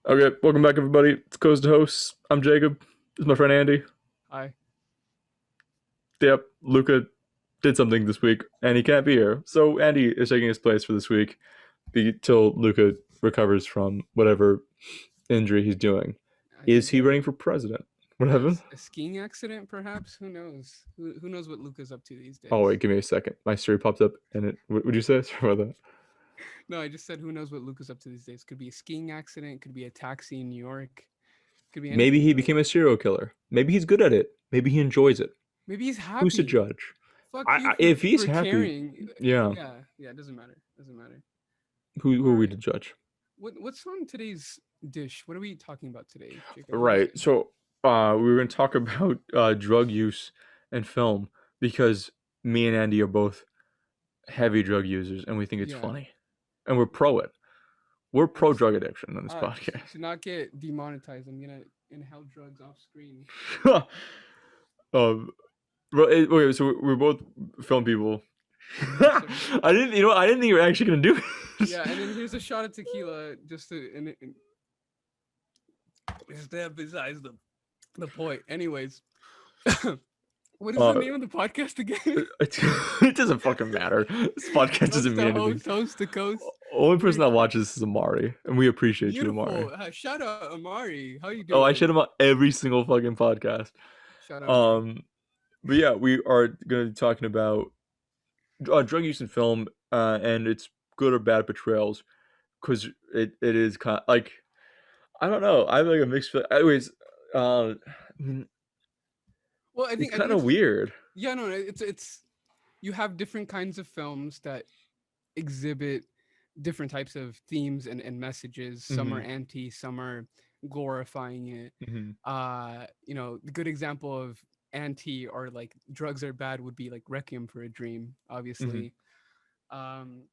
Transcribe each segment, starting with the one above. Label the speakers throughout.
Speaker 1: Okay, welcome back, everybody. It's Coast to Host. I'm Jacob. This is my friend Andy.
Speaker 2: Hi.
Speaker 1: Yep, Luca did something this week, and he can't be here. So Andy is taking his place for this week till Luca recovers from whatever injury he's doing.
Speaker 2: I
Speaker 1: Is
Speaker 2: think
Speaker 1: he running for president? What happened?
Speaker 2: a skiing accident, perhaps. Who knows? Who knows what Luca's up to these
Speaker 1: Oh wait,
Speaker 2: days?
Speaker 1: give me a second. My story popped up, and it. What would you say? Sorry about that.
Speaker 2: No, I just said who knows what Luca's up to these days. Could be a skiing accident. Could be a taxi in New York. Could be
Speaker 1: Maybe
Speaker 2: anything,
Speaker 1: he
Speaker 2: really.
Speaker 1: became a serial killer. Maybe he's good at it. Maybe he enjoys it.
Speaker 2: Maybe he's
Speaker 1: Who's to
Speaker 2: happy.
Speaker 1: judge?
Speaker 2: Fuck you
Speaker 1: If he's
Speaker 2: for
Speaker 1: happy,
Speaker 2: caring.
Speaker 1: yeah.
Speaker 2: Yeah, yeah. It doesn't matter. Doesn't matter.
Speaker 1: Who
Speaker 2: All
Speaker 1: are we to
Speaker 2: right.
Speaker 1: judge?
Speaker 2: What's on today's dish? What are we talking about today, Jacob? What is
Speaker 1: Right.
Speaker 2: it?
Speaker 1: So we were going to talk about drug use and film because me and Andy are both heavy drug users and we think it's
Speaker 2: Yeah.
Speaker 1: funny. And we're pro it. We're pro
Speaker 2: Let's
Speaker 1: drug addiction on this podcast.
Speaker 2: to not get demonetized. I'm gonna inhale drugs off screen.
Speaker 1: um, okay, so we're both film people.
Speaker 2: Yes, sir.
Speaker 1: I didn't think you were actually going to do this.
Speaker 2: Yeah, and then here's a shot of tequila just to just to emphasize the point. Anyways, what is the
Speaker 1: Uh,
Speaker 2: name of the podcast again?
Speaker 1: it doesn't fucking matter. This podcast doesn't
Speaker 2: Coast
Speaker 1: mean
Speaker 2: to
Speaker 1: anything.
Speaker 2: host, host to coast.
Speaker 1: Only person
Speaker 2: Pretty
Speaker 1: that watches this is Amari, and we appreciate you, Amari.
Speaker 2: beautiful. Shout out Amari. How you
Speaker 1: Oh, I
Speaker 2: doing?
Speaker 1: shut him out every single fucking podcast.
Speaker 2: Shout out Amari.
Speaker 1: Um, but yeah, we are going to be talking about drug use in film, and its good or bad portrayals, because it is kind of like I don't know. I have like a mixed. Anyways, I mean,
Speaker 2: Well,
Speaker 1: it's
Speaker 2: I think
Speaker 1: kind of
Speaker 2: it's
Speaker 1: weird.
Speaker 2: yeah, no, it's you have different kinds of films that exhibit different types of themes and messages. Some are
Speaker 1: Hmm.
Speaker 2: anti, some are glorifying it.
Speaker 1: Hmm.
Speaker 2: The good example of anti or like drugs are bad would be like Requiem for a Dream,
Speaker 1: Hmm.
Speaker 2: obviously. Um,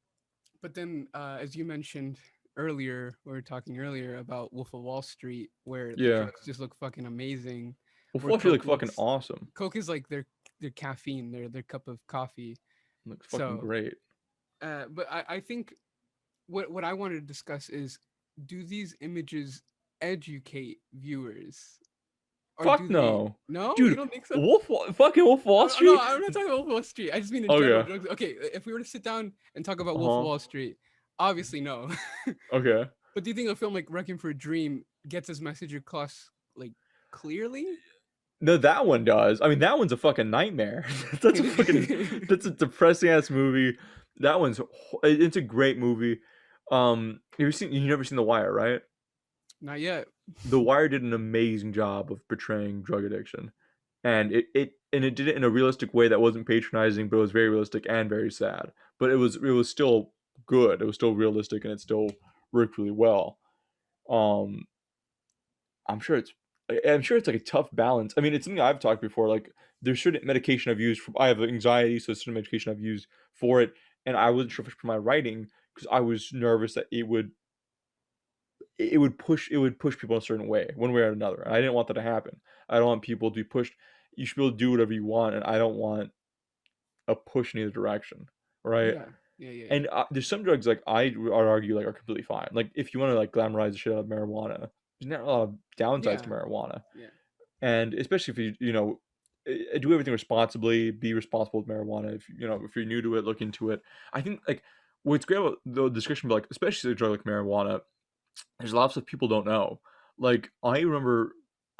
Speaker 2: but then, as you mentioned earlier, we were talking earlier about Wolf of Wall Street, where the
Speaker 1: Yeah.
Speaker 2: drugs just look fucking amazing,
Speaker 1: Well,
Speaker 2: where
Speaker 1: Fluffy look fucking awesome.
Speaker 2: Coke is like their caffeine, their cup of coffee.
Speaker 1: Looks fucking
Speaker 2: So,
Speaker 1: great.
Speaker 2: but I think what I wanted to discuss is, do these images educate viewers, or
Speaker 1: Fuck
Speaker 2: do they?
Speaker 1: no,
Speaker 2: No, you
Speaker 1: dude.
Speaker 2: don't think so?
Speaker 1: Fucking Wolf of Wall
Speaker 2: No,
Speaker 1: Street.
Speaker 2: I'm not talking about Wall Street. I just mean in general
Speaker 1: Okay.
Speaker 2: drugs. Okay, if we were to sit down and talk about
Speaker 1: Uh
Speaker 2: Wolf of
Speaker 1: huh.
Speaker 2: Wall Street, obviously no.
Speaker 1: Okay.
Speaker 2: But do you think a film like Wrecking for a Dream gets its message across like clearly?
Speaker 1: No, that one does. I mean, that one's a fucking nightmare. That's a fucking. That's a depressing ass movie. That one's. It's a great movie. You never seen The Wire, right?
Speaker 2: Not yet.
Speaker 1: The Wire did an amazing job of portraying drug addiction, and it did it in a realistic way that wasn't patronizing, but it was very realistic and very sad. But it was still good. It was still realistic, and it still worked really well. Um, I'm sure it's I'm sure it's like a tough balance. I mean, it's something I've talked before. Like, there's certain medication I've used. I have anxiety, so there's certain medication I've used for it, and I wasn't sure for my writing because I was nervous that it would push people in a certain way, one way or another. And I didn't want that to happen. I don't want people to be pushed. You should be able to do whatever you want, and I don't want a push in either direction, right?
Speaker 2: Yeah, yeah, yeah, yeah.
Speaker 1: And there's some drugs like would argue like are completely fine. Like if you want to like glamorize the shit out of marijuana, there's not a lot of downsides to
Speaker 2: Yeah,
Speaker 1: marijuana,
Speaker 2: yeah.
Speaker 1: and especially if do everything responsibly, be responsible with marijuana. If you're new to it, look into it. I think like what's great about the discussion, like especially a drug like marijuana, there's lots of people don't know. Like I remember,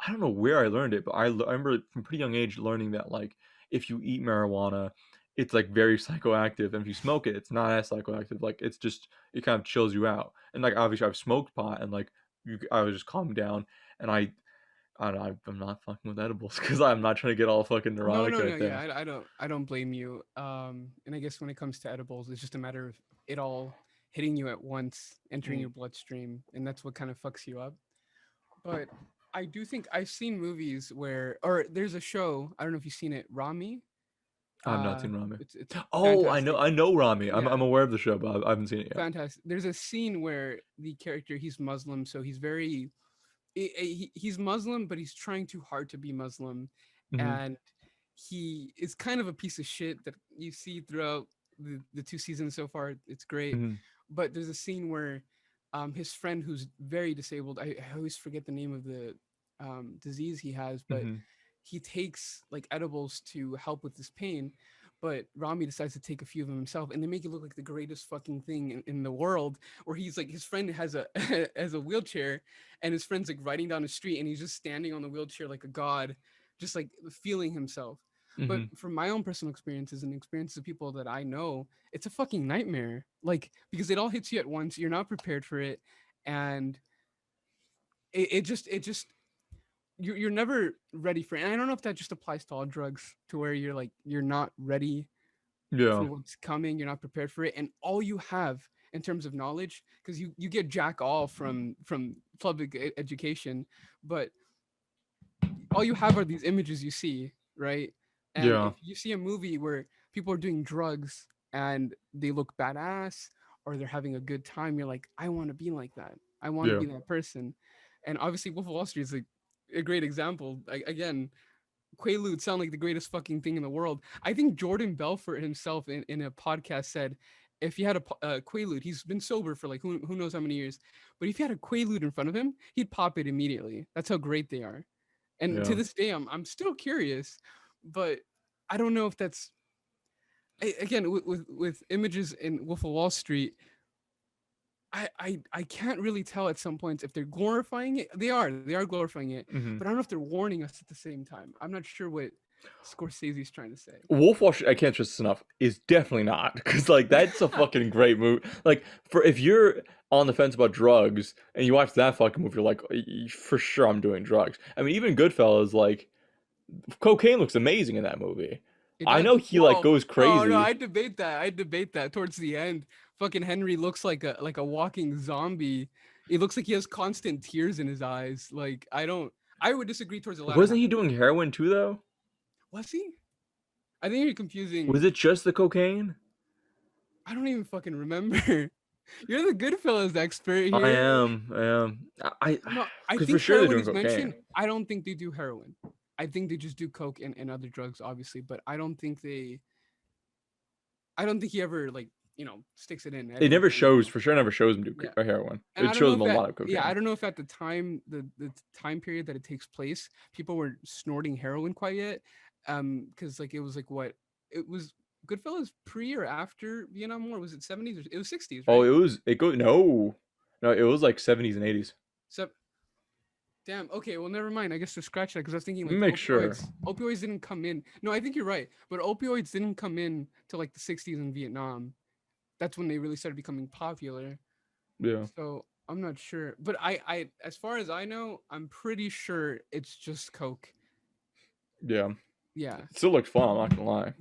Speaker 1: I don't know where I learned it, but I remember from pretty young age learning that like if you eat marijuana, it's like very psychoactive, and if you smoke it, it's not as psychoactive. Like it's just it kind of chills you out. And like obviously I've smoked pot, and like I was just calmed down, and I don't know, I'm not fucking with edibles because I'm not trying to get all fucking
Speaker 2: No,
Speaker 1: neurotic
Speaker 2: no, no.
Speaker 1: right
Speaker 2: Yeah,
Speaker 1: there.
Speaker 2: I don't blame you. And I guess when it comes to edibles, it's just a matter of it all hitting you at once, entering
Speaker 1: Mm.
Speaker 2: your bloodstream, and that's what kind of fucks you up. But I do think I've seen movies where, or there's a show. I don't know if you've seen it, Rami.
Speaker 1: I've not seen Rami.
Speaker 2: It's
Speaker 1: Oh,
Speaker 2: fantastic.
Speaker 1: I know Rami. I'm
Speaker 2: Yeah,
Speaker 1: aware of the show, but I haven't seen it yet.
Speaker 2: fantastic. There's a scene where the character, he's Muslim, so he's very he's Muslim, but he's trying too hard to be Muslim,
Speaker 1: Hmm.
Speaker 2: and he is kind of a piece of shit that you see throughout the two seasons so far. It's great,
Speaker 1: Hmm.
Speaker 2: but there's a scene where his friend who's very disabled. I always forget the name of the disease he has, but
Speaker 1: Mhm.
Speaker 2: he takes like edibles to help with this pain. But Rami decides to take a few of them himself, and they make it look like the greatest fucking thing in the world. Where he's like, his friend has a has a wheelchair, and his friend's like riding down the street, and he's just standing on the wheelchair like a god, just like feeling himself. But
Speaker 1: Mhm.
Speaker 2: from my own personal experiences and experiences of people that I know, it's a fucking nightmare. Like because it all hits you at once. You're not prepared for it, and it just you're never ready for it. And I don't know if that just applies to all drugs, to where you're like you're not ready for
Speaker 1: Yeah.
Speaker 2: what's coming. You're not prepared for it, and all you have in terms of knowledge, because you get jack all from public education, but all you have are these images you see, right? And
Speaker 1: Yeah.
Speaker 2: if you see a movie where people are doing drugs and they look badass or they're having a good time, you're like, I want to be like that. I want to
Speaker 1: Yeah.
Speaker 2: be that person. And obviously, Wolf of Wall Street is like a great example. Again, Quaaludes sound like the greatest fucking thing in the world. I think Jordan Belfort himself in a podcast said, if he had a Quaalude, he's been sober for like who knows how many years, but if he had a Quaalude in front of him, he'd pop it immediately. That's how great they are. And to
Speaker 1: Yeah.
Speaker 2: this day, I'm still curious, but I don't know if that's again with images in Wolf of Wall Street. I can't really tell at some points if they're glorifying it. They are glorifying it, but I
Speaker 1: Mhm.
Speaker 2: don't know if they're warning us at the same time. I'm not sure what Scorsese's trying to say.
Speaker 1: Wolf Wall Street, I can't stress this enough, is definitely not, because like that's a fucking great movie. Like for if you're on the fence about drugs and you watch that fucking movie, you're like, for sure I'm doing drugs. I mean, even Goodfellas, like cocaine looks amazing in that movie.
Speaker 2: It
Speaker 1: I
Speaker 2: does.
Speaker 1: know he like
Speaker 2: Whoa.
Speaker 1: goes
Speaker 2: Oh no,
Speaker 1: crazy.
Speaker 2: I debate that. I debate that. Towards the end, fucking Henry looks like a walking zombie. It looks like he has constant tears in his eyes. Like I don't. I would disagree towards the latter
Speaker 1: Wasn't
Speaker 2: half
Speaker 1: he
Speaker 2: of it.
Speaker 1: doing heroin too though?
Speaker 2: Was he? I think you're confusing.
Speaker 1: Was it just the cocaine?
Speaker 2: I don't even fucking remember. You're the Goodfellas expert
Speaker 1: I
Speaker 2: here.
Speaker 1: am. I am.
Speaker 2: No, I
Speaker 1: Because for
Speaker 2: think
Speaker 1: sure they're
Speaker 2: heroin
Speaker 1: doing
Speaker 2: is mentioned.
Speaker 1: cocaine.
Speaker 2: I don't think they do heroin. I think they just do coke and other drugs, obviously. But I don't think they. I don't think he ever like sticks it in
Speaker 1: It never
Speaker 2: everything.
Speaker 1: shows. For sure, never shows him do
Speaker 2: Yeah.
Speaker 1: heroin.
Speaker 2: And I
Speaker 1: It
Speaker 2: don't know
Speaker 1: shows
Speaker 2: if
Speaker 1: him a
Speaker 2: that
Speaker 1: lot of
Speaker 2: yeah, I
Speaker 1: cocaine.
Speaker 2: don't know if at the time the time period that it takes place, people were snorting heroin quite yet. Because like it was like what it was Goodfellas pre or after Vietnam War? Was it 70s or it was 60s,
Speaker 1: Oh,
Speaker 2: right?
Speaker 1: it was. It go no, no. It was like 70s and 80s.
Speaker 2: So damn, okay, well never mind. I guess to scratch that because I was thinking
Speaker 1: Let me
Speaker 2: like
Speaker 1: make sure.
Speaker 2: opioids didn't come in. No, I think you're right. But opioids didn't come in till like the 60s in Vietnam. That's when they really started becoming popular.
Speaker 1: Yeah.
Speaker 2: So I'm not sure, but as far as I know, I'm pretty sure it's just Coke.
Speaker 1: Yeah.
Speaker 2: Yeah.
Speaker 1: It still looked fun. I'm not gonna lie.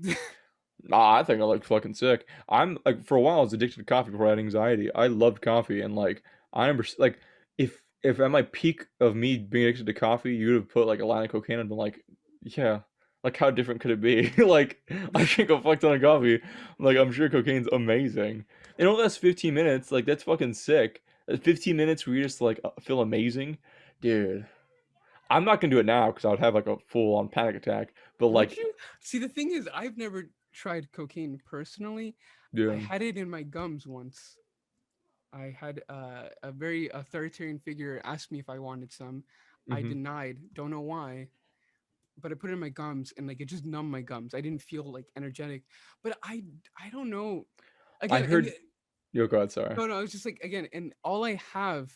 Speaker 1: Nah, I think I looked fucking sick. I'm like for a while I was addicted to coffee before I had anxiety. I loved coffee and like I remember like if at my peak of me being addicted to coffee, you would have put like a line of cocaine and been like, yeah, like how different could it be? Like I drink a fuck ton of coffee. Like I'm sure cocaine's amazing. It only lasts 15 minutes. Like that's fucking sick. 15 minutes where you just like feel amazing, dude. I'm not gonna do it now because I would have like a full on panic attack. But
Speaker 2: Would
Speaker 1: like,
Speaker 2: you? See, the thing is, I've never tried cocaine personally. I
Speaker 1: yeah.
Speaker 2: had it in my gums once. I had a very authoritarian figure ask me if I wanted some. I
Speaker 1: Hmm.
Speaker 2: denied. Don't know why, but I put it in my gums and like it just numbed my gums. I didn't feel like energetic. But I don't know.
Speaker 1: I
Speaker 2: Again, and
Speaker 1: heard. Yo, go ahead. Sorry.
Speaker 2: no, no, it's just like again, and all I have,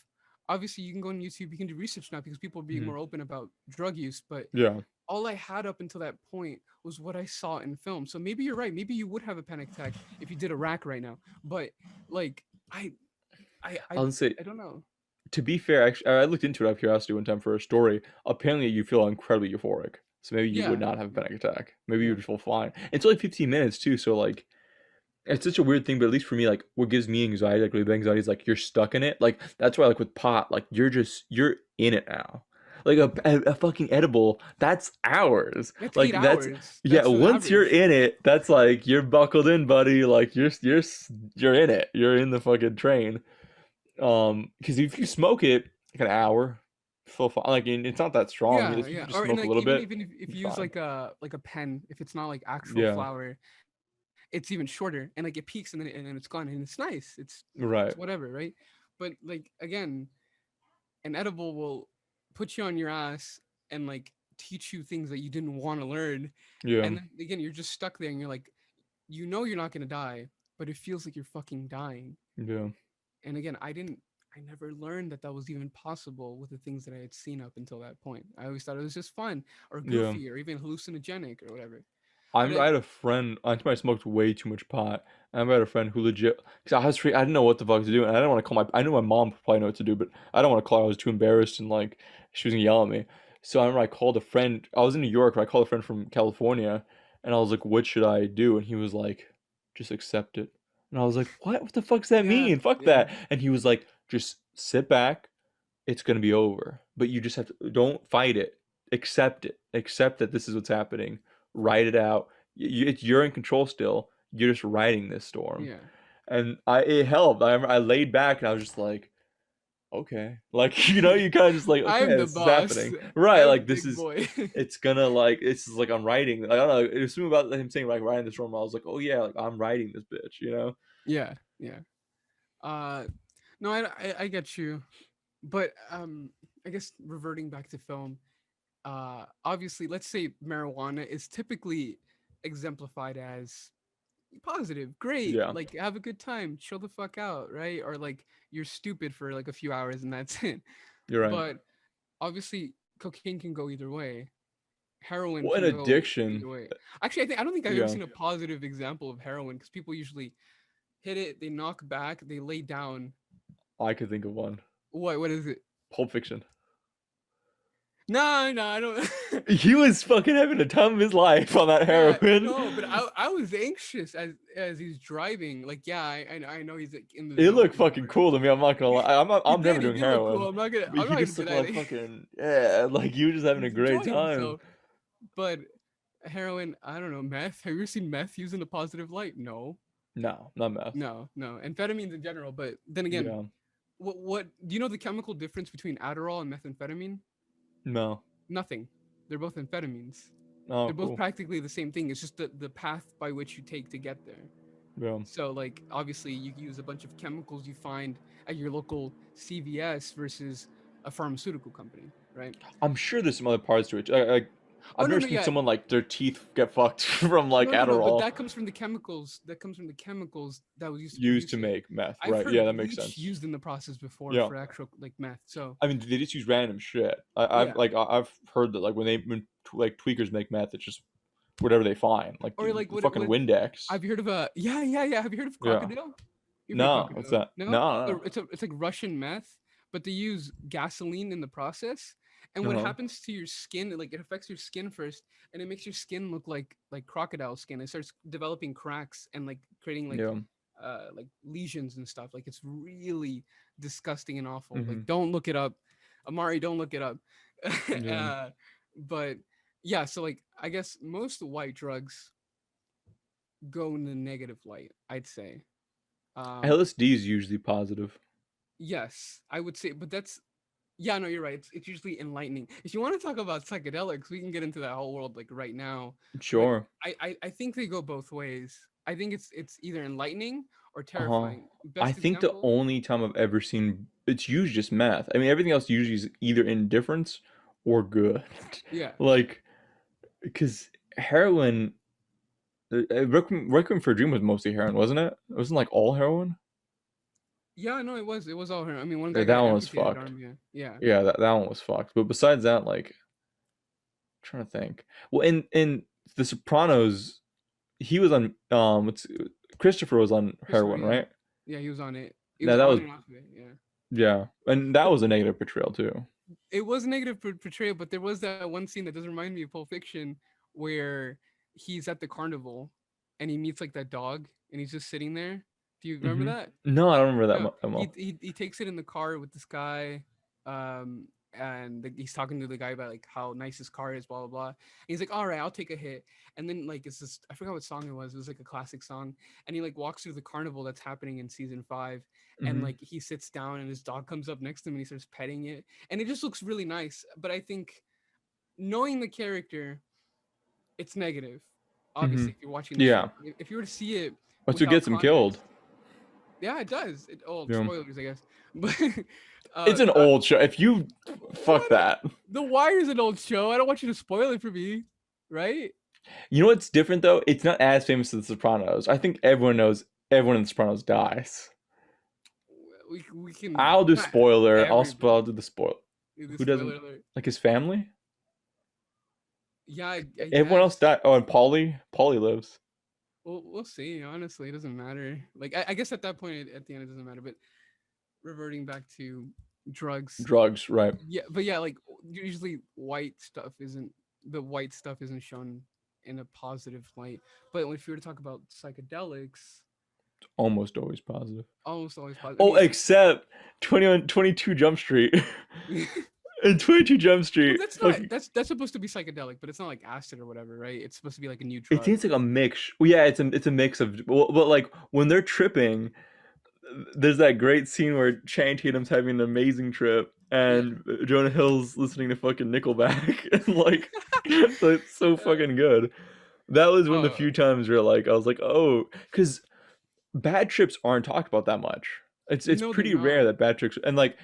Speaker 2: obviously, you can go on YouTube, you can do research now because people are being
Speaker 1: Hmm.
Speaker 2: more open about drug use. But
Speaker 1: Yeah.
Speaker 2: all I had up until that point was what I saw in film. So maybe you're right. Maybe you would have a panic attack if you did a rack right now. But like, I, I, I,
Speaker 1: I'll say.
Speaker 2: I don't know.
Speaker 1: To be fair, actually, I looked into it out of curiosity one time for a story. Apparently, you feel incredibly euphoric. So maybe you would
Speaker 2: Yeah,
Speaker 1: not have a
Speaker 2: yeah,
Speaker 1: panic attack. Maybe you
Speaker 2: yeah.
Speaker 1: would feel fine. It's only 15 minutes too, so like it's such a weird thing, but at least for me, like what gives me anxiety, like with anxiety is like you're stuck in it. Like that's why like with pot, like you're in it now. Like a fucking edible, that's hours.
Speaker 2: That's
Speaker 1: Like
Speaker 2: 8 hours.
Speaker 1: yeah,
Speaker 2: That's the
Speaker 1: once you're
Speaker 2: average.
Speaker 1: in it, that's like you're buckled in, buddy. Like you're in it. You're in the fucking train. Because if you smoke it like an hour, feel fine. Like it's not that strong.
Speaker 2: Yeah,
Speaker 1: If you
Speaker 2: yeah.
Speaker 1: just
Speaker 2: Or and
Speaker 1: smoke a
Speaker 2: like
Speaker 1: little
Speaker 2: even
Speaker 1: bit,
Speaker 2: even if
Speaker 1: you're
Speaker 2: you use
Speaker 1: fine.
Speaker 2: like a pen, if it's not like actual
Speaker 1: Yeah,
Speaker 2: flour, it's even shorter and like it peaks and then it's gone and it's nice. It's
Speaker 1: right.
Speaker 2: whatever, right? But like again, an edible will put you on your ass and like teach you things that you didn't want to learn.
Speaker 1: Yeah.
Speaker 2: And then again, you're just stuck there and you're like, you know you're not gonna die, but it feels like you're fucking dying.
Speaker 1: Yeah.
Speaker 2: And again, I never learned that that was even possible with the things that I had seen up until that point. I always thought it was just fun or
Speaker 1: Yeah.
Speaker 2: goofy or even hallucinogenic or whatever.
Speaker 1: I
Speaker 2: But
Speaker 1: remember I had a friend. I think I smoked way too much pot. I remember I had a friend who legit, because I was free. I didn't know what the fuck to do, and I didn't want to call my. I knew my mom probably know what to do, but I don't want to call her. I was too embarrassed, and like she was gonna yell at me. So I remember I called a friend. I was in New York, and I called a friend from California, and I was like, "What should I do?" And he was like, "Just accept it." And I was like, "What? What the fuck does that
Speaker 2: yeah,
Speaker 1: mean? Fuck
Speaker 2: yeah,
Speaker 1: that." And he was like, "Just sit back. It's gonna be over. But you just have to don't fight it. Accept it. Accept that this is what's happening. Write it out. You're in control still. You're just riding this storm."
Speaker 2: yeah.
Speaker 1: And it helped. I remember I laid back and I was just like, okay, like you kind of just like, okay,
Speaker 2: I'm the
Speaker 1: this is
Speaker 2: boss.
Speaker 1: happening, right?
Speaker 2: I'm the
Speaker 1: Like this
Speaker 2: big
Speaker 1: is.
Speaker 2: boy.
Speaker 1: It's gonna like this is like I'm writing. I don't know. It was something about him saying like writing this storm. I was like, oh yeah, like I'm writing this bitch.
Speaker 2: Yeah, yeah. Uh, no, I get you, but I guess reverting back to film, obviously, let's say marijuana is typically exemplified as positive, great,
Speaker 1: Yeah,
Speaker 2: like have a good time, chill the fuck out, right? Or like you're stupid for like a few hours and that's it.
Speaker 1: you're right.
Speaker 2: But obviously, cocaine can go either way. Heroin
Speaker 1: Well, an
Speaker 2: can go either
Speaker 1: addiction.
Speaker 2: way. Actually, I don't think I've ever
Speaker 1: Yeah,
Speaker 2: seen a positive example of heroin because people usually hit it, they knock back, they lay down.
Speaker 1: I could think of one.
Speaker 2: What is it?
Speaker 1: Pulp Fiction.
Speaker 2: No, no, I don't.
Speaker 1: He was fucking having the time of his life on that
Speaker 2: Yeah,
Speaker 1: heroin.
Speaker 2: no, but I was anxious as he's driving. Like, yeah, I know he's like in the
Speaker 1: It
Speaker 2: zone
Speaker 1: looked
Speaker 2: or
Speaker 1: fucking
Speaker 2: whatever.
Speaker 1: cool to me. I'm not gonna lie. I'm never
Speaker 2: He
Speaker 1: doing
Speaker 2: did look cool.
Speaker 1: heroin, but
Speaker 2: I'm
Speaker 1: he
Speaker 2: not gonna
Speaker 1: just looked
Speaker 2: deny
Speaker 1: like
Speaker 2: that
Speaker 1: fucking yeah, like he was just having a
Speaker 2: he's
Speaker 1: great
Speaker 2: enjoying
Speaker 1: time.
Speaker 2: himself. But heroin, I don't know, meth. Have you ever seen meth used in a positive light? No,
Speaker 1: No, not meth.
Speaker 2: no. Amphetamines in general. But then again,
Speaker 1: Yeah,
Speaker 2: what do you know the chemical difference between Adderall and methamphetamine?
Speaker 1: no.
Speaker 2: Nothing. They're both amphetamines.
Speaker 1: Oh,
Speaker 2: They're both
Speaker 1: cool.
Speaker 2: practically the same thing. It's just the path by which you take to get there.
Speaker 1: Yeah,
Speaker 2: So like obviously you use a bunch of chemicals you find at your local CVS versus a pharmaceutical company, right?
Speaker 1: I'm sure there's some other parts to it. Like
Speaker 2: Oh
Speaker 1: I've
Speaker 2: no
Speaker 1: never
Speaker 2: no
Speaker 1: seen
Speaker 2: yeah
Speaker 1: someone like their teeth get fucked from like
Speaker 2: no but
Speaker 1: Adderall
Speaker 2: that comes from the chemicals that was used to
Speaker 1: used to
Speaker 2: produce it.
Speaker 1: make meth.
Speaker 2: I've
Speaker 1: Right?
Speaker 2: heard
Speaker 1: Yeah, that makes
Speaker 2: bleach
Speaker 1: sense.
Speaker 2: used in the process before
Speaker 1: Yeah.
Speaker 2: for actual like meth. So
Speaker 1: I mean, they just use random shit. I've
Speaker 2: yeah,
Speaker 1: like I've heard that like when tweakers make meth, it's just whatever they find, like
Speaker 2: or like
Speaker 1: fucking
Speaker 2: what
Speaker 1: Windex.
Speaker 2: have you heard of a yeah have you heard of
Speaker 1: Yeah.
Speaker 2: crocodile? You've heard
Speaker 1: No, what's
Speaker 2: crocodile?
Speaker 1: that?
Speaker 2: No,
Speaker 1: No, no.
Speaker 2: it's like Russian meth, but they use gasoline in the process. And
Speaker 1: Uh
Speaker 2: what
Speaker 1: huh.
Speaker 2: happens to your skin? Like it affects your skin first, and it makes your skin look like crocodile skin. It starts developing cracks and like creating
Speaker 1: Yeah.
Speaker 2: like lesions and stuff. Like it's really disgusting and awful.
Speaker 1: Mhm.
Speaker 2: Like don't look it up, Amari. Don't look it up.
Speaker 1: Yeah.
Speaker 2: uh, but yeah, so like I guess most white drugs go in the negative light. I'd say. Um,
Speaker 1: LSD is usually positive.
Speaker 2: Yes, I would say, but that's yeah, no, you're right. It's usually enlightening. If you want to talk about psychedelics, we can get into that whole world like right now. But
Speaker 1: Sure.
Speaker 2: I think they go both ways. I think it's either enlightening or
Speaker 1: Uh huh.
Speaker 2: terrifying.
Speaker 1: I
Speaker 2: Best
Speaker 1: think the
Speaker 2: example,
Speaker 1: only time I've ever seen it's usually just math. I mean, everything else usually is either indifference or good.
Speaker 2: yeah,
Speaker 1: Like, because heroin, Requiem for a Dream was mostly heroin, wasn't it? It wasn't like all heroin.
Speaker 2: yeah, no, it was all her. I mean, one guy
Speaker 1: Yeah, that
Speaker 2: got
Speaker 1: one was
Speaker 2: amputated
Speaker 1: fucked.
Speaker 2: arm. Yeah, yeah.
Speaker 1: Yeah, that one was fucked. But besides that, like, I'm trying to think. Well, in The Sopranos, he was on Christopher was on
Speaker 2: Christopher,
Speaker 1: heroin,
Speaker 2: yeah,
Speaker 1: right?
Speaker 2: yeah, he was on it. He was
Speaker 1: Now that
Speaker 2: on
Speaker 1: was
Speaker 2: and off of it. Yeah,
Speaker 1: yeah, and that
Speaker 2: but
Speaker 1: was a negative portrayal too.
Speaker 2: it was a negative portrayal. But there was that one scene that does remind me of Pulp Fiction where he's at the carnival and he meets like that dog and he's just sitting there. Do you remember
Speaker 1: Hmm.
Speaker 2: that?
Speaker 1: No, I don't remember that
Speaker 2: No,
Speaker 1: well.
Speaker 2: he takes it in the car with this guy, and he's talking to the guy about like how nice his car is, blah blah blah. And he's like, "All right, I'll take a hit." And then like it's this, I forgot what song it was. It was like a classic song, and he like walks through the carnival that's happening in season 5, and
Speaker 1: Hmm.
Speaker 2: like he sits down and his dog comes up next to him and he starts petting it, and it just looks really nice. But I think knowing the character, it's negative.
Speaker 1: Hmm.
Speaker 2: Obviously, if you're watching the show,
Speaker 1: Yeah,
Speaker 2: if you were to see it
Speaker 1: but who
Speaker 2: without
Speaker 1: gets him killed?
Speaker 2: context, Yeah, it does.
Speaker 1: Yeah.
Speaker 2: Spoilers, I guess. But
Speaker 1: It's an old show. If you fuck
Speaker 2: what?
Speaker 1: that.
Speaker 2: The Wire's an old show. I don't want you to spoil it for me, right?
Speaker 1: You know what's different though? It's not as famous as The Sopranos. I think everyone knows everyone in The Sopranos dies.
Speaker 2: We can
Speaker 1: I'll do
Speaker 2: not
Speaker 1: spoiler.
Speaker 2: everybody.
Speaker 1: I'll do the spoil.
Speaker 2: The
Speaker 1: Who
Speaker 2: spoiler
Speaker 1: doesn't
Speaker 2: alert.
Speaker 1: like his family?
Speaker 2: Yeah, I
Speaker 1: Everyone else
Speaker 2: guess.
Speaker 1: died. Oh, and Polly lives.
Speaker 2: We'll see. Honestly, it doesn't matter. Like I guess at that point, at the end, it doesn't matter. But reverting back to drugs,
Speaker 1: Drugs, right?
Speaker 2: yeah. But yeah, like usually the white stuff isn't shown in a positive light. But if you were to talk about psychedelics,
Speaker 1: Almost always positive.
Speaker 2: almost always positive. I
Speaker 1: Oh,
Speaker 2: mean,
Speaker 1: except 21, 22 Jump Street. And 22 Jump
Speaker 2: well,
Speaker 1: Street,
Speaker 2: that's not
Speaker 1: fucking.
Speaker 2: that's supposed to be psychedelic, but it's not like acid or whatever, right? It's supposed to be like a new
Speaker 1: It
Speaker 2: drug.
Speaker 1: tastes like a mix. Well, yeah, it's a mix of. Well, but like when they're tripping, there's that great scene where Channing Tatum's having an amazing trip,
Speaker 2: Yeah.
Speaker 1: and Jonah Hill's listening to fucking Nickelback, and like, it's so fucking good. That was one of the
Speaker 2: Oh,
Speaker 1: few times where like I was like, oh, because bad trips aren't talked about that much. It's
Speaker 2: no, they're
Speaker 1: pretty rare
Speaker 2: not.
Speaker 1: that bad trips and like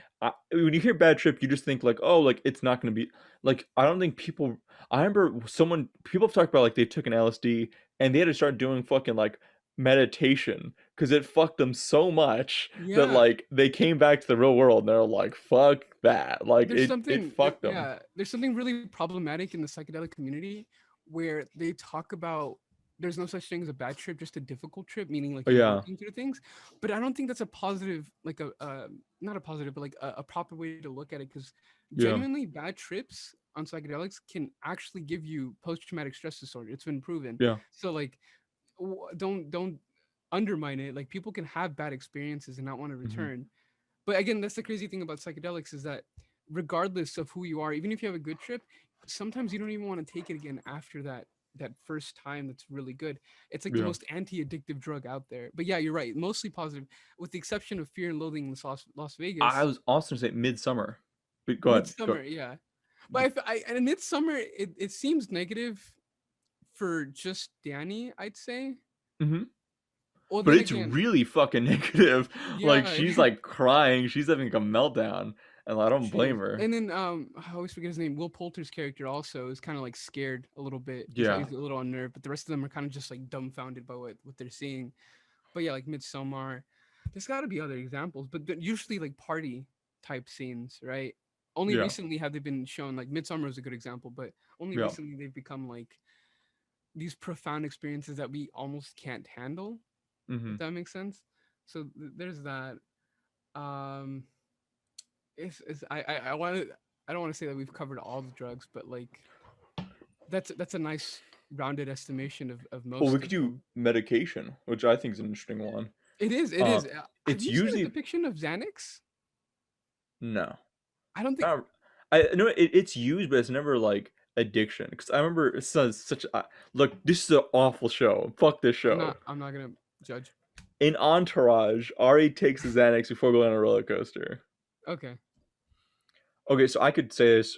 Speaker 1: when you hear bad trip, you just think like, oh, like it's not going to be like I don't think people. I remember someone people have talked about like they took an LSD and they had to start doing fucking like meditation because it fucked them so much that
Speaker 2: Yeah,
Speaker 1: like they came back to the real world and they're like, fuck that, like it fucked them.
Speaker 2: yeah, there's something really problematic in the psychedelic community where they talk about there's no such thing as a bad trip, just a difficult trip, meaning like you're
Speaker 1: Yeah,
Speaker 2: working through things. But I don't think that's a positive, like not a positive, but like a proper way to look at it, because
Speaker 1: yeah,
Speaker 2: genuinely bad trips on psychedelics can actually give you post-traumatic stress disorder. It's been proven.
Speaker 1: yeah.
Speaker 2: So like, don't undermine it. Like people can have bad experiences and not want to
Speaker 1: Hmm.
Speaker 2: return. But again, that's the crazy thing about psychedelics is that regardless of who you are, even if you have a good trip, sometimes you don't even want to take it again after that first time that's really good. It's like the
Speaker 1: Yeah.
Speaker 2: most anti-addictive drug out there. But yeah, you're right, mostly positive, with the exception of Fear and Loathing in Las
Speaker 1: I
Speaker 2: Vegas.
Speaker 1: was also gonna say Midsummer, but go ahead, go.
Speaker 2: Midsummer, yeah. But and Midsummer, it seems negative for just Danny, I'd say.
Speaker 1: Hmm.
Speaker 2: Well,
Speaker 1: But
Speaker 2: then
Speaker 1: it's
Speaker 2: again,
Speaker 1: really fucking negative. Like
Speaker 2: yeah.
Speaker 1: she's like crying, she's having like a meltdown, and I don't
Speaker 2: She
Speaker 1: blame
Speaker 2: is.
Speaker 1: her.
Speaker 2: And then I always forget his name. Will Poulter's character also is kind of like scared a little bit.
Speaker 1: Yeah.
Speaker 2: He's a little unnerved, but the rest of them are kind of just like dumbfounded by what they're seeing. But yeah, like Midsommar. There's got to be other examples, but they're usually like party type scenes, right? Only
Speaker 1: Yeah.
Speaker 2: recently have they been shown. Like Midsummer is a good example, but only
Speaker 1: Yeah.
Speaker 2: recently they've become like these profound experiences that we almost can't handle. If
Speaker 1: Hmm.
Speaker 2: that makes sense. So there's that. Um, it's I want to I don't want to say that we've covered all the drugs, but like that's a nice rounded estimation of
Speaker 1: Well, we
Speaker 2: most
Speaker 1: could
Speaker 2: of
Speaker 1: do
Speaker 2: them.
Speaker 1: medication, which I think is an interesting one.
Speaker 2: It is, it
Speaker 1: Uh,
Speaker 2: is. Have
Speaker 1: it's
Speaker 2: you seen a
Speaker 1: usually
Speaker 2: depiction of Xanax?
Speaker 1: no,
Speaker 2: I don't think.
Speaker 1: not. I know it's used, but it's never like addiction. Because I remember it says such. Look, this is an awful show. Fuck this show.
Speaker 2: I'm not gonna judge.
Speaker 1: In Entourage, Ari takes a Xanax before going on a roller coaster.
Speaker 2: Okay.
Speaker 1: Okay, so I could say this.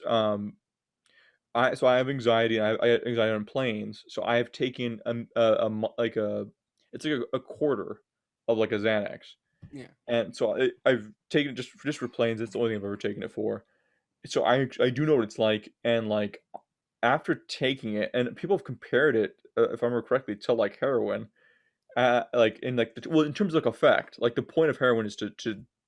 Speaker 1: I have anxiety. And I have anxiety on planes. So I have taken like a it's like a quarter of like a Xanax,
Speaker 2: Yeah.
Speaker 1: and so I've taken it just for planes. It's the only thing I've ever taken it for. So I do know what it's like, and like after taking it, and people have compared it, if I remember correctly, to like heroin. Like in like well, in terms of like effect, like the point of heroin is to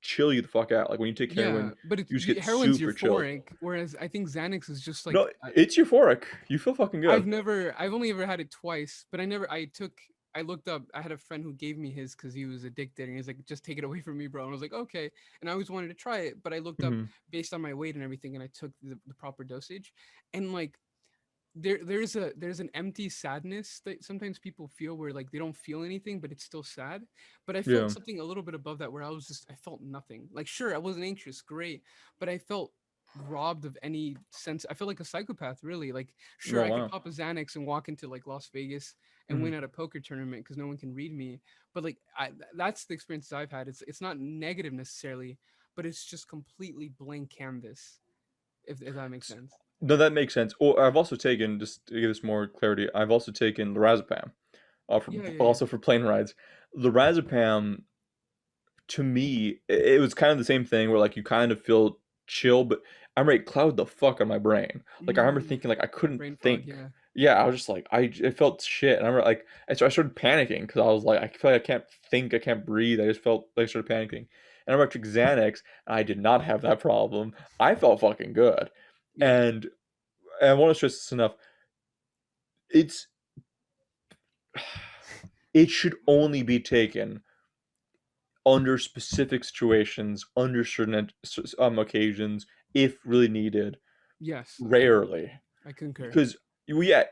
Speaker 1: chill you the fuck out. Like when you take
Speaker 2: Yeah,
Speaker 1: heroin,
Speaker 2: but
Speaker 1: you just get
Speaker 2: heroin's
Speaker 1: super chilled.
Speaker 2: euphoric, whereas I think Xanax is just like
Speaker 1: No, it's euphoric. You feel fucking good.
Speaker 2: I've only ever had it twice, but I looked up, I had a friend who gave me his because he was addicted and he's like, just take it away from me, bro. And I was like, okay. And I always wanted to try it, but I looked up
Speaker 1: Hmm.
Speaker 2: based on my weight and everything and I took the proper dosage. And like, there's an empty sadness that sometimes people feel where like they don't feel anything, but it's still sad. But I felt
Speaker 1: Yeah.
Speaker 2: something a little bit above that where I felt nothing. Like, sure, I wasn't anxious, great, but I felt robbed of any sense. I felt like a psychopath, really. Like, sure,
Speaker 1: Oh
Speaker 2: I could
Speaker 1: wow.
Speaker 2: pop a Xanax and walk into like Las Vegas and
Speaker 1: Hmm.
Speaker 2: win at a poker tournament because no one can read me. But like, that's the experiences I've had. It's not negative necessarily, but it's just completely blank canvas. If that makes sense.
Speaker 1: No, that makes sense. Or I've also taken just to give this more clarity. I've also taken lorazepam,
Speaker 2: Yeah, yeah, yeah.
Speaker 1: also for plane rides. Lorazepam to me, it was kind of the same thing where like you kind of feel chill, but I remember it clouded the fuck on my brain. Like I remember
Speaker 2: Mm,
Speaker 1: thinking like I couldn't
Speaker 2: brain fog.
Speaker 1: think.
Speaker 2: Yeah.
Speaker 1: Yeah, I was just like it felt shit. And I remember like I started panicking because I was like I feel like I can't think, I can't breathe. I just felt like I started panicking. And I remember I took Xanax, and I did not have that problem. I felt fucking good.
Speaker 2: Yeah.
Speaker 1: And I want to stress this enough. It's it should only be taken under specific situations, under certain occasions, if really needed.
Speaker 2: Yes.
Speaker 1: Rarely,
Speaker 2: I concur.
Speaker 1: because yeah,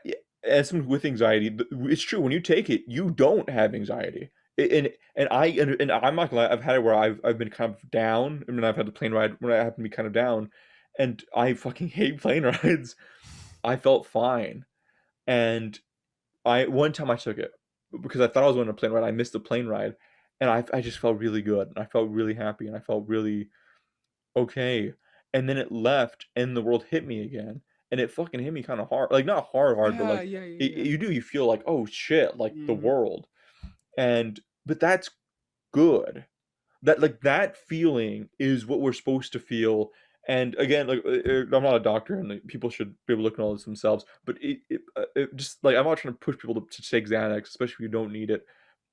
Speaker 1: as someone with anxiety, it's true. When you take it, you don't have anxiety. And I'm not gonna lie, I've had it where I've been kind of down. I mean, I've had the plane ride when I happen to be kind of down, and I fucking hate plane rides. I felt fine, and I one time I took it because I thought I was going on a plane ride. I missed the plane ride, and I just felt really good, and I felt really happy, and I felt really okay. And then it left, and the world hit me again, and it fucking hit me kind of hard, like not hard, but
Speaker 2: Yeah.
Speaker 1: like
Speaker 2: Yeah. Yeah. Yeah.
Speaker 1: you feel like oh shit, like the
Speaker 2: Hmm.
Speaker 1: world, and but that's good. That like that feeling is what we're supposed to feel. And again, like I'm not a doctor, and like, people should be able to look at all this themselves. But it just like I'm not trying to push people to take Xanax, especially if you don't need it.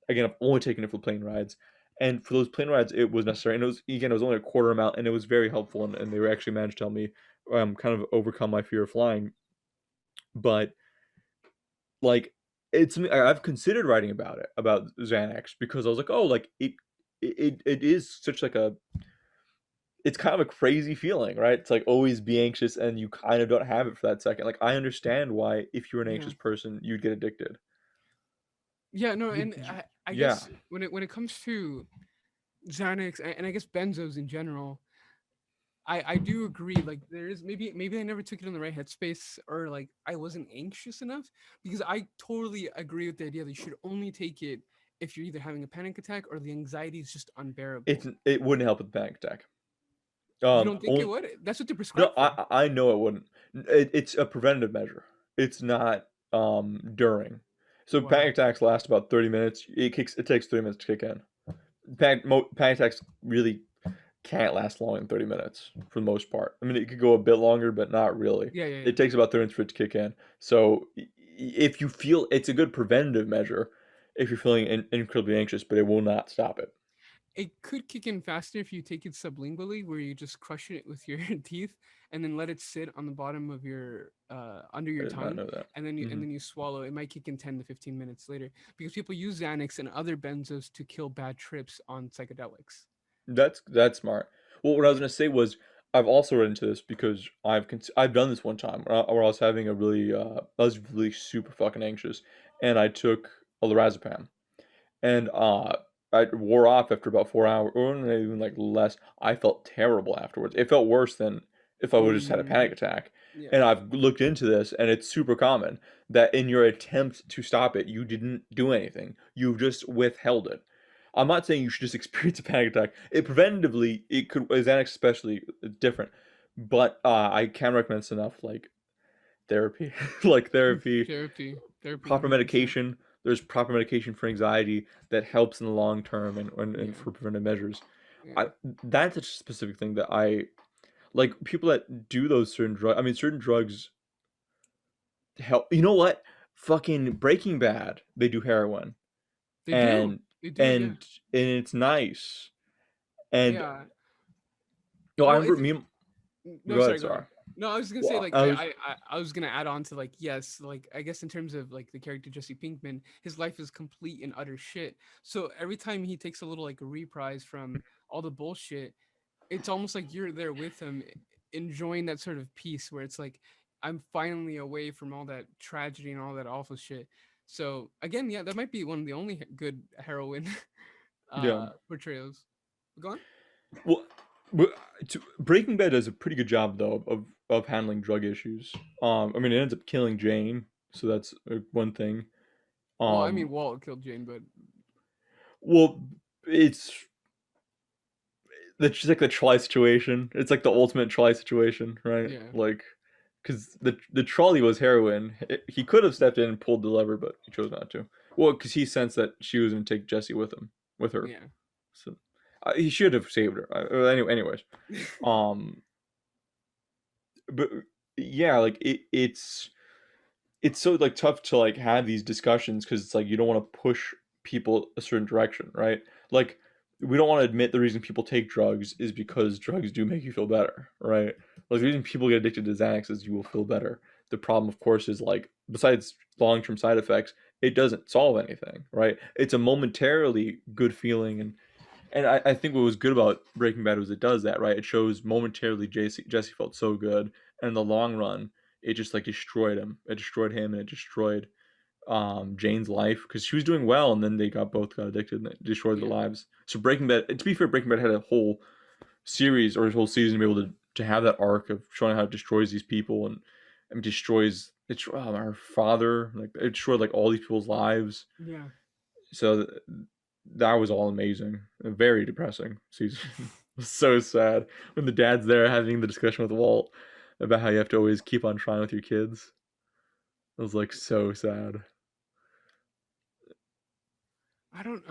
Speaker 1: Again, I've only taken it for plane rides, and for those plane rides, it was necessary. And it was only a quarter amount, and it was very helpful. And they were actually managed to help me kind of overcome my fear of flying. But like it's I've considered writing about it about Xanax because I was like, oh, like it is such like a it's kind of a crazy feeling, right? It's like always be anxious and you kind of don't have it for that second. Like I understand why if you're an
Speaker 2: Yeah.
Speaker 1: anxious person, you'd get addicted.
Speaker 2: Yeah. No. And
Speaker 1: Would you,
Speaker 2: I
Speaker 1: yeah.
Speaker 2: guess when it comes to Xanax and I guess benzos in general, I do agree. Like there is maybe I never took it in the right headspace or like I wasn't anxious enough because I totally agree with the idea that you should only take it if you're either having a panic attack or the anxiety is just unbearable.
Speaker 1: It wouldn't help with the panic attack.
Speaker 2: You don't think it
Speaker 1: Only,
Speaker 2: would? That's what they
Speaker 1: no,
Speaker 2: prescribe for.
Speaker 1: I know it wouldn't. It's a preventative measure. It's not during. So
Speaker 2: Wow.
Speaker 1: panic attacks last about 30 minutes. It takes 30 minutes to kick in. Panic attacks really can't last long than 30 minutes for the most part. I mean, it could go a bit longer, but not really.
Speaker 2: Yeah, yeah, yeah.
Speaker 1: It takes about 30 minutes for it to kick in. So if you feel it's a good preventative measure if you're feeling incredibly anxious, but it will not stop it.
Speaker 2: It could kick in faster if you take it sublingually, where you just crush it with your teeth and then let it sit on the bottom of your under
Speaker 1: I
Speaker 2: your
Speaker 1: did not
Speaker 2: tongue,
Speaker 1: know that.
Speaker 2: and
Speaker 1: Hmm.
Speaker 2: then you swallow. It might kick in 10 to 15 minutes later because people use Xanax and other benzos to kill bad trips on psychedelics.
Speaker 1: That's smart. Well, what I was gonna say was I've also read into this because I've done this one time where I was having a really I was really super fucking anxious, and I took a lorazepam, and I wore off after about 4 hours, or even like less. I felt terrible afterwards. It felt worse than if I would have just had a
Speaker 2: Mm,
Speaker 1: panic attack.
Speaker 2: yeah.
Speaker 1: And I've looked into this, and it's super common that in your attempt to stop it, you didn't do anything. You just withheld it. I'm not saying you should just experience a panic attack. It preventatively, it could, Xanax especially, it's different. But I can recommend stuff like therapy, like therapy,
Speaker 2: Therapy,
Speaker 1: proper
Speaker 2: 100%.
Speaker 1: medication. There's proper medication for anxiety that helps in the long term and
Speaker 2: Yeah,
Speaker 1: for preventive measures.
Speaker 2: yeah.
Speaker 1: I That's a specific thing that I like people that do those certain drugs. I mean, certain drugs help. You know what? Fucking Breaking Bad, they do heroin,
Speaker 2: They do.
Speaker 1: and
Speaker 2: They do. Yeah,
Speaker 1: and and it's nice. And
Speaker 2: yeah.
Speaker 1: no, I
Speaker 2: Well,
Speaker 1: remember
Speaker 2: it's
Speaker 1: me.
Speaker 2: no,
Speaker 1: Go ahead,
Speaker 2: sorry, go ahead.
Speaker 1: sorry.
Speaker 2: No, I was gonna say
Speaker 1: Well,
Speaker 2: like
Speaker 1: I was.
Speaker 2: I was gonna add on to like yes, like I guess in terms of like the character Jesse Pinkman, his life is complete and utter shit. So every time he takes a little like a reprise from all the bullshit, it's almost like you're there with him, enjoying that sort of peace where it's like I'm finally away from all that tragedy and all that awful shit. So again, yeah, that might be one of the only good heroin
Speaker 1: Yeah.
Speaker 2: portrayals. Go on.
Speaker 1: Well, Breaking Bad does a pretty good job though of handling drug issues. I mean, it ends up killing Jane, so that's one thing.
Speaker 2: Well, I mean,
Speaker 1: Um,
Speaker 2: Walt killed Jane, but
Speaker 1: well, it's it's just like the trolley situation. It's like the ultimate trolley situation, right?
Speaker 2: yeah,
Speaker 1: Like, because the trolley was heroin. He could have stepped in and pulled the lever, but he chose not to. Well, because he sensed that she was going to take Jesse with him, with her.
Speaker 2: yeah.
Speaker 1: So He should have saved her. Anyways, um, but yeah, like it's so like tough to like have these discussions because it's like you don't want to push people a certain direction, right? Like we don't want to admit the reason people take drugs is because drugs do make you feel better, right? Like the reason people get addicted to Xanax is you will feel better. The problem, of course, is like besides long-term side effects, it doesn't solve anything, right? It's a momentarily good feeling, and I think what was good about Breaking Bad was it does that, right? It shows momentarily Jesse felt so good, and in the long run, it just like destroyed him. It destroyed him, and it destroyed Jane's life because she was doing well, and then they both got addicted, and it destroyed their
Speaker 2: Yeah,
Speaker 1: lives. So Breaking Bad, to be fair, Breaking Bad had a whole series or a whole season to be able to have that arc of showing how it destroys these people and destroys our father, like it destroyed like all these people's lives.
Speaker 2: yeah.
Speaker 1: So that was all amazing. Very depressing season. So sad when the dad's there having the discussion with Walt about how you have to always keep on trying with your kids. It was like so sad.
Speaker 2: I don't.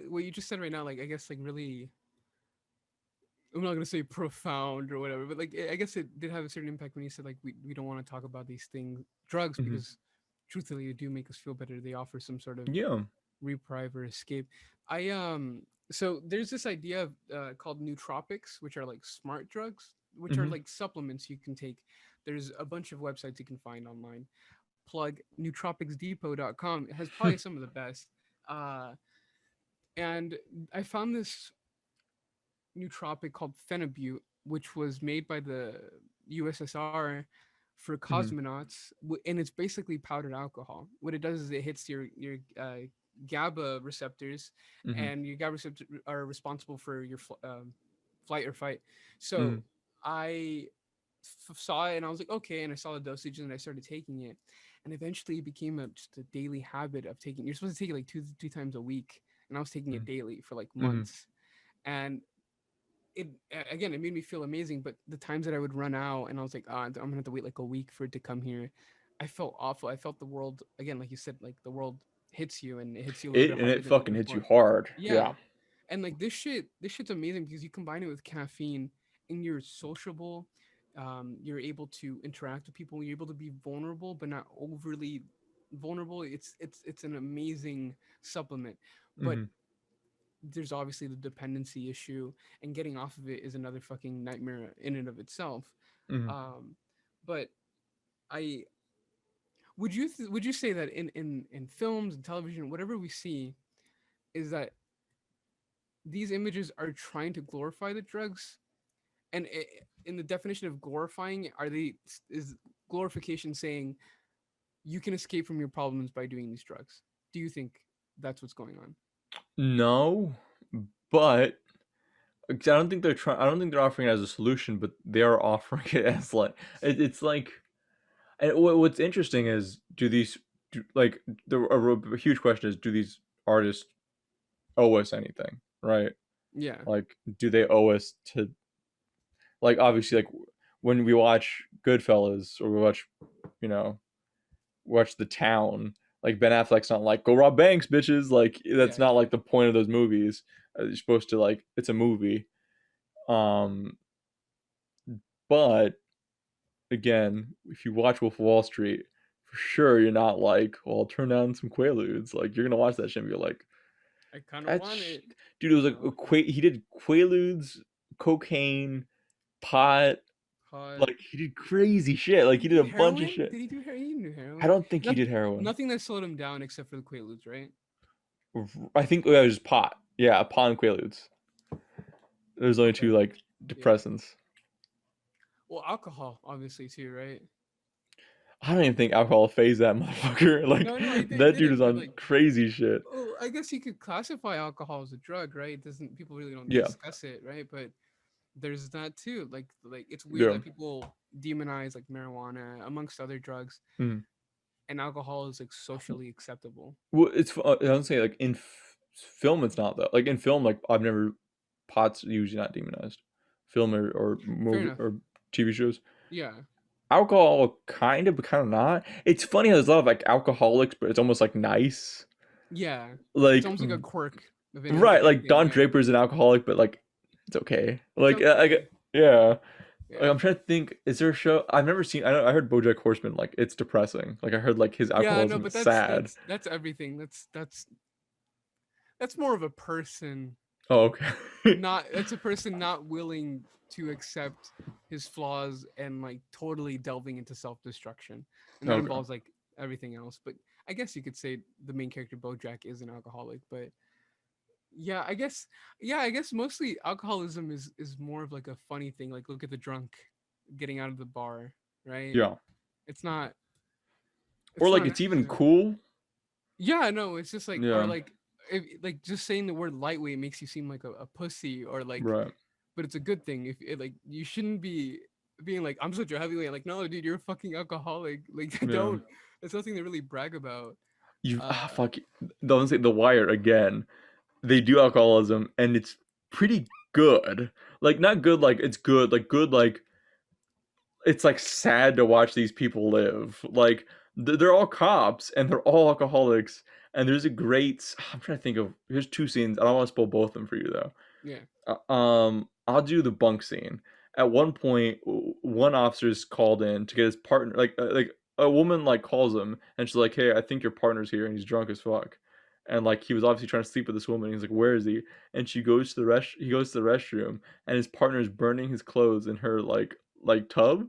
Speaker 2: What you just said right now, like I guess, like really, I'm not gonna say profound or whatever, but like I guess it did have a certain impact when you said like we don't want to talk about these things, drugs,
Speaker 1: Hmm.
Speaker 2: because truthfully, they do make us feel better. They offer some sort of
Speaker 1: Yeah.
Speaker 2: reprieve or escape. I So there's this idea of, called nootropics, which are like smart drugs, which are
Speaker 1: Hmm.
Speaker 2: like supplements you can take. There's a bunch of websites you can find online. Plug nootropicsdepot.com. It has probably some of the best. Uh, and I found this nootropic called Phenibut, which was made by the USSR for
Speaker 1: Hmm.
Speaker 2: cosmonauts, and it's basically powdered alcohol. What it does is it hits your GABA receptors,
Speaker 1: Hmm.
Speaker 2: and your GABA receptors are responsible for your flight or fight. So
Speaker 1: Hmm.
Speaker 2: I saw it and I was like, okay, and I saw the dosage and I started taking it, and eventually it became just a daily habit of taking. You're supposed to take it like two times a week, and I was taking it daily for like
Speaker 1: Hmm.
Speaker 2: months, and it again, it made me feel amazing. But the times that I would run out and I was like, I'm gonna have to wait like a week for it to come here, I felt awful. I felt the world, again, like you said, like the world hits you, and it hits you a little bit harder
Speaker 1: It
Speaker 2: than ever
Speaker 1: fucking hits you
Speaker 2: before.
Speaker 1: hard.
Speaker 2: Yeah.
Speaker 1: Yeah.
Speaker 2: And like this shit's amazing because you combine it with caffeine and you're sociable. You're able to interact with people. You're able to be vulnerable, but not overly vulnerable. It's an amazing supplement. But
Speaker 1: Hmm.
Speaker 2: there's obviously the dependency issue, and getting off of it is another fucking nightmare in and of itself.
Speaker 1: Hmm.
Speaker 2: Um, but I would you say that in films and television, whatever we see, is that these images are trying to glorify the drugs, and in the definition of glorifying, are they is glorification saying you can escape from your problems by doing these drugs? Do you think that's what's going on?
Speaker 1: No, but I don't think they're trying. I don't think they're offering it as a solution, but they are offering it as like it's like. And what's interesting is, like a huge question is, do these artists owe us anything, right?
Speaker 2: Yeah,
Speaker 1: Like, do they owe us to, like, obviously, like when we watch Goodfellas or we watch, you know, watch The Town, like Ben Affleck's not like go rob banks, bitches. Like
Speaker 2: yeah,
Speaker 1: that's not
Speaker 2: yeah.
Speaker 1: like the point of those movies. You're supposed to like it's a movie. Um, but again, if you watch Wolf of Wall Street, for sure you're not like, well, turn down some Quaaludes. Like you're gonna watch that shit and be like,
Speaker 2: I kind of want
Speaker 1: that's
Speaker 2: it,
Speaker 1: dude. It was like
Speaker 2: you know.
Speaker 1: he did Quaaludes, cocaine, pot.
Speaker 2: Pod.
Speaker 1: Like he did crazy shit. Like
Speaker 2: Did
Speaker 1: he
Speaker 2: he
Speaker 1: did
Speaker 2: do
Speaker 1: a bunch of
Speaker 2: heroin?
Speaker 1: shit.
Speaker 2: Did he do heroin? He knew
Speaker 1: I
Speaker 2: heroin.
Speaker 1: don't think he
Speaker 2: Not,
Speaker 1: did heroin.
Speaker 2: nothing that slowed him down except for the Quaaludes, right?
Speaker 1: I think it was just pot. Yeah, pot and Quaaludes. There's only
Speaker 2: Okay.
Speaker 1: two like
Speaker 2: Yeah.
Speaker 1: depressants.
Speaker 2: Well, alcohol, obviously, too, right?
Speaker 1: I don't even think alcohol phased that motherfucker. Like
Speaker 2: No, no, it
Speaker 1: that dude is
Speaker 2: didn't. But
Speaker 1: on
Speaker 2: like,
Speaker 1: crazy shit.
Speaker 2: oh, I guess you could classify alcohol as a drug, right? It doesn't People really don't
Speaker 1: Yeah,
Speaker 2: discuss it, right? But there's that too. Like it's weird
Speaker 1: yeah.
Speaker 2: that people demonize like marijuana amongst other drugs,
Speaker 1: Mm.
Speaker 2: and alcohol is like socially acceptable.
Speaker 1: Well, I don't say like in film it's not though. Like in film, like I've never pot's usually not demonized. Film or
Speaker 2: Fair
Speaker 1: movie
Speaker 2: enough.
Speaker 1: or TV shows.
Speaker 2: Yeah.
Speaker 1: Alcohol kind of, but kind of not. It's funny how there's a lot of like alcoholics, but it's almost like nice.
Speaker 2: Yeah. It's
Speaker 1: Like
Speaker 2: almost like a quirk. of
Speaker 1: Right, like
Speaker 2: anything.
Speaker 1: Don
Speaker 2: Yeah,
Speaker 1: Draper's an alcoholic, but like it's okay.
Speaker 2: it's okay.
Speaker 1: Yeah. Like,
Speaker 2: Yeah.
Speaker 1: I'm trying to think. Is there a show I've never seen? I heard BoJack Horseman. Like it's depressing. Like I heard like his
Speaker 2: Yeah, no,
Speaker 1: alcoholism
Speaker 2: but
Speaker 1: is sad.
Speaker 2: that's everything. That's more of a person,
Speaker 1: Oh, okay.
Speaker 2: not that's a person not willing to accept his flaws and like totally delving into self-destruction. And that
Speaker 1: Okay.
Speaker 2: involves like everything else. But I guess you could say the main character Bojack is an alcoholic, but yeah, I guess mostly alcoholism is more of like a funny thing. Like look at the drunk getting out of the bar, right?
Speaker 1: Yeah.
Speaker 2: It's not
Speaker 1: Or
Speaker 2: it's
Speaker 1: like
Speaker 2: not
Speaker 1: it's even
Speaker 2: necessarily.
Speaker 1: cool.
Speaker 2: Yeah, no, it's just like or
Speaker 1: Yeah.
Speaker 2: like if, like just saying the word lightweight makes you seem like a pussy or like,
Speaker 1: Right.
Speaker 2: but it's a good thing if it, like you shouldn't be being like I'm such a heavyweight. Like no, dude, you're a fucking alcoholic. Like
Speaker 1: Yeah.
Speaker 2: don't. It's nothing to really brag about.
Speaker 1: You
Speaker 2: Uh,
Speaker 1: fuck. Don't say The Wire again. They do alcoholism and it's pretty good. Like not good like it's good, like good like it's like sad to watch these people live. Like they're all cops and they're all alcoholics. And there's a great. I'm trying to think of. Here's two scenes. I don't want to spoil both of them for you though.
Speaker 2: yeah,
Speaker 1: I'll do the bunk scene. At one point, one officer's called in to get his partner. Like a woman like calls him and she's like, "Hey, I think your partner's here," and he's drunk as fuck. And like he was obviously trying to sleep with this woman. He's like, "Where is he?" And she goes to the rest. He goes to the restroom, and his partner's burning his clothes in her like tub.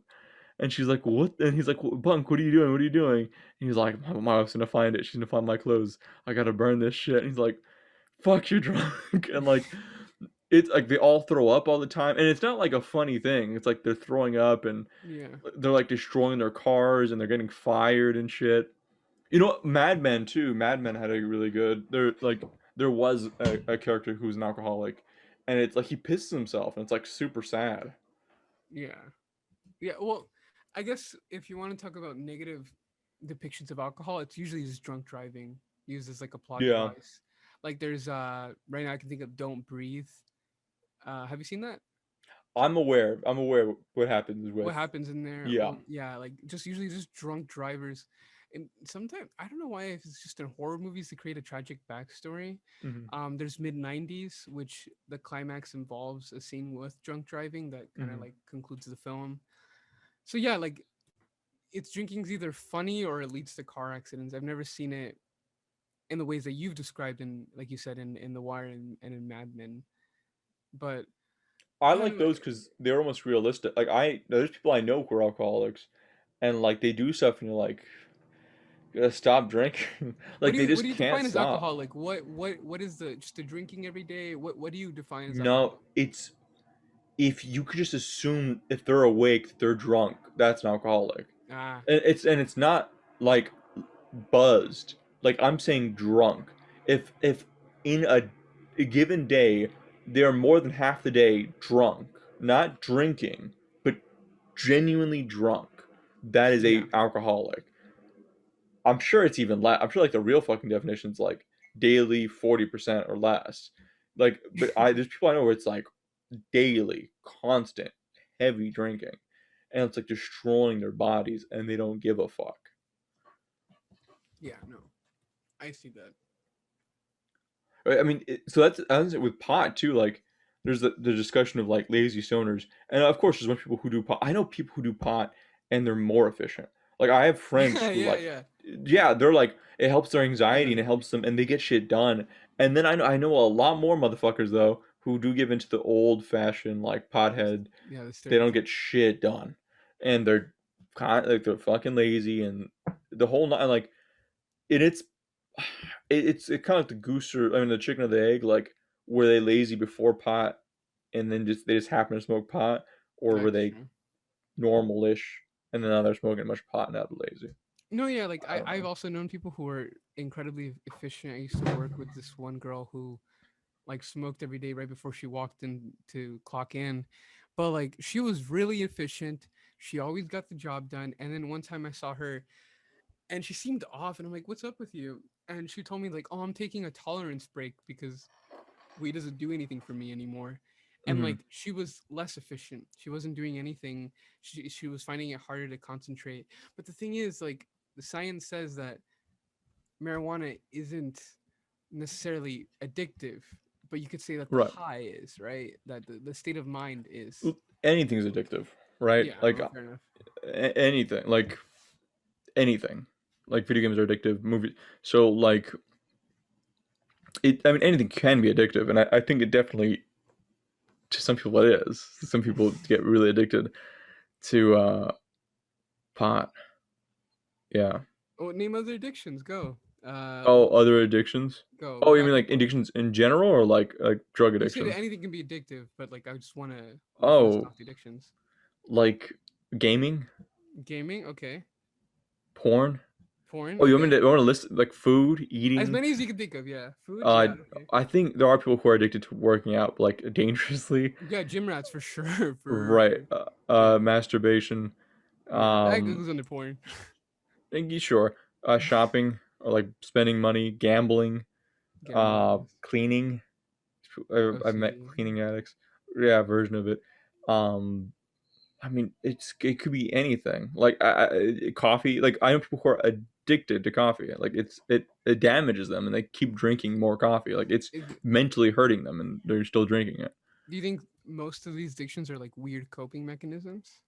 Speaker 1: And she's like, "What?" And he's like, "Bunk, what are you doing? What are you doing?" And he's like, My wife's gonna find it. She's gonna find my clothes. I gotta burn this shit." And he's like, "Fuck, you're drunk." And like, it's like they all throw up all the time, and it's not like a funny thing. It's like they're throwing up and
Speaker 2: yeah,
Speaker 1: they're like destroying their cars and they're getting fired and shit. You know what? Mad Men too. Mad Men had a really good. There was a character who was an alcoholic, and it's like he pisses himself, and it's like super sad.
Speaker 2: yeah. Yeah, well, I guess if you want to talk about negative depictions of alcohol, it's usually just drunk driving used as like a plot
Speaker 1: Yeah,
Speaker 2: device. Like there's right now I can think of Don't Breathe. Have you seen that?
Speaker 1: I'm aware. I'm aware what happens
Speaker 2: What
Speaker 1: with.
Speaker 2: happens in there?
Speaker 1: Yeah.
Speaker 2: Well, yeah, like just usually just drunk drivers. And sometimes I don't know why if it's just in horror movies to create a tragic backstory.
Speaker 1: Hmm.
Speaker 2: There's mid '90s, which the climax involves a scene with drunk driving that kind of
Speaker 1: Hmm.
Speaker 2: like concludes the film. So yeah, like it's drinking's either funny or it leads to car accidents. I've never seen it in the ways that you've described in, like you said, in The Wire and in Mad Men. But
Speaker 1: I
Speaker 2: I don't
Speaker 1: like
Speaker 2: know.
Speaker 1: those because they're almost realistic. Like there's people I know who are alcoholics, and like they do stuff, and you're like, gotta stop drinking. Like they
Speaker 2: What
Speaker 1: just
Speaker 2: do you
Speaker 1: can't
Speaker 2: define as
Speaker 1: stop.
Speaker 2: alcoholic? What is the just the drinking every day? What do you define as
Speaker 1: No,
Speaker 2: alcohol?
Speaker 1: it's if you could just assume if they're awake, they're drunk. That's an alcoholic.
Speaker 2: Ah,
Speaker 1: And it's not like buzzed. Like I'm saying drunk. If in a given day they're more than half the day drunk, not drinking, but genuinely drunk, that is
Speaker 2: yeah,
Speaker 1: a alcoholic. I'm sure it's even less. I'm sure like the real fucking definition's like daily 40% or less. Like, but there's people I know where it's like daily, constant, heavy drinking, and it's like destroying their bodies, and they don't give a fuck.
Speaker 2: yeah. No, I see that.
Speaker 1: Right? I mean, so that's it with pot too. Like, there's the discussion of like lazy stoners, and of course, there's a bunch of people who do pot. I know people who do pot, and they're more efficient. Like, I have friends
Speaker 2: Yeah,
Speaker 1: who
Speaker 2: yeah,
Speaker 1: like,
Speaker 2: yeah.
Speaker 1: yeah, they're like, it helps their
Speaker 2: I
Speaker 1: anxiety
Speaker 2: know
Speaker 1: and it
Speaker 2: that.
Speaker 1: helps them, and they get shit done. And then I know a lot more motherfuckers though who do give into the old fashioned like pothead.
Speaker 2: Yeah, the
Speaker 1: They don't
Speaker 2: stereotype.
Speaker 1: get shit done, and they're fucking lazy and the whole night like it's it's kind of like the goose or I mean the chicken or the egg. Like were they lazy before pot, and then they just happen to smoke pot, or were
Speaker 2: That's
Speaker 1: they
Speaker 2: true.
Speaker 1: normal-ish, and then now they're smoking much pot and now they're lazy?
Speaker 2: No, yeah, like
Speaker 1: I don't
Speaker 2: I've
Speaker 1: know.
Speaker 2: also known people who are incredibly efficient. I used to work with this one girl who like smoked every day right before she walked in to clock in. But like she was really efficient. She always got the job done. And then one time I saw her and she seemed off and I'm like, "What's up with you?" And she told me like, "Oh, I'm taking a tolerance break because weed doesn't do anything for me anymore." And
Speaker 1: Hmm.
Speaker 2: like she was less efficient. She wasn't doing anything. She was finding it harder to concentrate. But the thing is like the science says that marijuana isn't necessarily addictive, but you could say that the
Speaker 1: Right.
Speaker 2: high is, right? That the state of mind is.
Speaker 1: Anything's addictive, right?
Speaker 2: Yeah,
Speaker 1: Like
Speaker 2: fair enough.
Speaker 1: anything, like anything. Like video games are addictive, movies. So like I mean, anything can be addictive, and I think it definitely to some people it is. Some people get really addicted to pot. Yeah.
Speaker 2: Oh, name other addictions. Go.
Speaker 1: Oh, other addictions.
Speaker 2: Go.
Speaker 1: Oh, you mean
Speaker 2: Rapid
Speaker 1: like
Speaker 2: fire.
Speaker 1: addictions in general, or like drug
Speaker 2: You said
Speaker 1: addiction?
Speaker 2: anything can be addictive, but like I just want to like list
Speaker 1: Oh,
Speaker 2: off the addictions.
Speaker 1: like gaming,
Speaker 2: Gaming, okay.
Speaker 1: porn.
Speaker 2: Porn,
Speaker 1: Oh,
Speaker 2: okay.
Speaker 1: you want to list like food,
Speaker 2: As
Speaker 1: eating?
Speaker 2: many as you can think of, yeah. Food,
Speaker 1: Uh,
Speaker 2: yeah, okay.
Speaker 1: I think there are people who are addicted to working out like dangerously.
Speaker 2: Yeah, gym rats for sure, for
Speaker 1: Right.
Speaker 2: sure. Yeah,
Speaker 1: Masturbation.
Speaker 2: yeah. That
Speaker 1: Um,
Speaker 2: goes under porn.
Speaker 1: sure. Shopping or like spending money, gambling,
Speaker 2: Gambling, yes.
Speaker 1: cleaning. I've met
Speaker 2: OCD.
Speaker 1: cleaning addicts. Yeah, version of it. Um, I mean, it could be anything. Like coffee. Like I know people who are addicted to coffee. Like it damages them, and they keep drinking more coffee. Like it's
Speaker 2: Is-
Speaker 1: mentally hurting them, and they're still drinking it.
Speaker 2: Do you think most of these addictions are like weird coping mechanisms?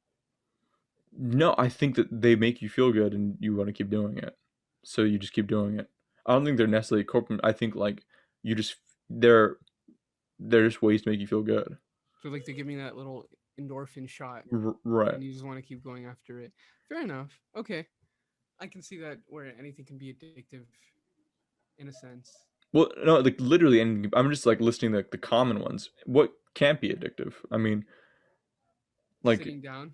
Speaker 1: No, I think that they make you feel good, and you want to keep doing it, so you just keep doing it. I don't think they're necessarily corporate. I think like you just they're they're just ways to make you feel good.
Speaker 2: So like they're giving that little endorphin shot,
Speaker 1: Right.
Speaker 2: and you just want to keep going after it. Fair enough. Okay, I can see that where anything can be addictive in a sense.
Speaker 1: Well, no, like literally, and I'm just like listing the common ones. What can't be addictive? I mean, like
Speaker 2: Sitting down.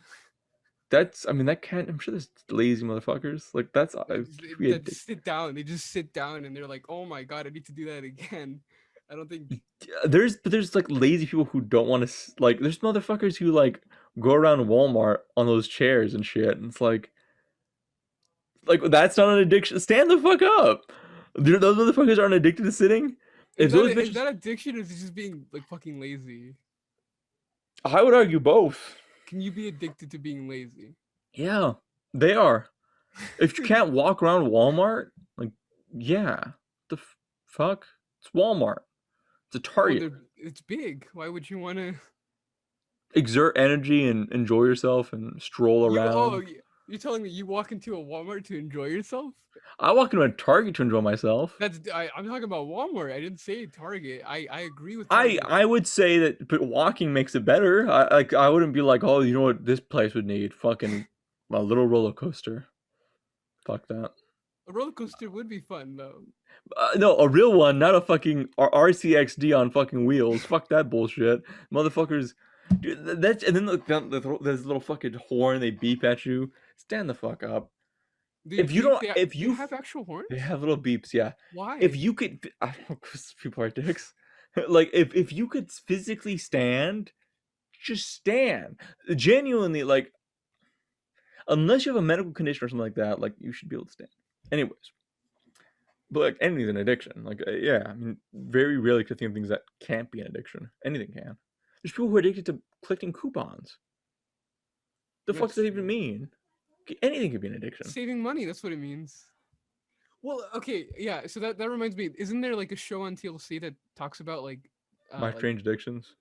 Speaker 1: that's. I mean, that can't. I'm sure there's lazy motherfuckers. Like that's could be
Speaker 2: That
Speaker 1: addictive.
Speaker 2: sit down. They just sit down and they're like, "Oh my god, I need to do that again." I don't think.
Speaker 1: There's like lazy people who don't want to like. There's motherfuckers who like go around Walmart on those chairs and shit, and it's like that's not an addiction. Stand the fuck up. Those motherfuckers aren't addicted to sitting.
Speaker 2: Is
Speaker 1: If
Speaker 2: that
Speaker 1: those
Speaker 2: is
Speaker 1: bitches,
Speaker 2: that addiction or is it just being like fucking lazy?
Speaker 1: I would argue both.
Speaker 2: Can you be addicted to being lazy?
Speaker 1: Yeah, they are. If you can't walk around Walmart, like, yeah, the fuck, it's Walmart. It's a
Speaker 2: Well,
Speaker 1: Target.
Speaker 2: it's big. Why would you want to?
Speaker 1: Exert energy and enjoy yourself and stroll
Speaker 2: You
Speaker 1: around.
Speaker 2: you're telling me you walk into a Walmart to enjoy yourself?
Speaker 1: I walk into a Target to enjoy myself.
Speaker 2: I'm talking about Walmart. I didn't say Target. I agree with
Speaker 1: I
Speaker 2: Target.
Speaker 1: I would say that, but walking makes it better. I wouldn't be like, oh, you know what this place would need? Fucking a little roller coaster. Fuck that.
Speaker 2: A roller coaster would be fun though.
Speaker 1: No, a real one, not a fucking RCXD on fucking wheels. Fuck that bullshit, motherfuckers. Dude, that's and then there's a little fucking horn. They beep at you. Stand the fuck up.
Speaker 2: They
Speaker 1: If you
Speaker 2: beep.
Speaker 1: don't, if
Speaker 2: They
Speaker 1: you,
Speaker 2: have actual
Speaker 1: they
Speaker 2: horns.
Speaker 1: have little beeps. Yeah. If
Speaker 2: Why?
Speaker 1: you could, I don't know, 'cause people are dicks. Like if you could physically stand, just stand. Genuinely, like unless you have a medical condition or something like that, like you should be able to stand. Anyways, but like anything's an addiction. Like yeah, I mean, very rarely could I think of things that can't be an addiction. Anything can. There's people who are addicted to collecting coupons. The fuck does
Speaker 2: That's
Speaker 1: that even
Speaker 2: true.
Speaker 1: mean? Anything could be an addiction.
Speaker 2: Saving money. That's what it means. Well, okay, yeah. So that reminds me. Isn't there like a show on TLC that talks about
Speaker 1: My
Speaker 2: like
Speaker 1: strange addictions.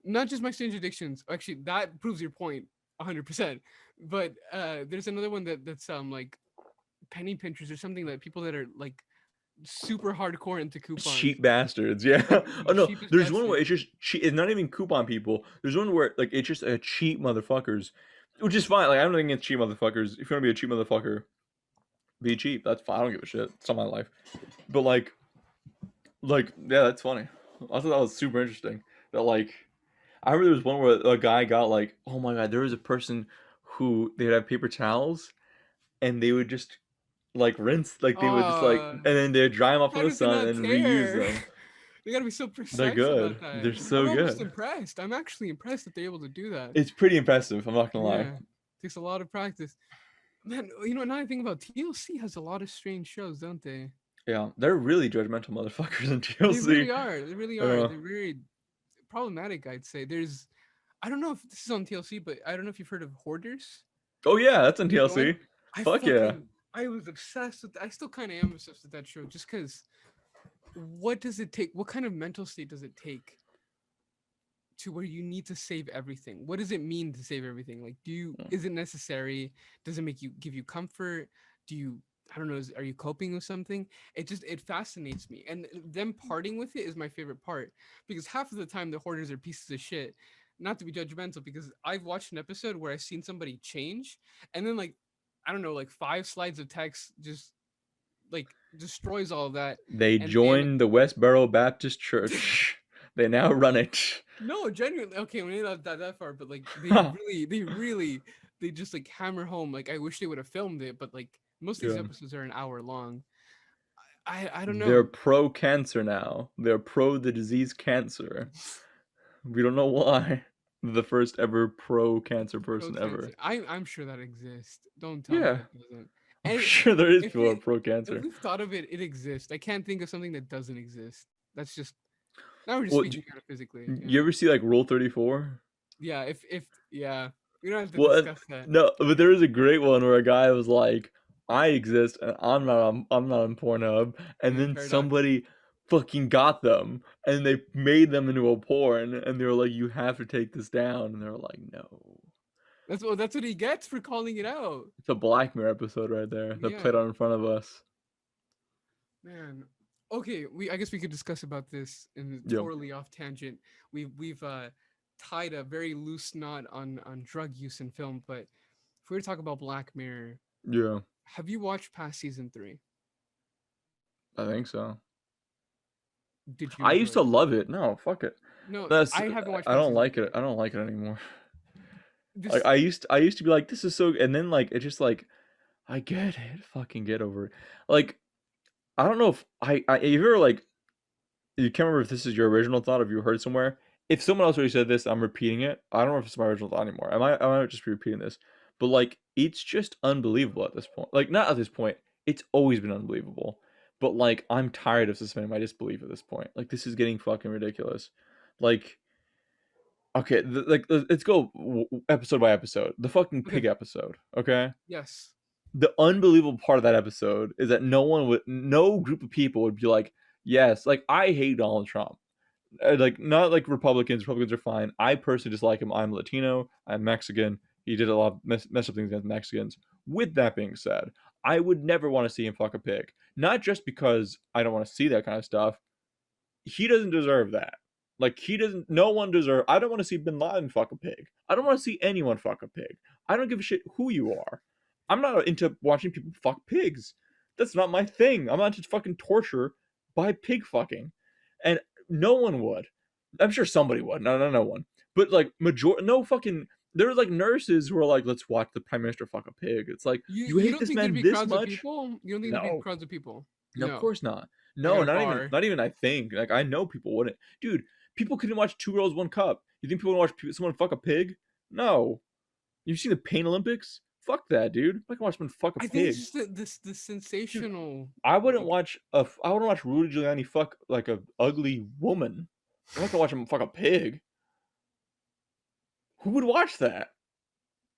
Speaker 2: not just my strange addictions. Actually, that proves your point 100%. But there's another one that's like penny pinchers or something, that people that are like super hardcore into coupons,
Speaker 1: Cheap bastards, yeah.
Speaker 2: like
Speaker 1: Oh
Speaker 2: the
Speaker 1: no,
Speaker 2: cheapest
Speaker 1: there's one where
Speaker 2: bastards.
Speaker 1: it's just cheap. It's not even coupon people. There's one where like it's just a cheap motherfuckers, which is fine. Like I don't think it's cheap motherfuckers. If you want to be a cheap motherfucker, be cheap. That's fine. I don't give a shit. It's not my life. But like yeah, that's funny. I thought that was super interesting. That like I remember there was one where a guy got like, oh my god, there was a person who they would have paper towels and they would just like rinse, like they would just like,
Speaker 2: Uh,
Speaker 1: and then they'd dry them off
Speaker 2: how
Speaker 1: in the
Speaker 2: does it
Speaker 1: sun
Speaker 2: not
Speaker 1: and reuse
Speaker 2: tear?
Speaker 1: them.
Speaker 2: They gotta be so
Speaker 1: They're
Speaker 2: precise
Speaker 1: good.
Speaker 2: about that.
Speaker 1: They're
Speaker 2: I'm
Speaker 1: so
Speaker 2: almost
Speaker 1: good.
Speaker 2: impressed. I'm actually impressed that they're able to do that.
Speaker 1: It's pretty impressive. I'm not gonna lie.
Speaker 2: Yeah, takes a lot of practice. Man, you know, now I think about TLC has a lot of strange shows, don't they?
Speaker 1: Yeah, they're really judgmental motherfuckers in
Speaker 2: They
Speaker 1: TLC.
Speaker 2: really are. They really are.
Speaker 1: Uh,
Speaker 2: They're very problematic, I'd say. I don't know if this is on TLC, but I don't know if you've heard of Hoarders.
Speaker 1: oh yeah, that's in
Speaker 2: That one.
Speaker 1: TLC. Fuck yeah.
Speaker 2: I was obsessed with. I still kind of am obsessed with that show, just because. what does it take? What kind of mental state does it take to where you need to save everything? What does it mean to save everything? Like, is it necessary? Does it make you give you comfort? Do you, I don't know, are you coping with something? It fascinates me. And them parting with it is my favorite part because half of the time the hoarders are pieces of shit. Not to be judgmental, because I've watched an episode where I've seen somebody change and then, like, I don't know, like 5 slides of text just like destroys all of that.
Speaker 1: They
Speaker 2: And then
Speaker 1: joined the Westboro Baptist Church. They now run it.
Speaker 2: no, genuinely. Okay, we ain't that far, but like
Speaker 1: Ha!
Speaker 2: they just like hammer home. Like, I wish they would have filmed it, but like most of these
Speaker 1: Yeah.
Speaker 2: episodes are an hour long. I don't
Speaker 1: They're
Speaker 2: know.
Speaker 1: pro cancer now. They're pro the disease cancer. We don't know why. The first ever pro cancer
Speaker 2: Pro
Speaker 1: person
Speaker 2: cancer.
Speaker 1: ever.
Speaker 2: I'm sure that exists. Don't tell me
Speaker 1: Yeah.
Speaker 2: that doesn't.
Speaker 1: I'm
Speaker 2: And
Speaker 1: sure there is
Speaker 2: if
Speaker 1: people who are
Speaker 2: it
Speaker 1: pro
Speaker 2: if
Speaker 1: cancer.
Speaker 2: we've thought of it, it exists. I can't think of something that doesn't exist. That's just now we're just
Speaker 1: Well,
Speaker 2: speaking metaphysically.
Speaker 1: you ever see like Rule 34?
Speaker 2: Yeah. If yeah, we don't have to
Speaker 1: Well,
Speaker 2: discuss that.
Speaker 1: no, but there was a great one where a guy was like, "I exist and I'm not on Pornhub," and
Speaker 2: Yeah,
Speaker 1: then
Speaker 2: paradox.
Speaker 1: somebody fucking got them and they made them into a porn and they were like, "You have to take this down," and they were like, "No."
Speaker 2: That's what he gets for calling it out.
Speaker 1: It's a Black Mirror episode right there that played
Speaker 2: Yeah.
Speaker 1: out in front of us.
Speaker 2: Man. Okay, we I guess we could discuss about this in a
Speaker 1: Yep.
Speaker 2: totally off tangent. We've tied a very loose knot on drug use in film, but if we were to talk about Black Mirror,
Speaker 1: Yeah,
Speaker 2: have you watched past season 3?
Speaker 1: I think so.
Speaker 2: Did you
Speaker 1: I used
Speaker 2: enjoy
Speaker 1: to
Speaker 2: it?
Speaker 1: love it. No, fuck it.
Speaker 2: No,
Speaker 1: That's
Speaker 2: I haven't watched
Speaker 1: I
Speaker 2: past
Speaker 1: don't
Speaker 2: season
Speaker 1: like it.
Speaker 2: 3.
Speaker 1: I don't like it anymore. Like
Speaker 2: This
Speaker 1: I used to be like, this is so, and then like it's just like I get it. Fucking get over it. Like I don't know if if you're like you can't remember if this is your original thought or if you heard somewhere. If someone else already said this, I'm repeating it. I don't know if it's my original thought anymore. I might just be repeating this. But like it's just unbelievable at this point. Like not at this point. It's always been unbelievable. But like I'm tired of suspending my disbelief at this point. Like this is getting fucking ridiculous. Like okay, let's go episode by episode. The fucking
Speaker 2: okay,
Speaker 1: pig episode, okay?
Speaker 2: yes.
Speaker 1: The unbelievable part of that episode is that no group of people would be like, yes, like I hate Donald Trump. Like not like Republicans. Republicans are fine. I personally dislike him. I'm Latino. I'm Mexican. He did a lot of mess up things against Mexicans. With that being said, I would never want to see him fuck a pig. Not just because I don't want to see that kind of stuff. He doesn't deserve that. Like he doesn't. No one deserve. I don't want to see Bin Laden fuck a pig. I don't want to see anyone fuck a pig. I don't give a shit who you are. I'm not into watching people fuck pigs. That's not my thing. I'm not into fucking torture by pig fucking, and no one would. I'm sure somebody would. No one. But like no fucking. There were like nurses who were like, "Let's watch the prime minister fuck a pig." It's like you
Speaker 2: You
Speaker 1: hate
Speaker 2: don't
Speaker 1: this
Speaker 2: think there'd
Speaker 1: man
Speaker 2: be
Speaker 1: this
Speaker 2: crowds of
Speaker 1: much?
Speaker 2: people? You don't think there'd be
Speaker 1: No.
Speaker 2: crowds of people?
Speaker 1: No, of
Speaker 2: No.
Speaker 1: course not.
Speaker 2: Like at
Speaker 1: No,
Speaker 2: a
Speaker 1: not even
Speaker 2: bar.
Speaker 1: not even I think. Like I know people wouldn't. Dude, people couldn't watch Two Girls One Cup. You think people would watch someone fuck a pig? No. You've seen the Pain Olympics? Fuck that, dude. I'm not gonna watch someone fuck a
Speaker 2: I think it's
Speaker 1: pig.
Speaker 2: just the
Speaker 1: Dude,
Speaker 2: sensational like
Speaker 1: I wouldn't watch Rudy Giuliani fuck like a ugly woman. I'm not gonna watch him fuck a pig. Who would watch that?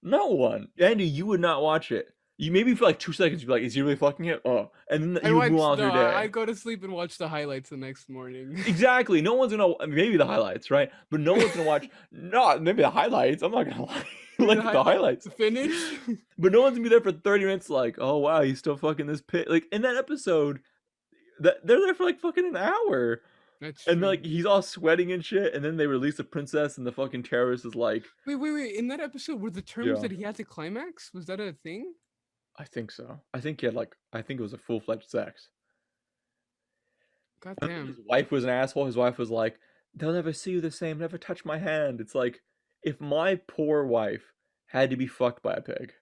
Speaker 1: No one. Andy, you would not watch it. You maybe for like 2 seconds you'd be like, is he really fucking it? Oh. And then
Speaker 2: I
Speaker 1: you would move
Speaker 2: watch
Speaker 1: on with
Speaker 2: no,
Speaker 1: your day.
Speaker 2: I go to sleep and watch the highlights the next morning.
Speaker 1: Exactly. No one's gonna maybe the highlights, right? But no one's gonna watch. No, maybe the highlights. I'm not gonna lie.
Speaker 2: Maybe the
Speaker 1: Like the
Speaker 2: highlight
Speaker 1: highlights.
Speaker 2: the finish.
Speaker 1: But no one's gonna be there for 30 minutes. Like, oh wow, he's still fucking this pit. Like in that episode, that they're there for like fucking an hour,
Speaker 2: That's
Speaker 1: and
Speaker 2: true.
Speaker 1: like he's all sweating and shit. And then they release the princess, and the fucking terrorist is like,
Speaker 2: Wait. In that episode, were the terms
Speaker 1: yeah,
Speaker 2: that he had to climax? Was that a thing?
Speaker 1: I think so. I think he had like, I think it was a full fledged sex.
Speaker 2: God
Speaker 1: And then his
Speaker 2: damn.
Speaker 1: wife was an asshole. His wife was like, "They'll never see you the same. Never touch my hand." It's like, if my poor wife had to be fucked by a pig,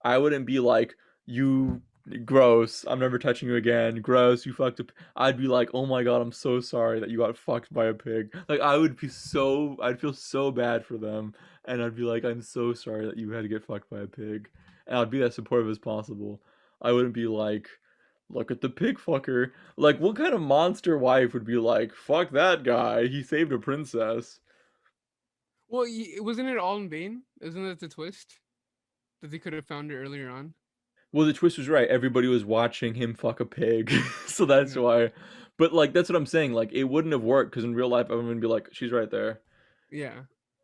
Speaker 1: I wouldn't be like, "You gross. I'm never touching you again. Gross. You fucked up." I'd be like, "Oh my god, I'm so sorry that you got fucked by a pig." Like I'd feel so bad for them, and I'd be like, "I'm so sorry that you had to get fucked by a pig," and I'd be as supportive as possible. I wouldn't be like, "Look at the pig fucker." Like, what kind of monster wife would be like, "Fuck that guy. He saved a princess."
Speaker 2: Well, wasn't it all in vain? Isn't that the twist? That they could have found it earlier on?
Speaker 1: Well, the twist was right. Everybody was watching him fuck a pig, so that's
Speaker 2: Yeah.
Speaker 1: why. But like that's what I'm saying. Like it wouldn't have worked because in real life everyone would be like, she's right there.
Speaker 2: Yeah,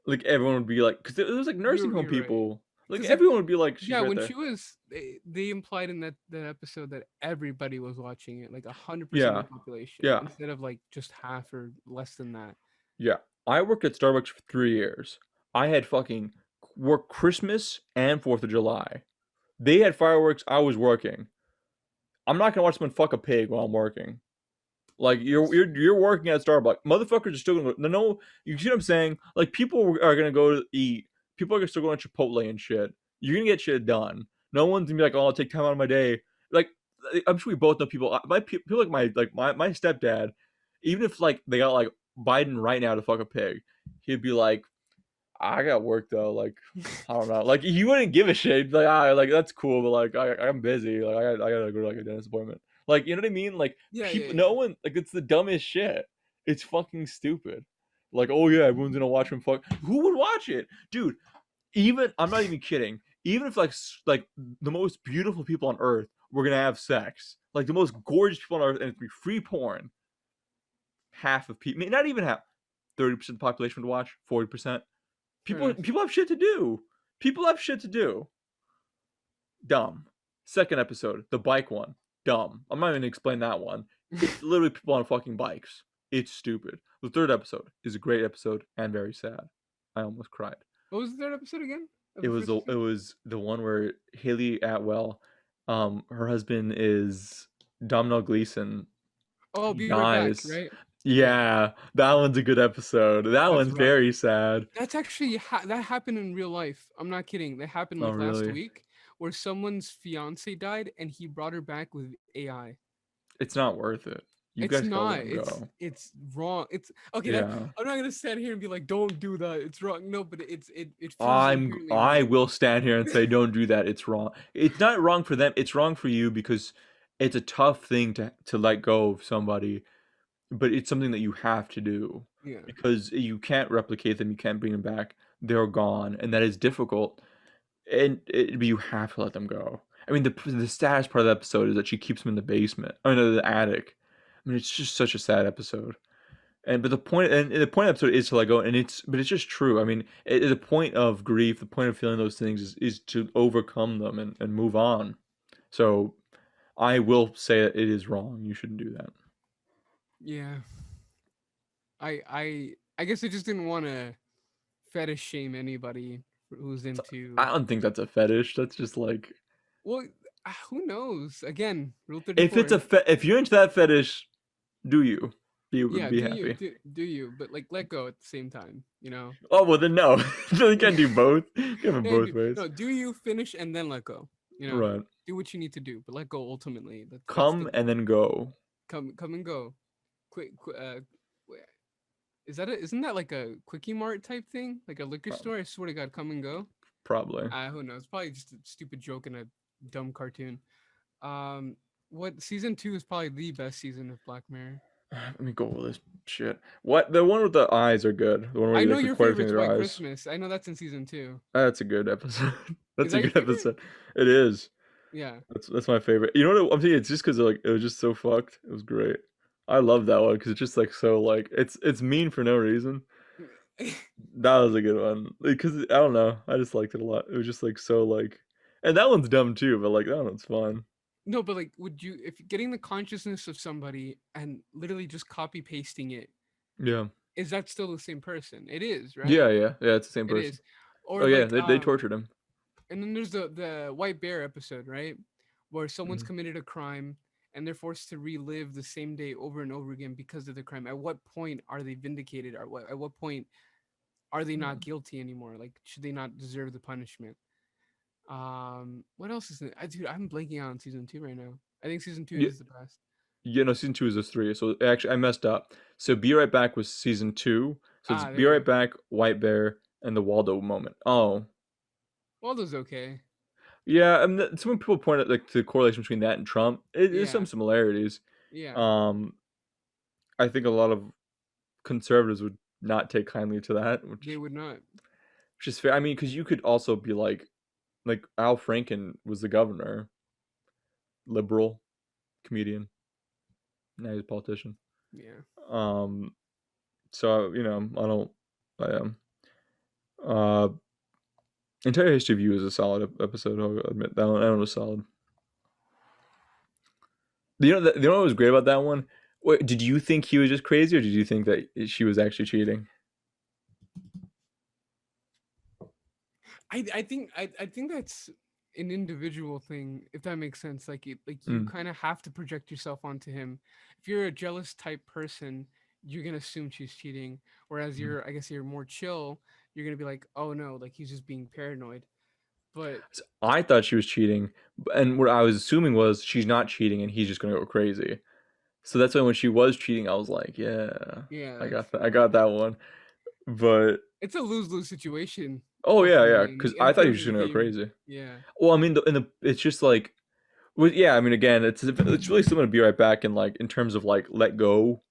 Speaker 1: Like everyone would be like, because it was like nursing home
Speaker 2: you're right.
Speaker 1: people. Like
Speaker 2: Because like
Speaker 1: everyone would be like, she's
Speaker 2: yeah,
Speaker 1: right
Speaker 2: when she
Speaker 1: there.
Speaker 2: was they implied in that episode that everybody was watching it, like 100%
Speaker 1: Yeah,
Speaker 2: of the population,
Speaker 1: yeah,
Speaker 2: instead of like just half or less than that.
Speaker 1: yeah. I worked at Starbucks for 3 years. I had fucking work Christmas and 4th of July. They had fireworks. I was working. I'm not gonna watch someone fuck a pig while I'm working. Like you're working at Starbucks. Motherfuckers are still gonna go. No, you see what I'm saying? Like people are gonna go to eat. People are still going to Chipotle and shit. You're gonna get shit done. No one's gonna be like, oh, I'll take time out of my day. Like I'm sure we both know people. My people like my stepdad. Even if like they got like Biden right now to fuck a pig, he'd be like, I got work though. Like I don't know. Like he wouldn't give a shit. Like like that's cool, but like I'm busy. Like I gotta go to like a dentist appointment. Like you know what I mean? Like
Speaker 2: Yeah, yeah,
Speaker 1: people,
Speaker 2: yeah.
Speaker 1: no one like it's the dumbest shit. It's fucking stupid. Like oh yeah, everyone's gonna watch him fuck. Who would watch it, dude? Even I'm not even kidding. Even if like the most beautiful people on earth were gonna have sex, like the most gorgeous people on earth, and it'd be free porn. Half of people, not even half, 30% of the population would watch. 40%.
Speaker 2: Fair
Speaker 1: People
Speaker 2: enough.
Speaker 1: people have shit to do. People have shit to do. Dumb. Second episode, the bike one. Dumb. I'm not even gonna explain that one. It's literally people on fucking bikes. It's stupid. The third episode is a great episode and very sad. I almost cried.
Speaker 2: What was the third episode again of
Speaker 1: It
Speaker 2: the
Speaker 1: was
Speaker 2: first
Speaker 1: the it
Speaker 2: season?
Speaker 1: was the one where Haley Atwell, her husband is Domhnall Gleeson.
Speaker 2: Oh,
Speaker 1: He
Speaker 2: be right back,
Speaker 1: dies.
Speaker 2: right? Yeah,
Speaker 1: Yeah, that one's a good episode. That
Speaker 2: that's
Speaker 1: one's
Speaker 2: rough.
Speaker 1: very sad.
Speaker 2: That's actually that happened in real life. I'm not kidding. That happened
Speaker 1: Oh
Speaker 2: like last
Speaker 1: really?
Speaker 2: week, where someone's fiance died and he brought her back with AI.
Speaker 1: It's not worth it. You
Speaker 2: It's
Speaker 1: guys gotta
Speaker 2: not.
Speaker 1: let him go.
Speaker 2: It's wrong. It's okay. That
Speaker 1: Yeah.
Speaker 2: I'm not gonna stand here and be like, "Don't do that. It's wrong." No, but it feels inherently
Speaker 1: I
Speaker 2: wrong.
Speaker 1: will stand here and say don't do that. It's wrong. It's not wrong for them. It's wrong for you because it's a tough thing to let go of somebody, but it's something that you have to do
Speaker 2: Yeah,
Speaker 1: because you can't replicate them, you can't bring them back. They're gone, and that is difficult. And but you have to let them go. I mean, the saddest part of the episode is that she keeps him in the basement. Oh no, the attic. I mean, it's just such a sad episode. And but the point of the episode is to let go, and it's just true. I mean, the point of grief, the point of feeling those things is to overcome them and move on. So I will say that it is wrong. You shouldn't do that.
Speaker 2: yeah. I guess I just didn't want to fetish shame anybody who's
Speaker 1: I
Speaker 2: into.
Speaker 1: don't think that's a fetish. That's just like
Speaker 2: Well, who knows? Again, Rule
Speaker 1: if it's
Speaker 2: 34.
Speaker 1: if you're into that fetish, do you?
Speaker 2: Yeah,
Speaker 1: Be
Speaker 2: do you
Speaker 1: happy.
Speaker 2: do you? But like, let go at the same time. You know.
Speaker 1: Oh well, then no. You can't do both. You can have it
Speaker 2: Yeah,
Speaker 1: both ways.
Speaker 2: no, do you finish and then let go? You know,
Speaker 1: Right.
Speaker 2: do what you need to do, but let go ultimately. That's the
Speaker 1: Come and
Speaker 2: goal.
Speaker 1: then go.
Speaker 2: Come and go. Quick, wait, is that isn't that like a quickie mart type thing, like a liquor
Speaker 1: Prob-
Speaker 2: store? I swear to God, come and go.
Speaker 1: Probably.
Speaker 2: Who knows? Probably just a stupid joke in a dumb cartoon. Um, what season two is probably the best season of Black Mirror.
Speaker 1: Let me go over this shit. What the one with the eyes are good. The one where
Speaker 2: I
Speaker 1: you
Speaker 2: know
Speaker 1: like
Speaker 2: your
Speaker 1: record everything
Speaker 2: favorite's
Speaker 1: with your
Speaker 2: White
Speaker 1: eyes.
Speaker 2: Christmas. I know that's in season two.
Speaker 1: That's a good episode.
Speaker 2: Is
Speaker 1: That's a
Speaker 2: that your
Speaker 1: good
Speaker 2: favorite?
Speaker 1: episode. It is.
Speaker 2: Yeah.
Speaker 1: That's my favorite. You know what I'm saying? It's just because like it was just so fucked. It was great. I love that one because it's just like so like it's mean for no reason. That was a good one because I don't know. I just liked it a lot. It was just like so like, and that one's dumb too. But like that one's fun.
Speaker 2: No, but like, would you, if getting the consciousness of somebody and literally just copy pasting it,
Speaker 1: Yeah.
Speaker 2: is that still the same person? It is, right?
Speaker 1: Yeah. Yeah. Yeah. It's the same
Speaker 2: It
Speaker 1: person.
Speaker 2: is. Or
Speaker 1: Oh yeah.
Speaker 2: like,
Speaker 1: They tortured him.
Speaker 2: and then there's the White Bear episode, right? Where someone's
Speaker 1: Mhm.
Speaker 2: committed a crime and they're forced to relive the same day over and over again because of the crime. At what point are they vindicated? Or at what point are they not
Speaker 1: Yeah.
Speaker 2: guilty anymore? Like, should they not deserve the punishment? What else is it? Dude, I'm blanking out on season two right now. I think season two
Speaker 1: Yeah.
Speaker 2: is the best.
Speaker 1: Yeah, no, season two is this three. So actually, I messed up. So Be Right Back was season two. So it's
Speaker 2: Ah, there
Speaker 1: Be
Speaker 2: you
Speaker 1: Right
Speaker 2: go.
Speaker 1: Back, White Bear, and the Waldo moment. Oh,
Speaker 2: Waldo's okay.
Speaker 1: yeah. I mean, some people point out like the correlation between that and Trump. There's
Speaker 2: Yeah,
Speaker 1: some similarities.
Speaker 2: yeah.
Speaker 1: Um, I think a lot of conservatives would not take kindly to that,
Speaker 2: They would not.
Speaker 1: which is fair. I mean, because you could also be like Al Franken was the governor, liberal comedian. Now he's a politician.
Speaker 2: Yeah.
Speaker 1: Um, so I don't. I uh, Entire History of You is a solid episode. I'll admit that one was solid. You know what was great about that one? Wait, did you think he was just crazy, or did you think that she was actually cheating?
Speaker 2: I think that's an individual thing, if that makes sense. Like you
Speaker 1: Mm.
Speaker 2: kind of have to project yourself onto him. If you're a jealous type person, you're gonna assume she's cheating. Whereas
Speaker 1: Mm.
Speaker 2: I guess you're more chill. You're gonna be like, oh no, like he's just being paranoid. But
Speaker 1: So I thought she was cheating, and what I was assuming was she's not cheating, and he's just gonna go crazy. So that's why when she was cheating, I was like, yeah,
Speaker 2: yeah,
Speaker 1: I
Speaker 2: that's
Speaker 1: got that. I
Speaker 2: fair.
Speaker 1: got that one. But
Speaker 2: It's a lose lose situation
Speaker 1: oh yeah, yeah,
Speaker 2: ultimately
Speaker 1: because
Speaker 2: in
Speaker 1: I thought he was
Speaker 2: terms
Speaker 1: just
Speaker 2: of the
Speaker 1: gonna go
Speaker 2: game.
Speaker 1: crazy.
Speaker 2: Yeah,
Speaker 1: Well, I mean, it's just like, well, yeah. I mean, again, it's really similar to Be Right Back in like in terms of like let go.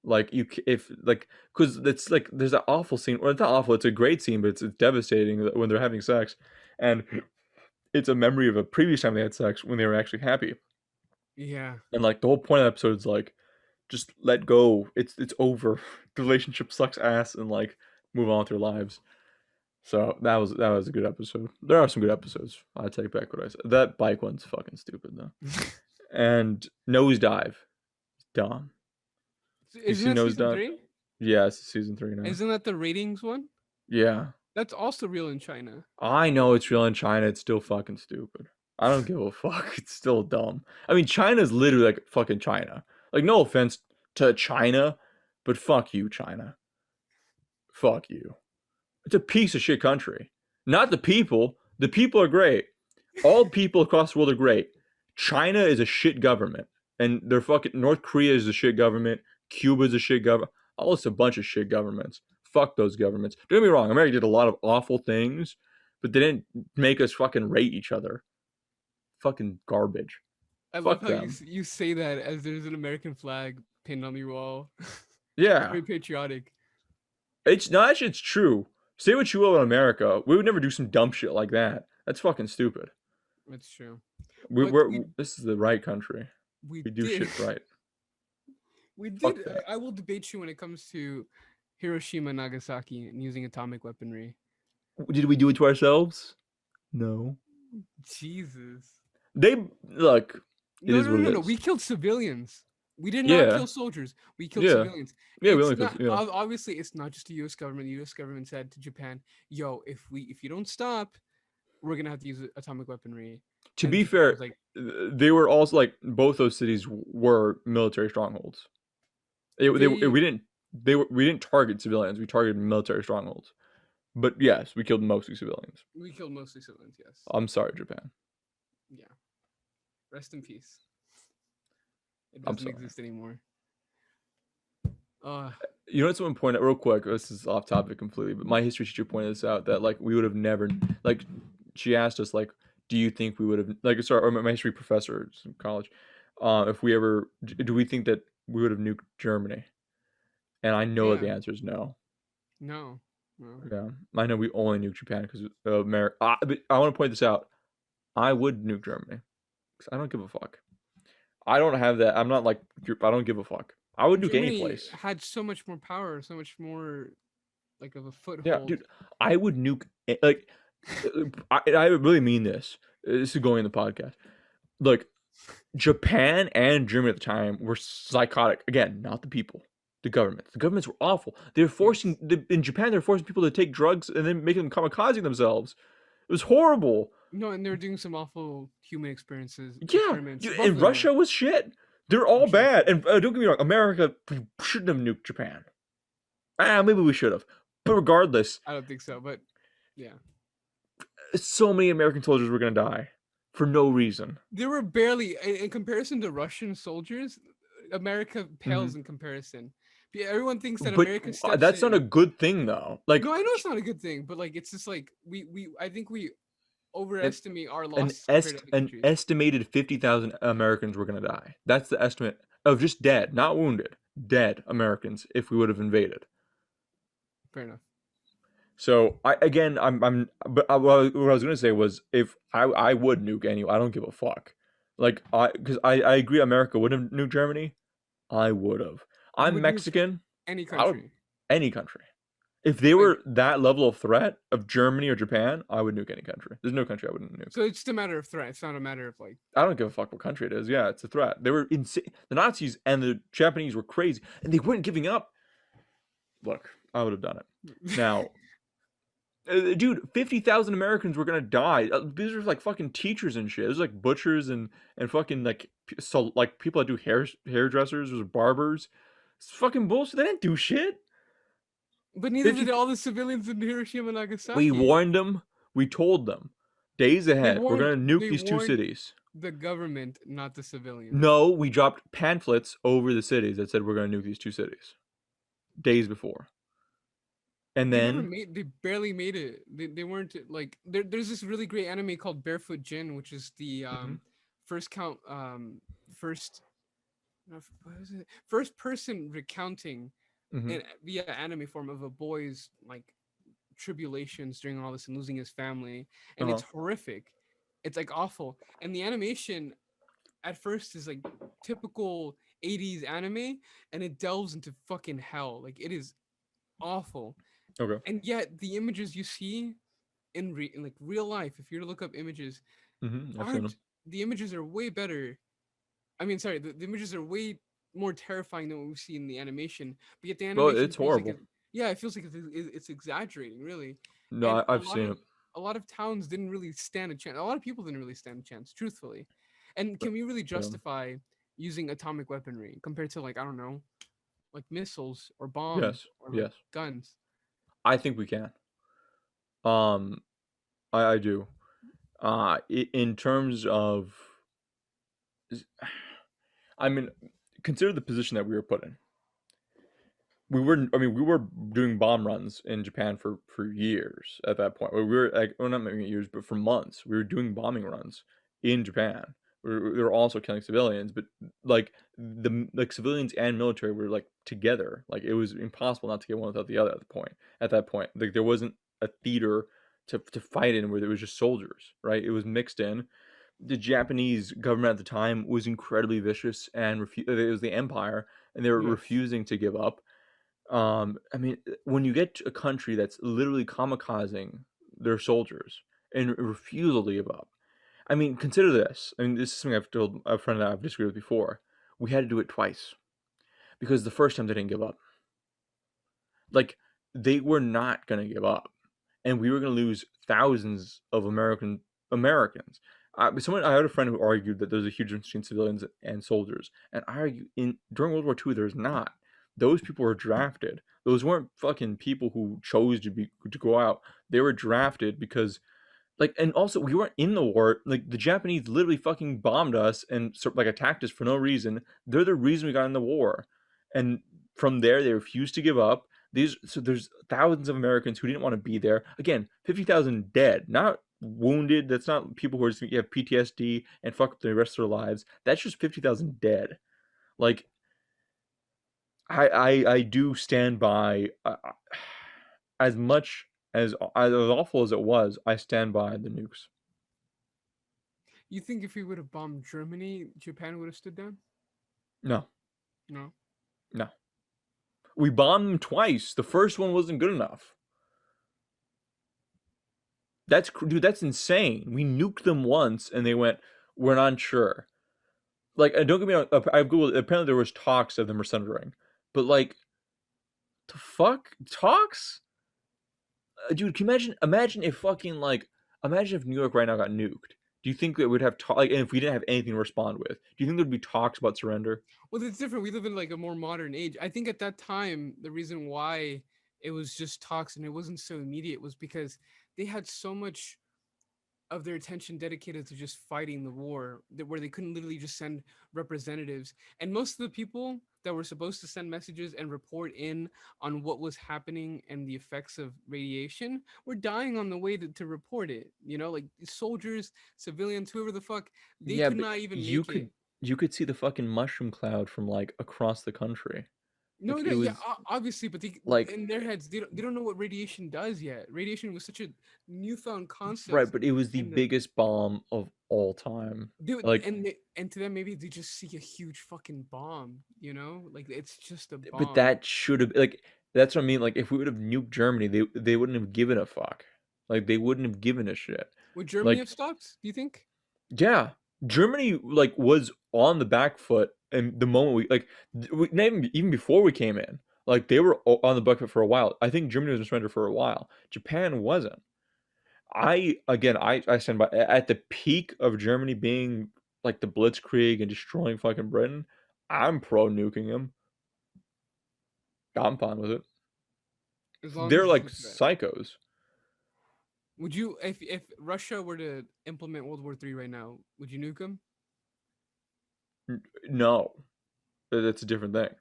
Speaker 1: Like if like because it's like there's that awful scene, or it's not awful. It's a great scene, but it's devastating when they're having sex, and it's a memory of a previous time they had sex when they were actually happy.
Speaker 2: yeah.
Speaker 1: And like the whole point of the episode is like just let go. It's over. The relationship sucks ass, and like move on with their lives. So that was a good episode. There are some good episodes. I take back what I said. That bike one's fucking stupid though. And Nosedive, dumb. You
Speaker 2: Isn't
Speaker 1: see
Speaker 2: that season
Speaker 1: Nosedive?
Speaker 2: 3?
Speaker 1: Yeah, it's season 3 now.
Speaker 2: Isn't that the ratings one?
Speaker 1: Yeah,
Speaker 2: That's also real in China.
Speaker 1: I know it's real in China. It's still fucking stupid. I don't give a fuck. It's still dumb. I mean, China's literally like fucking China. Like, no offense to China, but fuck you, China. Fuck you. It's a piece of shit country. Not the people. The people are great. All people across the world are great. China is a shit government. And they're fucking North Korea is a shit government. Cuba is a shit government. All it's a bunch of shit governments. Fuck those governments. Don't get me wrong, America did a lot of awful things, but they didn't make us fucking rate each other. Fucking garbage.
Speaker 2: I love
Speaker 1: Fuck
Speaker 2: how
Speaker 1: them.
Speaker 2: you say that as there's an American flag pinned on your wall.
Speaker 1: Yeah.
Speaker 2: Very patriotic.
Speaker 1: It's not actually it's true. Say what you will in America. We would never do some dumb shit like that. That's fucking stupid.
Speaker 2: That's true.
Speaker 1: We,
Speaker 2: But
Speaker 1: we're this is the right country.
Speaker 2: we
Speaker 1: We do
Speaker 2: did
Speaker 1: shit right.
Speaker 2: we did.
Speaker 1: Fuck that.
Speaker 2: I will debate you when it comes to Hiroshima and Nagasaki and using atomic weaponry.
Speaker 1: Did we do it to ourselves? No.
Speaker 2: Jesus.
Speaker 1: They look. It
Speaker 2: No,
Speaker 1: is
Speaker 2: no,
Speaker 1: what
Speaker 2: no,
Speaker 1: it
Speaker 2: no.
Speaker 1: is.
Speaker 2: We killed civilians. We did not
Speaker 1: Yeah.
Speaker 2: kill soldiers. We killed
Speaker 1: Yeah.
Speaker 2: civilians.
Speaker 1: Yeah. We
Speaker 2: It's
Speaker 1: only cause
Speaker 2: not
Speaker 1: yeah.
Speaker 2: obviously it's not just the U.S. government. The U.S. government said to Japan, "Yo, if you don't stop, we're gonna have to use atomic weaponry."
Speaker 1: To
Speaker 2: And
Speaker 1: be
Speaker 2: Japan
Speaker 1: fair,
Speaker 2: was like,
Speaker 1: they were also like both those cities were military strongholds.
Speaker 2: "They
Speaker 1: We didn't we didn't target civilians. We targeted military strongholds. But yes, we killed mostly civilians.
Speaker 2: we killed mostly civilians." Yes.
Speaker 1: I'm sorry, Japan.
Speaker 2: Yeah. Rest in peace. It
Speaker 1: I'm
Speaker 2: doesn't
Speaker 1: sorry.
Speaker 2: exist anymore. Uh,
Speaker 1: You know, at some point, real quick, this is off topic completely, but my history teacher pointed this out that like we would have never like she asked us like, do you think we would have like sorry, or my history professor in college, if we ever do we think that we would have nuked Germany? And I know
Speaker 2: yeah.
Speaker 1: the answer is no.
Speaker 2: No. No.
Speaker 1: Yeah, I know we only nuke Japan because America. But I want to point this out. I would nuke Germany because I don't give a fuck. I don't have that. I'm not like I don't give a fuck. I would nuke any
Speaker 2: Germany
Speaker 1: place.
Speaker 2: had so much more power, so much more like of a
Speaker 1: Yeah,
Speaker 2: foothold.
Speaker 1: dude, I would nuke like I really mean this. This is going in the podcast. Look, Japan and Germany at the time were psychotic. Again, not the people, the governments. The governments were awful. They were
Speaker 2: Yes.
Speaker 1: forcing in Japan. They were forcing people to take drugs and then making them kamikaze themselves. It was horrible.
Speaker 2: No, and they're doing some awful human experiences
Speaker 1: Yeah,
Speaker 2: experiments.
Speaker 1: dude,
Speaker 2: Both of
Speaker 1: and
Speaker 2: them are.
Speaker 1: Russia was shit. They're all
Speaker 2: Russia was
Speaker 1: bad.
Speaker 2: shit.
Speaker 1: And don't get me wrong, America shouldn't have nuked Japan. Maybe we should have. But regardless,
Speaker 2: I don't think so, but yeah.
Speaker 1: so many American soldiers were gonna die for no reason.
Speaker 2: There were barely in comparison to Russian soldiers, America
Speaker 1: Mhm.
Speaker 2: pales in comparison. Everyone thinks that
Speaker 1: But
Speaker 2: America steps
Speaker 1: that's not a
Speaker 2: in.
Speaker 1: good thing though. Like
Speaker 2: No, I know it's not a good thing, but like it's just like we I think we
Speaker 1: an
Speaker 2: overestimate our losses compared to other
Speaker 1: an
Speaker 2: countries.
Speaker 1: estimated 50,000 Americans were gonna die. That's the estimate of just dead, not wounded, dead Americans if we would have invaded.
Speaker 2: Fair enough.
Speaker 1: So I again I'm but what I was gonna say was if I would nuke anyway. I don't give a fuck. Like I because I agree America would have nuked Germany. I would have.
Speaker 2: You
Speaker 1: I'm
Speaker 2: would nuke
Speaker 1: Mexican.
Speaker 2: any
Speaker 1: I would
Speaker 2: country.
Speaker 1: any country. If they
Speaker 2: Like,
Speaker 1: were that level of threat of Germany or Japan, I would nuke any country. There's no country I wouldn't nuke.
Speaker 2: so it's just a matter of threat. It's not a matter of like.
Speaker 1: I don't give a fuck what country it is. Yeah, it's a threat. They were insane. The Nazis and the Japanese were crazy, and they weren't giving up. Look, I would have done it. Now, dude, 50,000 Americans were gonna die. These are like fucking teachers and shit. It was like butchers and fucking like so like people that do hairdressers or barbers. It's fucking bullshit. They didn't do shit.
Speaker 2: But neither did
Speaker 1: 50.
Speaker 2: all the civilians in Hiroshima and
Speaker 1: We
Speaker 2: Nagasaki.
Speaker 1: warned them. We told them days
Speaker 2: They
Speaker 1: ahead. We're
Speaker 2: warned
Speaker 1: gonna nuke
Speaker 2: they
Speaker 1: these two
Speaker 2: warned
Speaker 1: cities.
Speaker 2: the government, not the civilians.
Speaker 1: No, we dropped pamphlets over the cities that said we're gonna nuke these two cities days before. And
Speaker 2: They never
Speaker 1: then,
Speaker 2: made. They barely made it. They weren't like. There's this really great anime called Barefoot Jin, which is the
Speaker 1: hmm
Speaker 2: first count first what is it? First person recounting
Speaker 1: hmm
Speaker 2: in via anime form of a boy's like tribulations during all this and losing his family, and
Speaker 1: uh-huh.
Speaker 2: it's horrific. It's like awful, and the animation at first is like typical 80s anime, and it delves into fucking hell. Like it is awful,
Speaker 1: Okay.
Speaker 2: and yet the images you see in like real life, if you were to look up images,
Speaker 1: I've seen
Speaker 2: aren't
Speaker 1: them.
Speaker 2: the images are way better. I mean, sorry, the images are way more terrifying than what we see in the animation. But yet the
Speaker 1: Well,
Speaker 2: animation
Speaker 1: it's
Speaker 2: feels like
Speaker 1: horrible.
Speaker 2: it. Yeah, it feels like it's exaggerating, really.
Speaker 1: No,
Speaker 2: And
Speaker 1: I've seen it.
Speaker 2: a lot of towns didn't really stand a chance. A lot of people didn't really stand a chance, truthfully. And
Speaker 1: But,
Speaker 2: can we really
Speaker 1: um,
Speaker 2: justify using atomic weaponry compared to like I don't know, like missiles or bombs
Speaker 1: yes,
Speaker 2: or like
Speaker 1: yes.
Speaker 2: guns?
Speaker 1: I think we can. Um, I do. In terms of, I mean, consider the position that we were put in. We were, I mean, we were doing bomb runs in Japan for years at that point. We were like, well, not maybe years, but for months, we were doing bombing runs in Japan. We were also killing civilians, but like like civilians and military were like together. Like it was impossible not to get one without the other at the point. At that point, like there wasn't a theater to fight in where there was just soldiers, right? It was mixed in. The Japanese government at the time was incredibly vicious and it was the empire, and they were
Speaker 2: Yes.
Speaker 1: refusing to give up. I mean, when you get to a country that's literally kamikazing their soldiers and refusal to give up. I mean, consider this. I mean, this is something I've told a friend that I've disagreed with before. We had to do it twice because the first time they didn't give up. Like, they were not going to give up, and we were going to lose thousands of Americans. I had a friend who argued that there's a huge difference between civilians and soldiers, and I argue in during World War II there's not. Those people were drafted. Those weren't fucking people who chose to go out. They were drafted because like, and also we weren't in the war. Like the Japanese literally fucking bombed us and like attacked us for no reason. They're the reason we got in the war, and from there they refused to give up. There's thousands of Americans who didn't want to be there. Again, 50,000 dead, not wounded. That's not people who are just have PTSD and fuck up the rest of their lives. That's just 50,000 dead. Like I do stand by as much as awful as it was. I stand by the nukes.
Speaker 2: You think if we would have bombed Germany, Japan would have stood down?
Speaker 1: No,
Speaker 2: No.
Speaker 1: no. We bombed them twice. The first one wasn't good enough. Dude, that's insane. We nuked them once and they went, we're not sure. Like, don't get me wrong, I've googled, apparently there was talks of them surrendering. But like, the fuck? Talks? Dude, can you imagine if fucking like imagine if New York right now got nuked. Do you think that we'd have like and if we didn't have anything to respond with, do you think there'd be talks about surrender?
Speaker 2: Well, it's different. We live in like a more modern age. I think at that time, the reason why it was just talks and it wasn't so immediate was because they had so much of their attention dedicated to just fighting the war that where they couldn't literally just send representatives, and most of the people that were supposed to send messages and report in on what was happening and the effects of radiation were dying on the way to report it, like soldiers, civilians, whoever the fuck, they
Speaker 1: Yeah,
Speaker 2: could
Speaker 1: but
Speaker 2: not even
Speaker 1: you
Speaker 2: make it.
Speaker 1: could you could see the fucking mushroom cloud from like across the country.
Speaker 2: No,
Speaker 1: Like
Speaker 2: no,
Speaker 1: it
Speaker 2: yeah,
Speaker 1: was
Speaker 2: obviously, but
Speaker 1: like
Speaker 2: in their heads, they don't know what radiation does yet. Radiation was such a newfound
Speaker 1: right,
Speaker 2: concept,
Speaker 1: but it was the
Speaker 2: and
Speaker 1: biggest bomb of all time.
Speaker 2: dude,
Speaker 1: Like,
Speaker 2: and to them, maybe they just see a huge fucking bomb. You know, like it's just a
Speaker 1: but
Speaker 2: bomb.
Speaker 1: that should have like that's what I mean. Like, if we would have nuked Germany, they wouldn't have given a fuck. Like, they wouldn't have given a shit.
Speaker 2: Would Germany
Speaker 1: Like,
Speaker 2: have stopped? Do you think?
Speaker 1: yeah, Germany like was on the back foot, and the moment we like, not even before we came in, like they were on the back foot for a while. I think Germany was in surrender for a while. Japan wasn't. I stand by at the peak of Germany being like the Blitzkrieg and destroying fucking Britain. I'm pro nuking them. I'm fine with it.
Speaker 2: As long
Speaker 1: They're
Speaker 2: as
Speaker 1: like
Speaker 2: it's bad.
Speaker 1: psychos.
Speaker 2: Would you, if Russia were to implement World War III right now, would you nuke them?
Speaker 1: No, that's a different thing. I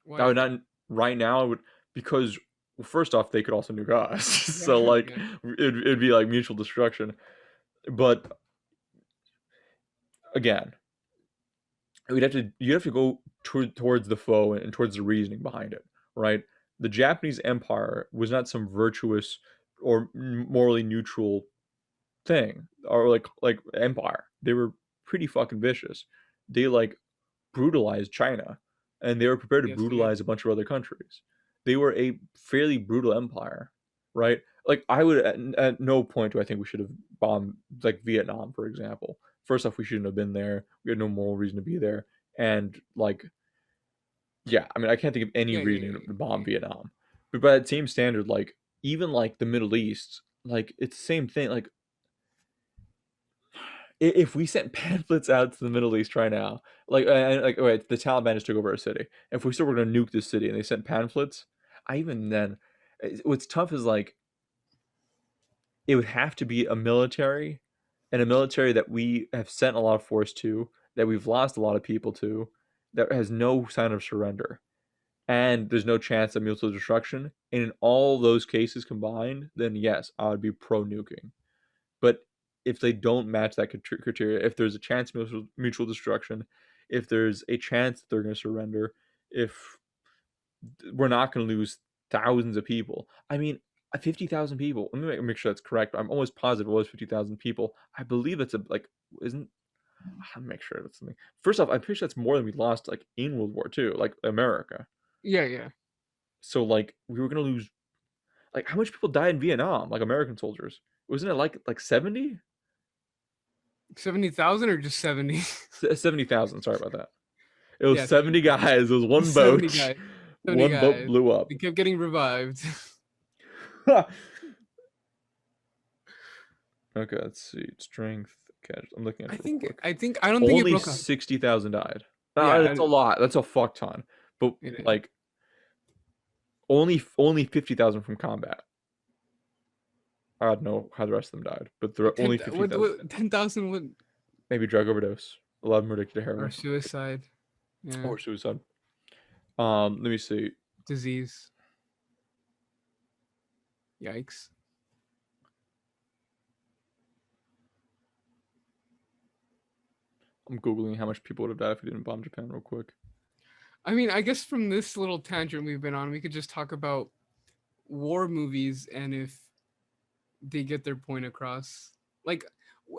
Speaker 2: Why?
Speaker 1: would not right now. I would because well, first off, they could also nuke us,
Speaker 2: Yeah,
Speaker 1: so like
Speaker 2: yeah,
Speaker 1: it'd be like mutual destruction. But again, you have to go towards the foe and towards the reasoning behind it, right? The Japanese Empire was not some virtuous or morally neutral thing or like empire. They were pretty fucking vicious. They like brutalized China, and they were prepared to
Speaker 2: yes, they did.
Speaker 1: brutalize a bunch of other countries. They were a fairly brutal empire, right? Like I would at no point do I think we should have bombed like Vietnam, for example. First off, we shouldn't have been there. We had no moral reason to be there, and like yeah, I mean I can't think of any
Speaker 2: Yeah, yeah,
Speaker 1: reason
Speaker 2: yeah,
Speaker 1: to bomb
Speaker 2: yeah.
Speaker 1: Vietnam. But by that same standard, like even like the Middle East, like it's the same thing. Like if we sent pamphlets out to the Middle East right now, like wait, the Taliban just took over a city. If we said we're gonna nuke this city and they sent pamphlets, I even then, what's tough is like it would have to be a military, and a military that we have sent a lot of force to, that we've lost a lot of people to, that has no sign of surrender, and there's no chance of mutual destruction. And in all those cases combined, then yes, I would be pro nuking. But if they don't match that criteria, if there's a chance of mutual destruction, if there's a chance that they're going to surrender, if we're not going to lose thousands of people. I mean, 50,000 people. Let me make sure that's correct. I'm almost positive it was 50,000 people. I believe that's a like isn't. I'll make sure that's something. First off, I'm pretty sure that's more than we lost like in World War II, like America.
Speaker 2: Yeah, yeah.
Speaker 1: So like we were gonna lose like how much people died in Vietnam, like American soldiers. Wasn't it like 70?
Speaker 2: 70,000 or just 70?
Speaker 1: 70,000. Sorry about that. It was
Speaker 2: Yeah,
Speaker 1: 70
Speaker 2: 70,000.
Speaker 1: guys. It was one
Speaker 2: 70
Speaker 1: boat.
Speaker 2: guys. 70
Speaker 1: One boat
Speaker 2: guys.
Speaker 1: blew up.
Speaker 2: They kept getting revived.
Speaker 1: Okay, let's see. Strength. Catch. I'm looking at it real quick.
Speaker 2: I don't think it
Speaker 1: Only
Speaker 2: broke up.
Speaker 1: 60,000 died.
Speaker 2: Yeah,
Speaker 1: That's a lot. That's a fuck ton. But
Speaker 2: it is.
Speaker 1: like only 50,000 from combat. I don't know how the rest of them died, but there are only 50,000 dead.
Speaker 2: 10,000 would,
Speaker 1: Maybe drug overdose. 11 were addicted to
Speaker 2: or
Speaker 1: heroin
Speaker 2: suicide. Yeah.
Speaker 1: or suicide. Let me see.
Speaker 2: Disease. Yikes.
Speaker 1: I'm googling how much people would have died if we didn't bomb Japan real quick.
Speaker 2: I mean, I guess from this little tangent we've been on, we could just talk about war movies and if they get their point across. Like,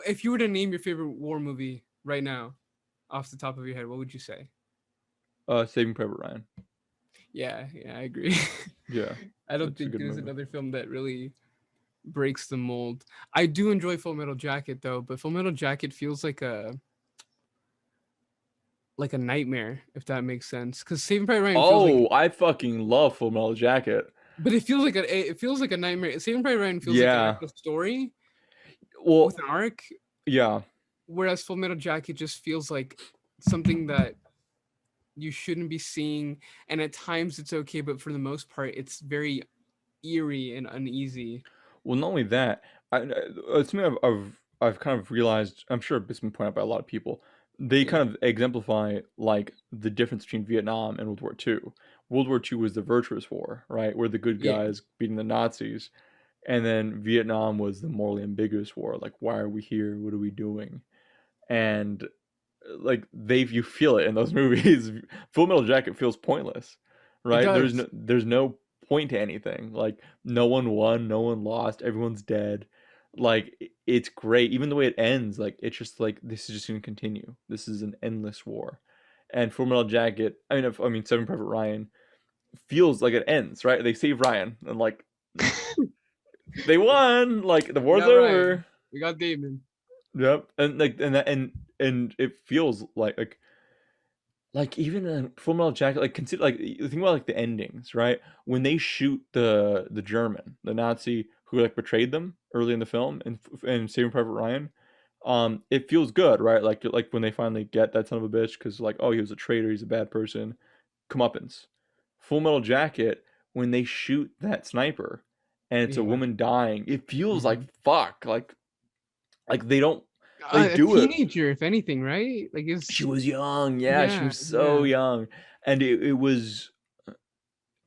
Speaker 2: if you were to name your favorite war movie right now, off the top of your head, what would you say?
Speaker 1: Saving Private Ryan.
Speaker 2: Yeah, yeah, I agree.
Speaker 1: Yeah,
Speaker 2: I don't
Speaker 1: it's a
Speaker 2: think
Speaker 1: good
Speaker 2: there's
Speaker 1: movie.
Speaker 2: another film that really breaks the mold. I do enjoy Full Metal Jacket though, but Full Metal Jacket feels like a nightmare, if that makes sense. Because Saving Private Ryan feels like,
Speaker 1: Oh, I fucking love Full Metal Jacket.
Speaker 2: but it feels like a nightmare. Saving Private Ryan feels like an
Speaker 1: Yeah.
Speaker 2: actual story
Speaker 1: Well,
Speaker 2: with an arc,
Speaker 1: yeah.
Speaker 2: whereas Full Metal Jacket just feels like something that you shouldn't be seeing, and at times it's okay, but for the most part, it's very eerie and uneasy.
Speaker 1: Well, not only that, it's something I've kind of realized. I'm sure it's been pointed out by a lot of people. They
Speaker 2: Yeah,
Speaker 1: kind of exemplify like the difference between Vietnam and World War II. World War II was the virtuous war, right? Where the good
Speaker 2: yeah,
Speaker 1: guys beating the Nazis, and then Vietnam was the morally ambiguous war. Like, why are we here? What are we doing? And like you feel it in those movies. Full Metal Jacket feels pointless,
Speaker 2: It
Speaker 1: right?
Speaker 2: does.
Speaker 1: There's no point to anything. Like no one won, no one lost, everyone's dead. Like it's great. Even the way it ends, like it's just like this is just gonna continue. This is an endless war. And Full Metal Jacket, I mean Saving Private Ryan feels like it ends, right? They save Ryan and like they won, like the
Speaker 2: We
Speaker 1: war's
Speaker 2: got Ryan.
Speaker 1: over.
Speaker 2: We got Damon.
Speaker 1: Yep. And like and that and it feels like even in Full Metal Jacket, like consider like think about like the endings, right? When they shoot the German, the Nazi who like betrayed them early in the film and Saving Private Ryan, it feels good, right? Like when they finally get that son of a bitch because like oh he was a traitor, he's a bad person, comeuppance. Full Metal Jacket, when they shoot that sniper and it's a
Speaker 2: Yeah.
Speaker 1: woman dying, it feels like
Speaker 2: Mhm.
Speaker 1: fuck, like they don't they
Speaker 2: A
Speaker 1: do it.
Speaker 2: teenager, if anything, right? Like
Speaker 1: She
Speaker 2: it's
Speaker 1: was young, yeah, she
Speaker 2: yeah,
Speaker 1: was so
Speaker 2: yeah.
Speaker 1: young, and it was,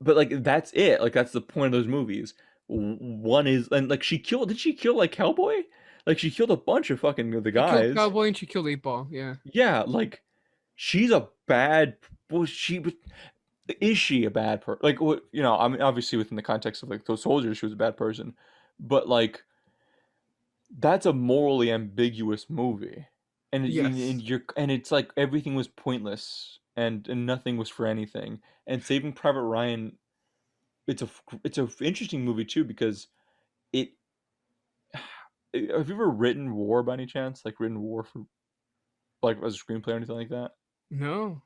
Speaker 1: but like that's it. Like that's the point of those movies. One is and like she killed. Did she kill like Cowboy? Like she killed a bunch of fucking the
Speaker 2: She killed
Speaker 1: guys.
Speaker 2: Cowboy and she killed 8 Ball. Yeah.
Speaker 1: Yeah, like she's a bad. Well, is she a bad person? Like what I mean, obviously within the context of like those soldiers, she was a bad person, but like that's a morally ambiguous movie, and
Speaker 2: Yes.
Speaker 1: it's like everything was pointless and nothing was for anything. And Saving Private Ryan, it's a interesting movie too because it. Have you ever written war by any chance? Like written war for like as a screenplay or anything like that?
Speaker 2: No.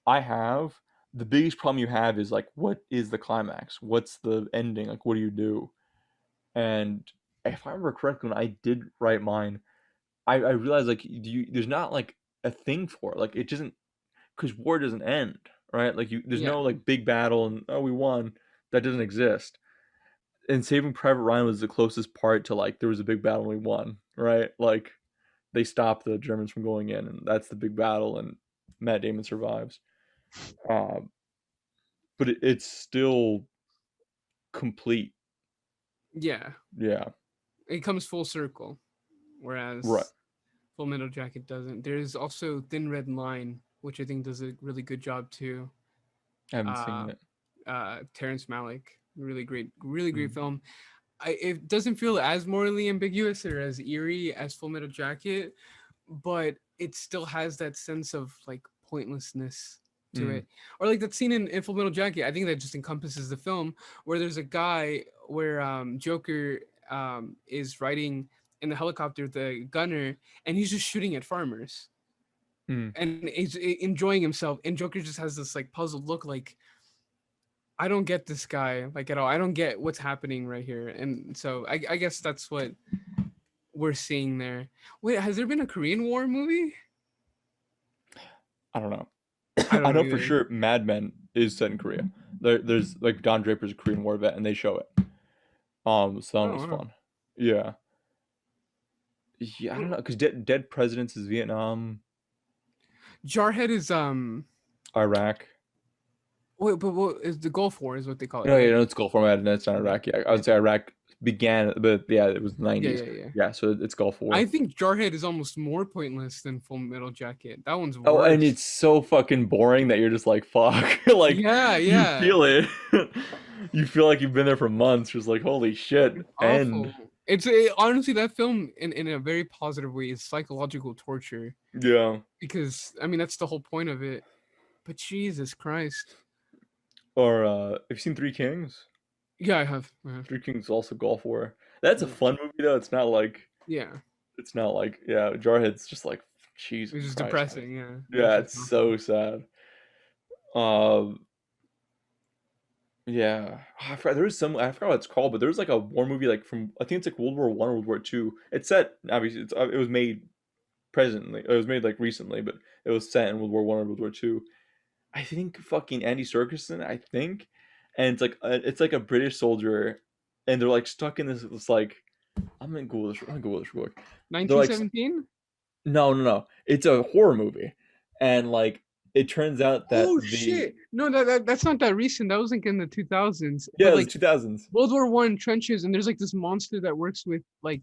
Speaker 1: I have. The biggest problem you have is like what is the climax? What's the ending? Like what do you do? And if I remember correctly, when I did write mine, I realized like there's not like a thing for it. Like it doesn't because war doesn't end, right? Like there's
Speaker 2: Yeah.
Speaker 1: no like big battle and oh we won. That doesn't exist. And Saving Private Ryan was the closest part to like there was a big battle and we won, right? Like they stopped the Germans from going in, and that's the big battle, and Matt Damon survives. Um, but it's still complete.
Speaker 2: Yeah.
Speaker 1: Yeah,
Speaker 2: It comes full circle.
Speaker 1: right.
Speaker 2: Whereas Full Metal Jacket doesn't. There's also Thin Red Line, which I think does a really good job too.
Speaker 1: I haven't seen
Speaker 2: Uh,
Speaker 1: it.
Speaker 2: Terrence Malick, really great
Speaker 1: Mm.
Speaker 2: film. It doesn't feel as morally ambiguous or as eerie as Full Metal Jacket, but it still has that sense of like pointlessness to
Speaker 1: Mm.
Speaker 2: it. Or like that scene in Full Metal Jacket, I think that just encompasses the film where there's a guy where Joker is riding in the helicopter with the gunner and he's just shooting at farmers
Speaker 1: Mm.
Speaker 2: and he's enjoying himself and Joker just has this like puzzled look like I don't get this guy like at all. I don't get what's happening right here. And so I guess that's what we're seeing there. Wait, has there been a Korean War movie?
Speaker 1: I don't know.
Speaker 2: I don't
Speaker 1: I
Speaker 2: know
Speaker 1: know for
Speaker 2: either.
Speaker 1: sure Mad Men is set in Korea. There's like Don Draper's a Korean War vet, and they show it. So that
Speaker 2: Oh
Speaker 1: was
Speaker 2: wow.
Speaker 1: fun. Yeah, yeah. I don't know because Dead Presidents is Vietnam,
Speaker 2: Jarhead is
Speaker 1: Iraq.
Speaker 2: wait, but what is the Gulf War is what they call it,
Speaker 1: No, yeah,
Speaker 2: right?
Speaker 1: no, it's Gulf War. No, it's not
Speaker 2: Yeah.
Speaker 1: Iraq. Yeah, I would say Iraq began, but yeah, it was the
Speaker 2: Yeah,
Speaker 1: 90s.
Speaker 2: yeah, yeah.
Speaker 1: Yeah, so it's Gulf
Speaker 2: I
Speaker 1: War.
Speaker 2: think Jarhead is almost more pointless than Full Metal Jacket. That one's
Speaker 1: Oh, and
Speaker 2: worse.
Speaker 1: it's so fucking boring that you're just like, fuck. Like,
Speaker 2: Yeah,
Speaker 1: you
Speaker 2: yeah.
Speaker 1: feel it. You feel like you've been there for months, just like, holy shit,
Speaker 2: It's
Speaker 1: end.
Speaker 2: awful. Honestly that film in a very positive way is psychological torture
Speaker 1: Yeah.
Speaker 2: because I mean that's the whole point of it. But Jesus Christ.
Speaker 1: Or, have you seen Three Kings?
Speaker 2: Yeah, I have. I have.
Speaker 1: Three Kings is also Gulf War. That's a
Speaker 2: Yeah.
Speaker 1: fun movie, though.
Speaker 2: Yeah.
Speaker 1: It's not like, yeah, Jarhead's just like, Jesus
Speaker 2: Which is
Speaker 1: Christ.
Speaker 2: depressing, yeah. It's
Speaker 1: Yeah,
Speaker 2: just
Speaker 1: it's
Speaker 2: awful.
Speaker 1: so sad. Um, yeah, there was some. I forgot what it's called, but there was like a war movie like from I think it's like World War One, World War Two. It's set obviously. It was made presently. It was made like recently, but it was set in World War One or World War Two. I think fucking Andy Serkis, I think, and it's like a British soldier, and they're like stuck in this like I'm gonna Google this. I'm gonna Google this real quick. They're like
Speaker 2: 1917?
Speaker 1: no no no. It's a horror movie, and like it turns out that
Speaker 2: Oh
Speaker 1: the
Speaker 2: shit! No, that's not that recent. That was like in the 2000s.
Speaker 1: yeah
Speaker 2: But
Speaker 1: it was
Speaker 2: like
Speaker 1: 2000s
Speaker 2: World War One trenches, and there's like this monster that works with like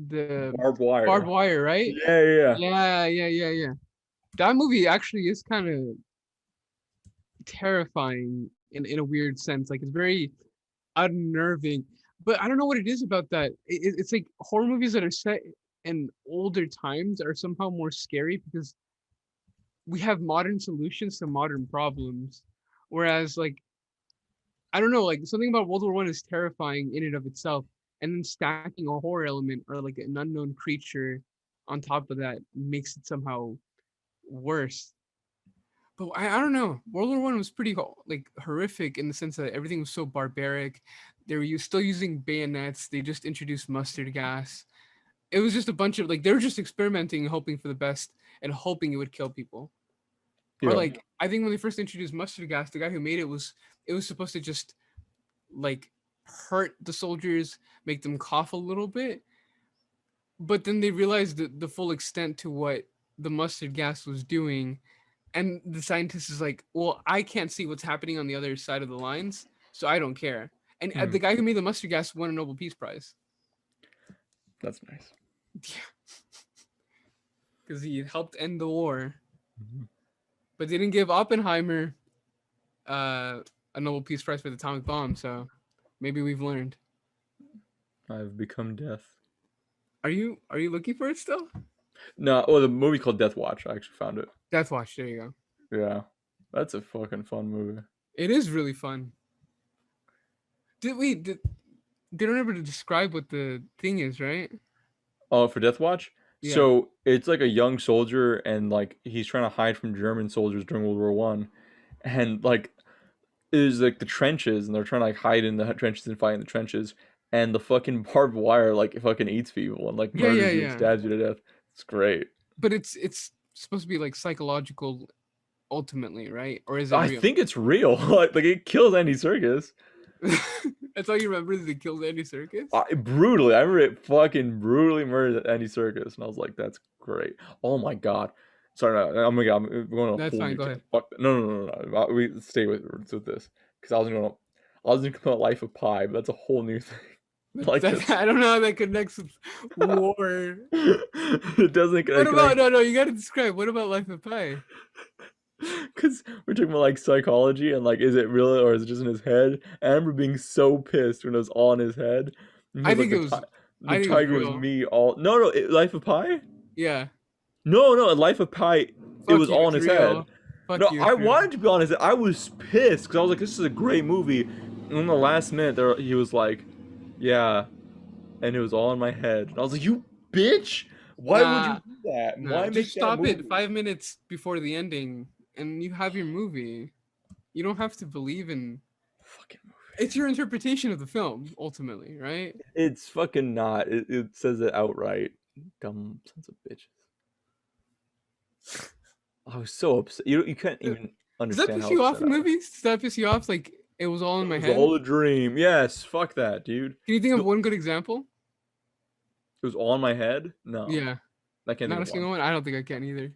Speaker 2: the
Speaker 1: barbed
Speaker 2: barbed
Speaker 1: wire.
Speaker 2: wire, right?
Speaker 1: Yeah, yeah, yeah.
Speaker 2: Yeah, yeah, yeah, yeah. That movie actually is kind of terrifying in a weird sense. Like it's very unnerving. But I don't know what it is about that. It's like horror movies that are set in older times are somehow more scary because we have modern solutions to modern problems. Whereas like I don't know, like something about World War One is terrifying in and of itself, and then stacking a horror element or like an unknown creature on top of that makes it somehow worse. But I don't know. World War One was pretty like horrific in the sense that everything was so barbaric. They were still using bayonets. They just introduced mustard gas. It was just a bunch of like they were just experimenting, hoping for the best, and hoping it would kill people. Or
Speaker 1: Yeah.
Speaker 2: like I think when they first introduced mustard gas, the guy who made it was supposed to just like hurt the soldiers, make them cough a little bit. But then they realized the full extent to what the mustard gas was doing, and the scientist is like, "Well, I can't see what's happening on the other side of the lines, so I don't care." And
Speaker 1: Hmm.
Speaker 2: the guy who made the mustard gas won a Nobel Peace Prize
Speaker 1: That's nice.
Speaker 2: because he helped end the war,
Speaker 1: Mhm.
Speaker 2: but they didn't give Oppenheimer uh, a Nobel Peace Prize for the atomic bomb. So maybe we've learned.
Speaker 1: I've become death.
Speaker 2: Are you looking for it still?
Speaker 1: No, oh, the movie called Death Watch. I actually found it.
Speaker 2: Death Watch. There you go.
Speaker 1: Yeah, that's a fucking fun movie.
Speaker 2: It is really fun. Did we did they don't ever describe what the thing is, right?
Speaker 1: Oh, for Death Watch.
Speaker 2: Yeah.
Speaker 1: So it's like a young soldier, and like he's trying to hide from German soldiers during World War One, and like is like the trenches, and they're trying to like hide in the trenches and fight in the trenches, and the fucking barbed wire like fucking eats people and like
Speaker 2: Yeah, yeah,
Speaker 1: murders you and
Speaker 2: yeah.
Speaker 1: stabs you to death. It's great.
Speaker 2: But it's supposed to be like psychological ultimately, right? Or is it
Speaker 1: I
Speaker 2: real?
Speaker 1: think it's real. Like it kills Andy Serkis.
Speaker 2: That's all you remember that they killed Andy Circus?
Speaker 1: Brutally. I remember it fucking brutally murdered Andy Serkis, and I was like, "That's great." Oh my god. Sorry, no, I'm going on a
Speaker 2: That's
Speaker 1: whole
Speaker 2: fine.
Speaker 1: new
Speaker 2: Go ahead.
Speaker 1: fuck. No, no, no, no, no. We stay with this because I was going to come out Life of Pi, but that's a whole new thing. Like
Speaker 2: That
Speaker 1: this,
Speaker 2: I don't know how that connects with war.
Speaker 1: it doesn't
Speaker 2: What about
Speaker 1: connect
Speaker 2: no? You got to describe. What about Life of Pi?
Speaker 1: because we're talking about like psychology and like, is it real or is it just in his head? And I remember being so pissed when it was all in his head. And he
Speaker 2: I
Speaker 1: was like,
Speaker 2: think it was.
Speaker 1: the
Speaker 2: I think it was
Speaker 1: tiger was
Speaker 2: real.
Speaker 1: me all. No, no, Life of Pi.
Speaker 2: Yeah.
Speaker 1: No, no, in Life of Pi, it
Speaker 2: Fuck
Speaker 1: was
Speaker 2: you.
Speaker 1: all in
Speaker 2: It's
Speaker 1: his head.
Speaker 2: real. Fuck
Speaker 1: No,
Speaker 2: you.
Speaker 1: I
Speaker 2: It's real.
Speaker 1: wanted to be honest. I was pissed because I was like, "This is a great movie." And in the last minute, there he was like, "Yeah," and it was all in my head. And I was like, "You bitch! Why would you
Speaker 2: Nah.
Speaker 1: do that?
Speaker 2: Nah.
Speaker 1: Why
Speaker 2: Just
Speaker 1: make that
Speaker 2: stop it
Speaker 1: movie?"
Speaker 2: 5 minutes before the ending, and you have your movie. You don't have to believe in.
Speaker 1: Fucking movie.
Speaker 2: It's your interpretation of the film, ultimately, right?
Speaker 1: It's fucking not. It says it outright. Dumb sons of bitches. I was so upset. You can't even
Speaker 2: Does that
Speaker 1: understand
Speaker 2: piss
Speaker 1: how
Speaker 2: you off
Speaker 1: upset
Speaker 2: in
Speaker 1: I was.
Speaker 2: movies? Does that piss you off? Like it was all in
Speaker 1: It
Speaker 2: my
Speaker 1: was
Speaker 2: head.
Speaker 1: all a dream. Yes, fuck that, dude.
Speaker 2: Can you think of
Speaker 1: The,
Speaker 2: one good example?
Speaker 1: it was all in my head. No,
Speaker 2: Yeah,
Speaker 1: I can't think
Speaker 2: not a
Speaker 1: of one.
Speaker 2: single one. I don't think I can either.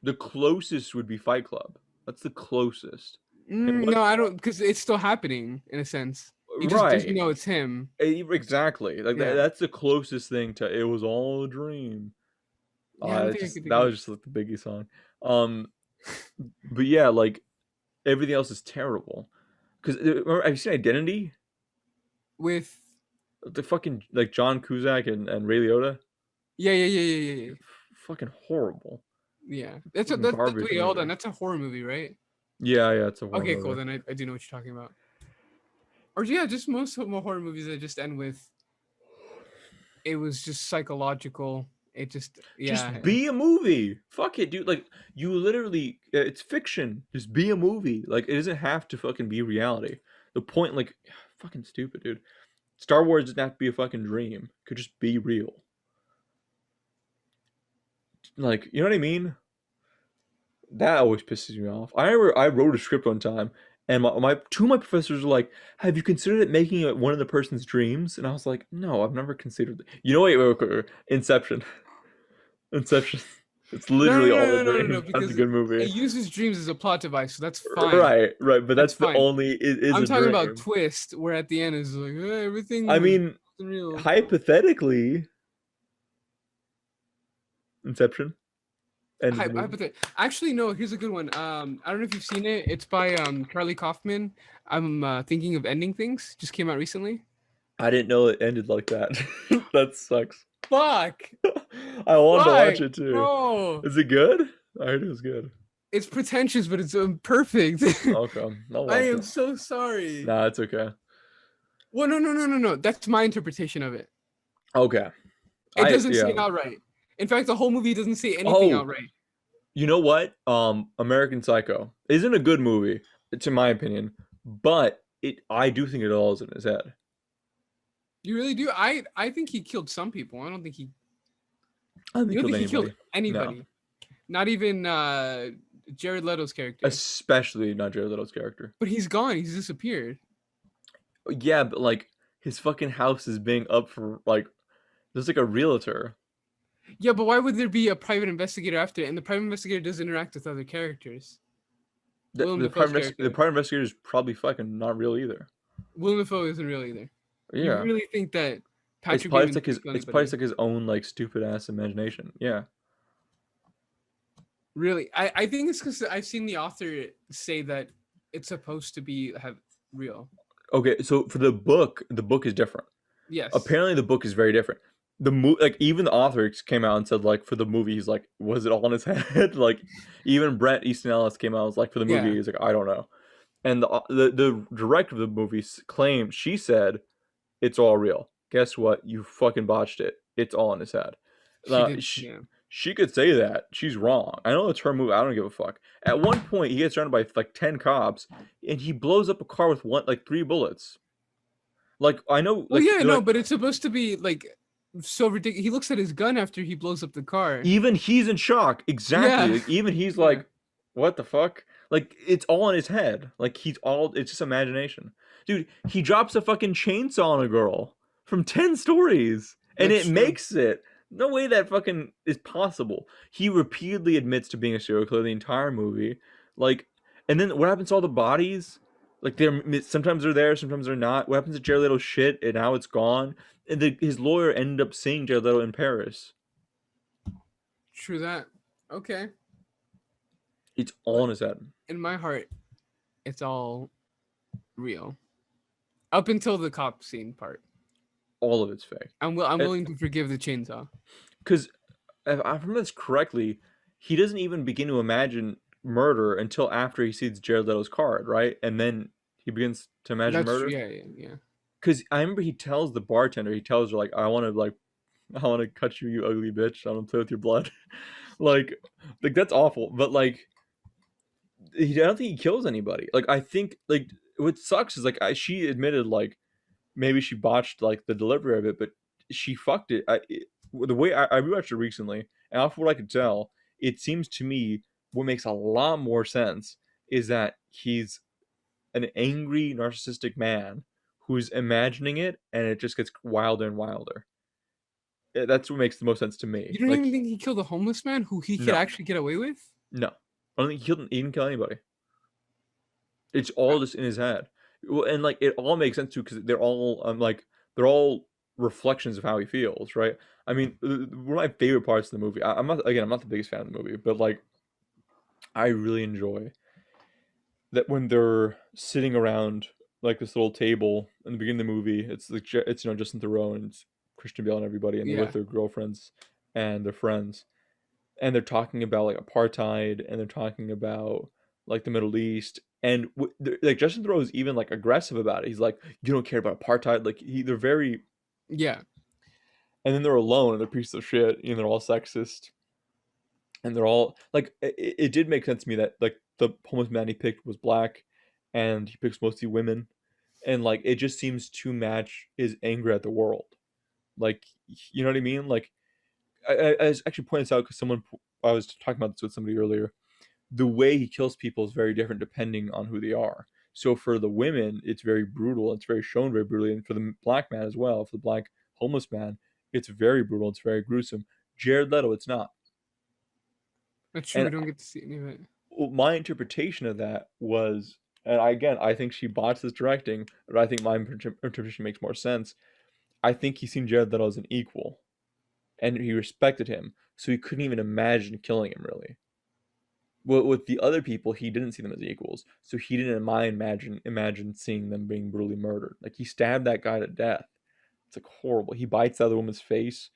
Speaker 1: The closest would be Fight Club. That's the closest. And
Speaker 2: No,
Speaker 1: what's
Speaker 2: I don't because it's still happening in a sense. He just doesn't
Speaker 1: right?
Speaker 2: know it's him.
Speaker 1: Exactly. Like
Speaker 2: Yeah,
Speaker 1: that's the closest thing to it was all a dream.
Speaker 2: yeah. I don't
Speaker 1: It's
Speaker 2: think I
Speaker 1: just
Speaker 2: could
Speaker 1: that
Speaker 2: think of
Speaker 1: was just like the Biggie song. Um, but yeah, like everything else is terrible. Because have you seen Identity?
Speaker 2: with.
Speaker 1: The fucking like John Cusack and Ray Liotta.
Speaker 2: Yeah, yeah, yeah, yeah, yeah, yeah.
Speaker 1: Fucking horrible.
Speaker 2: Yeah. That's a
Speaker 1: Fucking
Speaker 2: that's
Speaker 1: garbage
Speaker 2: wait, hold on.
Speaker 1: movie.
Speaker 2: That's a horror movie, right?
Speaker 1: Yeah, yeah, it's a horror
Speaker 2: Okay, cool.
Speaker 1: movie.
Speaker 2: Then I do know what you're talking about. Or yeah, just most of my horror movies that just end with it was just psychological. It just
Speaker 1: Just
Speaker 2: yeah.
Speaker 1: be a movie. Fuck it, dude. Like you literally, it's fiction. Just be a movie. Like it doesn't have to fucking be reality. The point, like, fucking stupid, dude. Star Wars doesn't have to be a fucking dream. It could just be real. Like, you know what I mean? That always pisses me off. I remember I wrote a script one time, and my two of my professors were like, "Have you considered it making it one of the person's dreams?" And I was like, "No, I've never considered it." You know what? Wait. Inception. Inception. It's
Speaker 2: No, no,
Speaker 1: literally
Speaker 2: no,
Speaker 1: all a
Speaker 2: no, no, no, no,
Speaker 1: dream. That's a
Speaker 2: because
Speaker 1: good
Speaker 2: it
Speaker 1: movie.
Speaker 2: uses dreams as a plot device, so that's fine.
Speaker 1: Right, right. But
Speaker 2: That's
Speaker 1: that's the
Speaker 2: fine.
Speaker 1: only it is
Speaker 2: I'm
Speaker 1: a
Speaker 2: talking about
Speaker 1: dream.
Speaker 2: twist, where at the end is like everything
Speaker 1: I
Speaker 2: was
Speaker 1: mean,
Speaker 2: real.
Speaker 1: hypothetically, Inception. End of the movie.
Speaker 2: Actually, no. Here's a good one. I don't know if you've seen it. It's by Charlie Kaufman. I'm thinking of ending things. Just came out recently.
Speaker 1: I didn't know it ended like that. That sucks.
Speaker 2: Fuck.
Speaker 1: I wanted to
Speaker 2: Fuck.
Speaker 1: watch it too.
Speaker 2: No.
Speaker 1: Is it good? I heard it was good.
Speaker 2: It's pretentious, but it's perfect.
Speaker 1: Okay, I'll
Speaker 2: I
Speaker 1: watch
Speaker 2: am
Speaker 1: it.
Speaker 2: so sorry.
Speaker 1: Nah, it's okay.
Speaker 2: Well, no. That's my interpretation of it.
Speaker 1: Okay.
Speaker 2: It doesn't say
Speaker 1: Yeah.
Speaker 2: it outright. In fact, the whole movie doesn't say anything
Speaker 1: Oh,
Speaker 2: outright.
Speaker 1: you know what? American Psycho isn't a good movie, it's in my opinion, but I do think it all is in his head.
Speaker 2: You really do? I think he killed some people. I don't think he.
Speaker 1: I don't think
Speaker 2: You don't
Speaker 1: he killed
Speaker 2: think he killed
Speaker 1: anybody. No.
Speaker 2: anybody? Not even Jared Leto's character.
Speaker 1: Especially not Jared Leto's character.
Speaker 2: But he's gone. He's disappeared.
Speaker 1: Yeah, but like his fucking house is being up for like there's like a realtor.
Speaker 2: Yeah, but why would there be a private investigator after it? And the private investigator does interact with other characters. Willem Dafoe's
Speaker 1: The
Speaker 2: character.
Speaker 1: private investigator is probably fucking not real either.
Speaker 2: Willem Dafoe isn't real either. You
Speaker 1: Yeah.
Speaker 2: really think that
Speaker 1: It's
Speaker 2: Patrick
Speaker 1: probably
Speaker 2: Bateman
Speaker 1: like his
Speaker 2: didn't kill
Speaker 1: it's probably
Speaker 2: anybody?
Speaker 1: just like his own like stupid ass imagination. Yeah.
Speaker 2: Really? I think it's because I've seen the author say that it's supposed to be have real.
Speaker 1: Okay, so for the book is different.
Speaker 2: Yes.
Speaker 1: Apparently the book is very different. Like even the author came out and said like for the movie he's like was it all in his head? Like even Brett Easton Ellis came out and was like for the movie
Speaker 2: Yeah.
Speaker 1: he's like I don't know. And the director of the movie claimed she said it's all real. Guess what? You fucking botched it. It's all in his head.
Speaker 2: She did. Yeah.
Speaker 1: She could say that. She's wrong. I know it's her movie. I don't give a fuck. At one point, he gets surrounded by like 10 cops, and he blows up a car with like 3 bullets. Like I know.
Speaker 2: Well,
Speaker 1: Like,
Speaker 2: yeah, no,
Speaker 1: like,
Speaker 2: but it's supposed to be like so ridiculous. He looks at his gun after he blows up the car.
Speaker 1: even he's in shock. Exactly.
Speaker 2: Yeah.
Speaker 1: Like, even he's
Speaker 2: Yeah.
Speaker 1: like, what the fuck? Like it's all in his head. Like it's just imagination. Dude, he drops a fucking chainsaw on a girl from 10 stories, and
Speaker 2: That's
Speaker 1: it
Speaker 2: true.
Speaker 1: makes it. No way that fucking is possible. He repeatedly admits to being a serial killer the entire movie. Like, and then what happens to all the bodies? Like, sometimes they're there, sometimes they're not. What happens to Jared Leto's shit, and now it's gone? And his lawyer ended up seeing Jared Leto in Paris.
Speaker 2: True that. Okay.
Speaker 1: It's all in his head.
Speaker 2: In my heart, it's all real. Up until the cop scene part.
Speaker 1: All of it's fake.
Speaker 2: I'm willing to forgive the chainsaw.
Speaker 1: Because if I remember this correctly, he doesn't even begin to imagine murder until after he sees Jared Leto's card, right? And then he begins to imagine murder.
Speaker 2: Yeah.
Speaker 1: Because I remember he tells the bartender, he tells her like, I want to cut you, you ugly bitch. I want to play with your blood. like that's awful. But like, I don't think he kills anybody. Like I think like what sucks is like she admitted like maybe she botched like the delivery of it, but she fucked it. The way I rewatched it recently, and off what I could tell, it seems to me what makes a lot more sense is that he's an angry, narcissistic man who's imagining it, and it just gets wilder and wilder. That's what makes the most sense to me.
Speaker 2: You don't
Speaker 1: like,
Speaker 2: even think he killed a homeless man who he could
Speaker 1: No.
Speaker 2: actually get away with?
Speaker 1: No, I don't think he didn't kill anybody. It's all just in his head. Well, and like it all makes sense too because they're all they're all reflections of how he feels, right? I mean, one of my favorite parts of the movie. I'm not the biggest fan of the movie, but like I really enjoy that when they're sitting around like this little table in the beginning of the movie. It's like it's Justin Theroux and it's Christian Bale and everybody, and they're with their girlfriends and their friends, and they're talking about like apartheid, and they're talking about like the Middle East, and like Justin Theroux is even like aggressive about it. He's like, "You don't care about apartheid." Like they're very
Speaker 2: Yeah.
Speaker 1: And then they're alone and they're pieces of shit. They're all sexist, and they're all like. It did make sense to me that like the homeless man he picked was black, and he picks mostly women, and like it just seems to match his anger at the world. Like you know what I mean? Like I actually pointed this out because I was talking about this with somebody earlier. The way he kills people is very different depending on who they are. So for the women, it's very brutal. It's very shown very brutally, and for the black man as well, for the black homeless man, it's very brutal. It's very gruesome. Jared Leto, it's not.
Speaker 2: That's true.
Speaker 1: And
Speaker 2: We don't get to see any of it.
Speaker 1: my interpretation of that was, and I think she botched this directing, but I think my interpretation makes more sense. I think he's seen Jared Leto as an equal, and he respected him, so he couldn't even imagine killing him really. With the other people, he didn't see them as equals, so he didn't mind imagine seeing them being brutally murdered. Like he stabbed that guy to death. It's like horrible. He bites the other woman's face.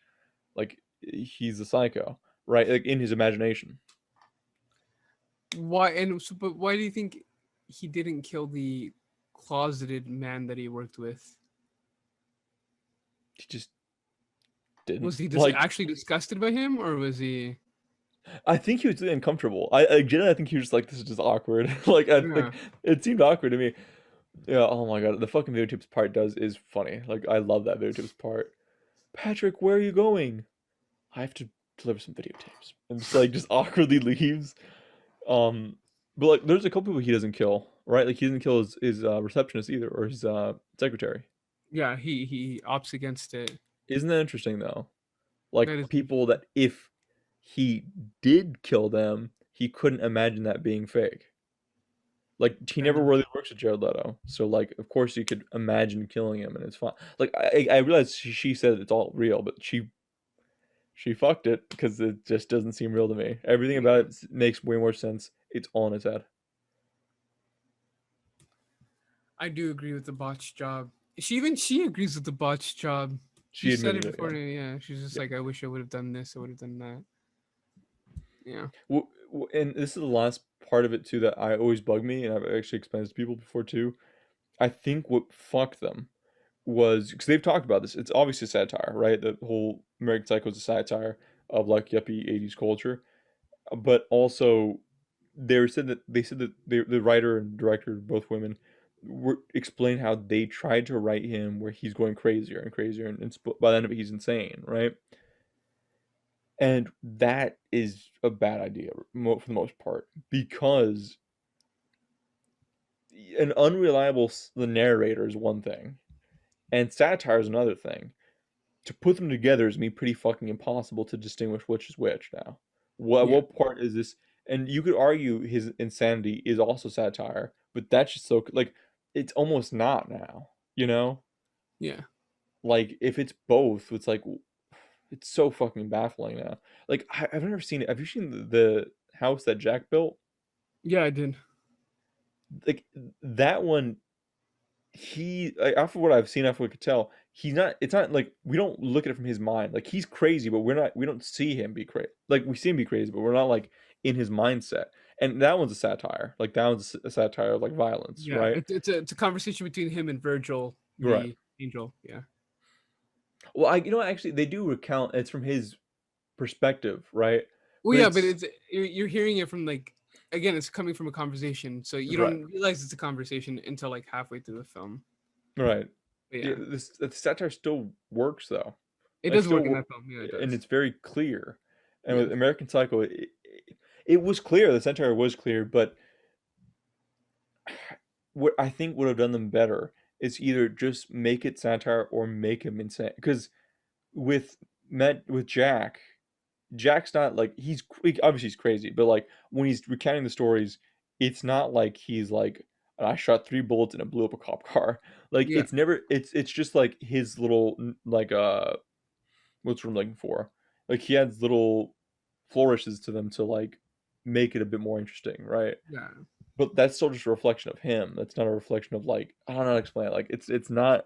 Speaker 1: Like he's a psycho, right? Like in his imagination.
Speaker 2: Why and so, but why do you think he didn't kill the closeted man that he worked with?
Speaker 1: He just didn't.
Speaker 2: Was he just
Speaker 1: Like
Speaker 2: actually disgusted by him, or was he?
Speaker 1: I think he was uncomfortable. I generally I think he was just like this is just awkward. Like I
Speaker 2: Yeah,
Speaker 1: like it seemed awkward to me. Yeah. Oh my god, the fucking video tips part does is funny. Like I love that video tips part. Patrick, where are you going? I have to deliver some videotapes. And just like just awkwardly leaves. Um, but like there's a couple people he doesn't kill, right? Like he doesn't kill his receptionist either, or his secretary.
Speaker 2: yeah. He opts against it.
Speaker 1: Isn't that interesting though? Like
Speaker 2: That is
Speaker 1: people that if he did kill them, he couldn't imagine that being fake. Like he
Speaker 2: fair
Speaker 1: never
Speaker 2: enough.
Speaker 1: really works with Jared Leto, so like of course you could imagine killing him and it's fine. Like I realize she said it's all real, but she fucked it because it just doesn't seem real to me. Everything about it makes way more sense. It's all in his head.
Speaker 2: I do agree with the botched job. She agrees with the botched job. She
Speaker 1: She
Speaker 2: said
Speaker 1: admitted
Speaker 2: it
Speaker 1: it.
Speaker 2: before. Yeah, she's just like, I wish I would have done this. I would have done that. Yeah.
Speaker 1: And this is the last part of it too that I always bug me, and I've actually explained this to people before too. I think what fucked them was because they've talked about this. It's obviously satire, right? The whole American Psycho is a satire of like yuppie '80s culture, but also they said that the writer and director, both women, were explain how they tried to write him where he's going crazier and crazier, and by the end of it, he's insane, right? And that is a bad idea for the most part because an unreliable the narrator is one thing, and satire is another thing. To put them together is me pretty fucking impossible to distinguish which is which now.
Speaker 2: Yeah.
Speaker 1: What part is this? And you could argue his insanity is also satire, but that's just so like it's almost not now, you know?
Speaker 2: Yeah.
Speaker 1: Like if it's both, it's like it's so fucking baffling now. Like I've never seen it. Have you seen the house that Jack built?
Speaker 2: Yeah, I did.
Speaker 1: Like that one he like, after what I've seen, after what we could tell, he's not. It's not like we don't look at it from his mind. Like he's crazy, but we're not. We don't see him be crazy. Like we see him be crazy, but we're not like in his mindset. And that one's a satire. Like that one's a satire of like violence,
Speaker 2: Yeah,
Speaker 1: right?
Speaker 2: it's a conversation between him and Virgil,
Speaker 1: Right.
Speaker 2: the angel. Yeah.
Speaker 1: Well, I you know actually they do recount. It's from his perspective, right?
Speaker 2: Well,
Speaker 1: But
Speaker 2: yeah, but
Speaker 1: it's
Speaker 2: it's you're hearing it from like again, it's coming from a conversation, so you
Speaker 1: right,
Speaker 2: don't realize it's a conversation until like halfway through the film.
Speaker 1: right.
Speaker 2: But
Speaker 1: Yeah,
Speaker 2: yeah,
Speaker 1: this the satire still works though.
Speaker 2: it
Speaker 1: Like
Speaker 2: does
Speaker 1: still
Speaker 2: work in
Speaker 1: work,
Speaker 2: that film. Yeah, it
Speaker 1: and
Speaker 2: does.
Speaker 1: it's very clear. And
Speaker 2: Yeah,
Speaker 1: with American Psycho, it was clear. The satire was clear, but what I think would have done them better is either just make it satire or make him insane. Because with with Jack, Jack's not like obviously he's crazy, but like when he's recounting the stories, it's not like he's like I shot 3 bullets and it blew up a cop car. Like
Speaker 2: yeah,
Speaker 1: it's never it's just like his little like what's what I'm looking for. Like he adds little flourishes to them to like make it a bit more interesting, right?
Speaker 2: yeah.
Speaker 1: But that's still just a reflection of him. That's not a reflection of like I don't know how to explain it. Like it's not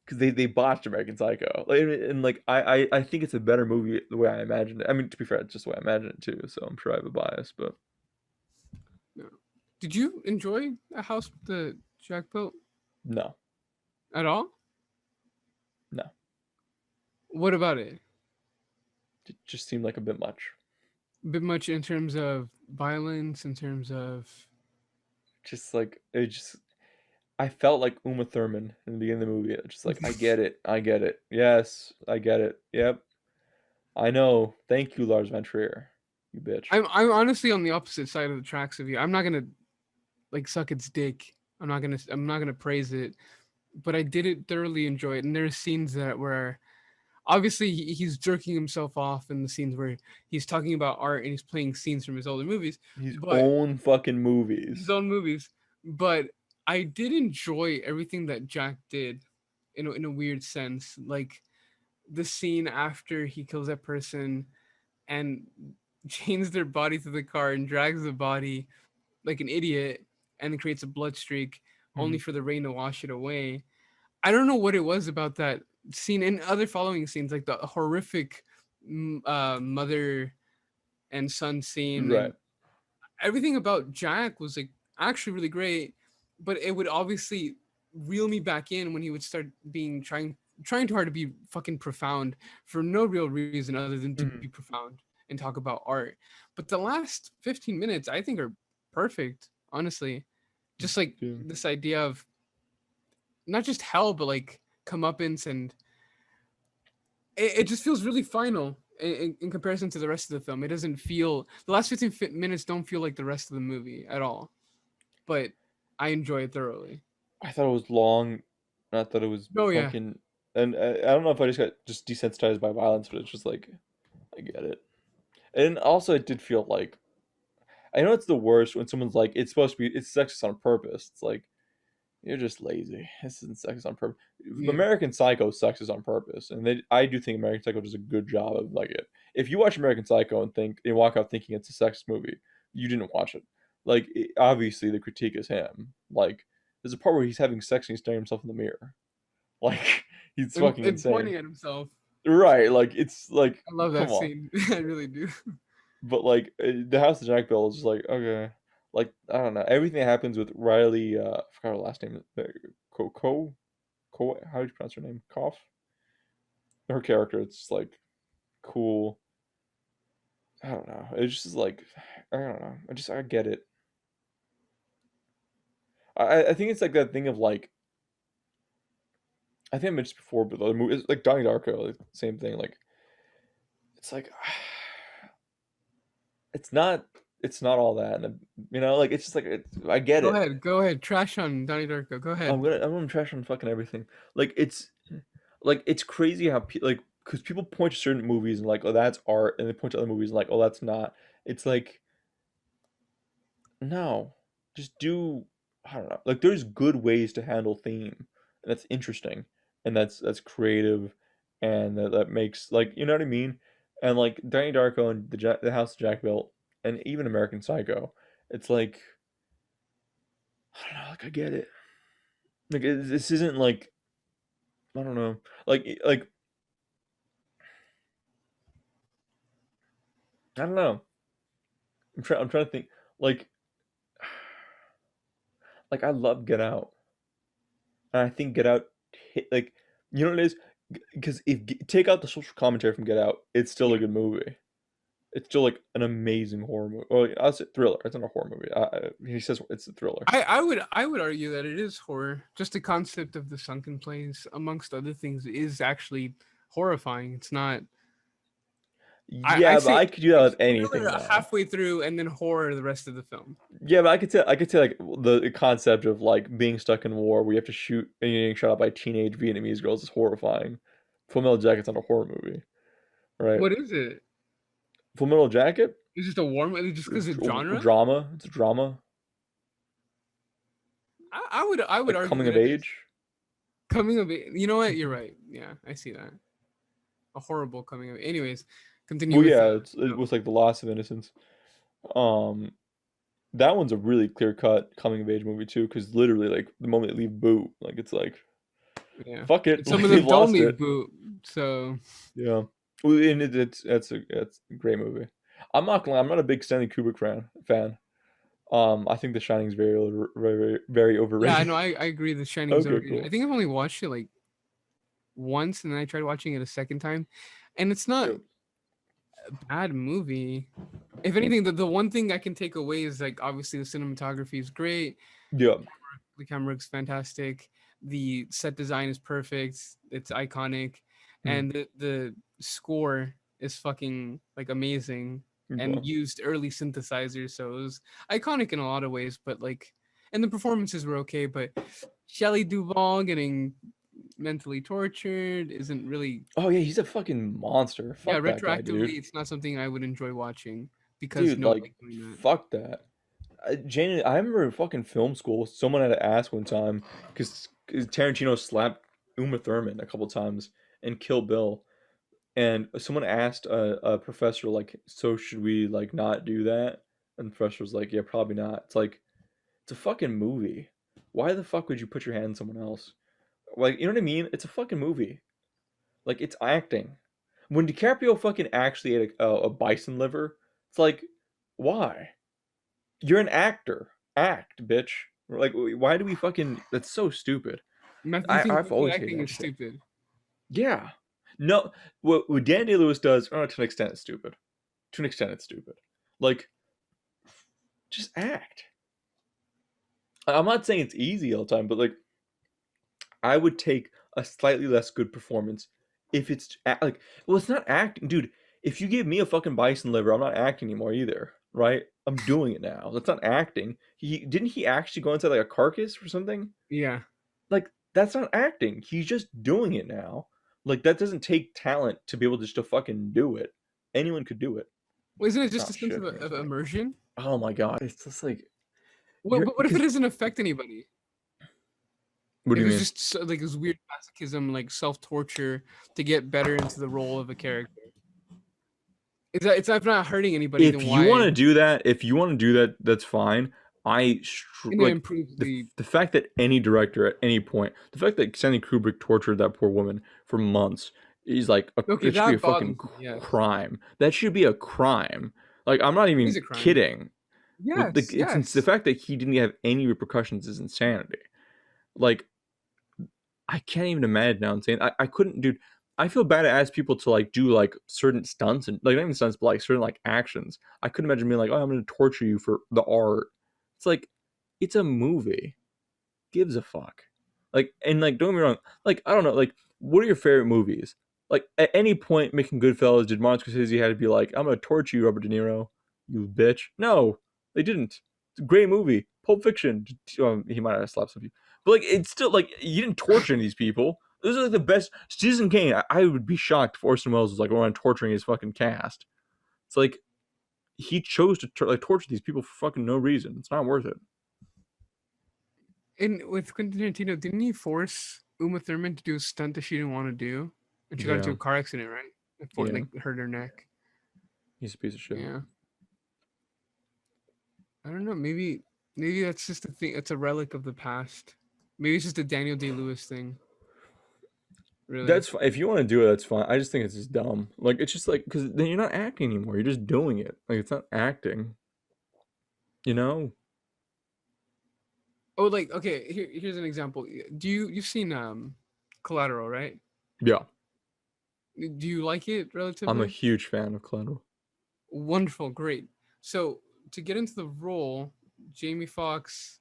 Speaker 1: because they botched American Psycho. Like and like I think it's a better movie the way I imagined it. I mean to be fair, it's just the way I imagined it too. So I'm sure I have a bias, but
Speaker 2: No. Did you enjoy a house that Jack built
Speaker 1: no,
Speaker 2: at all?
Speaker 1: no,
Speaker 2: What about it?
Speaker 1: it just seemed like a bit much.
Speaker 2: A bit much in terms of violence, in terms of
Speaker 1: Just like it just I felt like Uma Thurman in the beginning of the movie. It's just like I get it. Yes, I get it. Yep, I know. Thank you, Lars von Trier. You bitch.
Speaker 2: I'm honestly on the opposite side of the tracks of you. I'm not gonna like suck its dick. I'm not gonna praise it, but I did thoroughly enjoy it. And there's scenes that where obviously he's jerking himself off in the scenes where he's talking about art and he's playing scenes from his older movies,
Speaker 1: His
Speaker 2: but
Speaker 1: own fucking
Speaker 2: his
Speaker 1: movies.
Speaker 2: own movies. But I did enjoy everything that Jack did in a weird sense. Like the scene after he kills that person and chains their body to the car and drags the body like an idiot and then creates a blood streak only
Speaker 1: Mhm.
Speaker 2: for the rain to wash it away. I don't know what it was about that scene and other following scenes, like the horrific mother and son scene,
Speaker 1: Right.
Speaker 2: and everything about Jack was like actually really great, but it would obviously reel me back in when he would start being trying too hard to be fucking profound for no real reason other than to be
Speaker 1: Mhm.
Speaker 2: profound and talk about art. But the last 15 minutes I think are perfect, honestly. Just like
Speaker 1: Yeah.
Speaker 2: this idea of not just hell, but like comeuppance, and it just feels really final in comparison to the rest of the film. It doesn't feel the last 15 minutes don't feel like the rest of the movie at all, but I enjoy it thoroughly.
Speaker 1: I thought it was long. I thought it was
Speaker 2: Oh yeah,
Speaker 1: fucking. And I don't know if I just got just desensitized by violence, but it's just like I get it. And also, it did feel like I know it's the worst when someone's like, it's supposed to be, it's sexist on purpose. It's like you're just lazy. This isn't sexist on purpose.
Speaker 2: yeah.
Speaker 1: American Psycho is sexist on purpose, and I do think American Psycho does a good job of like it. If you watch American Psycho and think and walk out thinking it's a sexist movie, you didn't watch it. Like obviously the critique is him. Like there's a part where he's having sex and he's staring himself in the mirror. Like he's fucking
Speaker 2: And
Speaker 1: insane.
Speaker 2: pointing at himself.
Speaker 1: Right? Like it's like
Speaker 2: I love that
Speaker 1: come on.
Speaker 2: scene. I really do.
Speaker 1: But like the House of Jack Bill is just like okay. Like I don't know everything that happens with Riley. I forgot her last name. Coco. How do you pronounce her name? Koff. Her character. It's just like cool. I don't know. It's just like I don't know. I get it. I think it's like that thing of like I think I mentioned before, but the movie it's like Donnie Darko. Like, same thing. Like it's like it's not it's not all that. And, you know, like it's just like I get
Speaker 2: Go
Speaker 1: it.
Speaker 2: ahead. Go ahead. Trash on Donnie Darko. Go ahead.
Speaker 1: I'm gonna trash on fucking everything. Like it's crazy how like because people point to certain movies and like oh that's art, and they point to other movies and like oh that's not. It's like no, just do I don't know. Like there's good ways to handle theme, and that's interesting, and that's creative, and that makes like you know what I mean. And like Danny Darko and the House of Jack built, and even American Psycho, it's like I don't know. Like I get it. Like this isn't like I don't know. Like I don't know. I'm trying to think. Like like I love Get Out, and I think Get Out like you know what it is because if take out the social commentary from Get Out, it's still a
Speaker 2: Yeah.
Speaker 1: good movie. It's still like an amazing horror movie. Well, I say thriller. It's not a horror movie. He says it's a thriller.
Speaker 2: I would argue that it is horror. Just the concept of the sunken place, amongst other things, is actually horrifying. It's not. I
Speaker 1: Yeah, but
Speaker 2: say
Speaker 1: I could do that
Speaker 2: it's
Speaker 1: with anything
Speaker 2: thriller
Speaker 1: though.
Speaker 2: halfway through and then horror the rest of the film.
Speaker 1: Yeah, but I could say like the concept of like being stuck in war where you have to shoot and you're getting shot at by teenage Vietnamese girls is horrifying. Full Metal Jacket's not a horror movie, right?
Speaker 2: What is it?
Speaker 1: Full Metal Jacket,
Speaker 2: Is it just a warm? Just because it's genre?
Speaker 1: drama. It's a drama,
Speaker 2: I would
Speaker 1: like
Speaker 2: argue
Speaker 1: coming
Speaker 2: that
Speaker 1: of
Speaker 2: it is
Speaker 1: age.
Speaker 2: coming of age. You know what? You're right. Yeah, I see that. A horrible coming of. Anyways, continue
Speaker 1: Well,
Speaker 2: with
Speaker 1: yeah, it
Speaker 2: no.
Speaker 1: was like the loss of innocence. Um, that one's a really clear cut coming of age movie too, because literally like the moment they leave Boo, like it's like
Speaker 2: Yeah,
Speaker 1: fuck it,
Speaker 2: and some
Speaker 1: like
Speaker 2: of
Speaker 1: they've
Speaker 2: them don't
Speaker 1: lost
Speaker 2: leave
Speaker 1: it.
Speaker 2: boot. So
Speaker 1: Yeah, well, and it's a great movie. I'm not gonna lie, I'm not a big Stanley Kubrick fan. I think The Shining is very
Speaker 2: yeah, I
Speaker 1: overrated.
Speaker 2: know. I agree. The Shining's
Speaker 1: Okay,
Speaker 2: overrated. I
Speaker 1: cool.
Speaker 2: think I've only watched it like once, and then I tried watching it a second time, and it's not
Speaker 1: Yeah,
Speaker 2: a bad movie. If anything, the one thing I can take away is like obviously the cinematography is great,
Speaker 1: yeah,
Speaker 2: the camera work's fantastic, the set design is perfect, it's iconic,
Speaker 1: hmm,
Speaker 2: and the score is fucking like amazing
Speaker 1: yeah.
Speaker 2: and used early synthesizers, so it was iconic in a lot of ways. But like, and the performances were okay, but Shelley Duvall getting mentally tortured isn't really.
Speaker 1: Oh yeah, he's a fucking monster.
Speaker 2: Yeah,
Speaker 1: Fuck that guy, dude.
Speaker 2: retroactively, it's not something I would enjoy watching because
Speaker 1: Dude,
Speaker 2: no one
Speaker 1: like,
Speaker 2: liked doing that.
Speaker 1: fuck that. Jane, I remember in fucking film school, someone had to ask one time because Tarantino slapped Uma Thurman a couple times in Kill Bill, and someone asked a professor like, "So should we like not do that?" And the professor was like, "Yeah, probably not." It's like it's a fucking movie. Why the fuck would you put your hand in someone else? Like, you know what I mean? It's a fucking movie. Like, it's acting. When DiCaprio fucking actually ate a bison liver, it's like, why? You're an actor. Act, bitch. Like, why do we fucking? That's so stupid.
Speaker 2: Matthew, you think
Speaker 1: I've
Speaker 2: method
Speaker 1: always hated
Speaker 2: acting
Speaker 1: that
Speaker 2: is
Speaker 1: shit.
Speaker 2: stupid?
Speaker 1: Yeah. No, what Dan Day-Lewis does, oh, to an extent, it's stupid. To an extent, it's stupid. Like, just act. I'm not saying it's easy all the time, but like, I would take a slightly less good performance if it's like, well, it's not acting, dude. If you give me a fucking bison liver, I'm not acting anymore either, right? I'm doing it now. That's not acting. He didn't he actually go inside like a carcass or something?
Speaker 2: Yeah.
Speaker 1: Like that's not acting. He's just doing it now. Like that doesn't take talent to be able to just to fucking do it. Anyone could do it.
Speaker 2: Well, isn't it just
Speaker 1: Oh
Speaker 2: a sense
Speaker 1: shit, here comes
Speaker 2: of
Speaker 1: Mike.
Speaker 2: immersion?
Speaker 1: Oh my god, it's just like
Speaker 2: What,
Speaker 1: you're
Speaker 2: what if it
Speaker 1: because
Speaker 2: doesn't affect anybody?
Speaker 1: what do
Speaker 2: If
Speaker 1: you
Speaker 2: it's
Speaker 1: mean?
Speaker 2: just like this weird masochism, like self torture to get better into the role of a character. It's not hurting anybody, then
Speaker 1: If you
Speaker 2: why?
Speaker 1: want to do that, if you want to do that, that's fine.
Speaker 2: And it
Speaker 1: Like
Speaker 2: improves
Speaker 1: the
Speaker 2: the.
Speaker 1: the fact that any director at any point, the fact that Stanley Kubrick tortured that poor woman for months, is like
Speaker 2: Okay,
Speaker 1: it should be a
Speaker 2: that
Speaker 1: fucking
Speaker 2: bothers me. Yes,
Speaker 1: crime. That should be a crime. Like I'm not
Speaker 2: it is
Speaker 1: even
Speaker 2: a crime.
Speaker 1: kidding. But
Speaker 2: Yes,
Speaker 1: the
Speaker 2: yes.
Speaker 1: fact that he didn't have any repercussions is insanity. Like I can't even imagine now. I'm saying I couldn't, dude. I feel bad to ask people to like do like certain stunts and like not even stunts, but like certain like actions. I couldn't imagine being like, oh, I'm gonna torture you for the art. It's like, it's a movie. Gives a fuck. Like and like don't get me wrong. Like I don't know. Like what are your favorite movies? Like at any point, making Goodfellas, did Martin Scorsese had to be like, I'm gonna torture you, Robert De Niro, you bitch? No, they didn't. It's a great movie. Pulp Fiction. He might have slapped some people, but like it's still like you didn't torture any of these people. Those are like the best. Citizen Kane. I would be shocked if Orson Welles was like around torturing his fucking cast. It's like he chose to like torture these people for fucking no reason. It's not worth it.
Speaker 2: And with Quentin Tarantino, didn't he force Uma Thurman to do a stunt that she didn't want to do? And she got into
Speaker 1: Yeah,
Speaker 2: a car accident, right? For
Speaker 1: yeah.
Speaker 2: like hurt her neck.
Speaker 1: He's a piece of shit.
Speaker 2: Yeah. I don't know. Maybe that's just a thing. It's a relic of the past. Maybe it's just a Daniel Day Lewis thing. Really.
Speaker 1: That's fine. If you want to do it, that's fine. I just think it's just dumb. Like it's just like because then you're not acting anymore. You're just doing it. Like it's not acting. You know?
Speaker 2: Oh, like okay. Here's an example. You've seen Collateral, right?
Speaker 1: Yeah.
Speaker 2: Do you like it
Speaker 1: I'm a
Speaker 2: relatively?
Speaker 1: huge fan of Collateral.
Speaker 2: Wonderful, great. So to get into the role, Jamie Foxx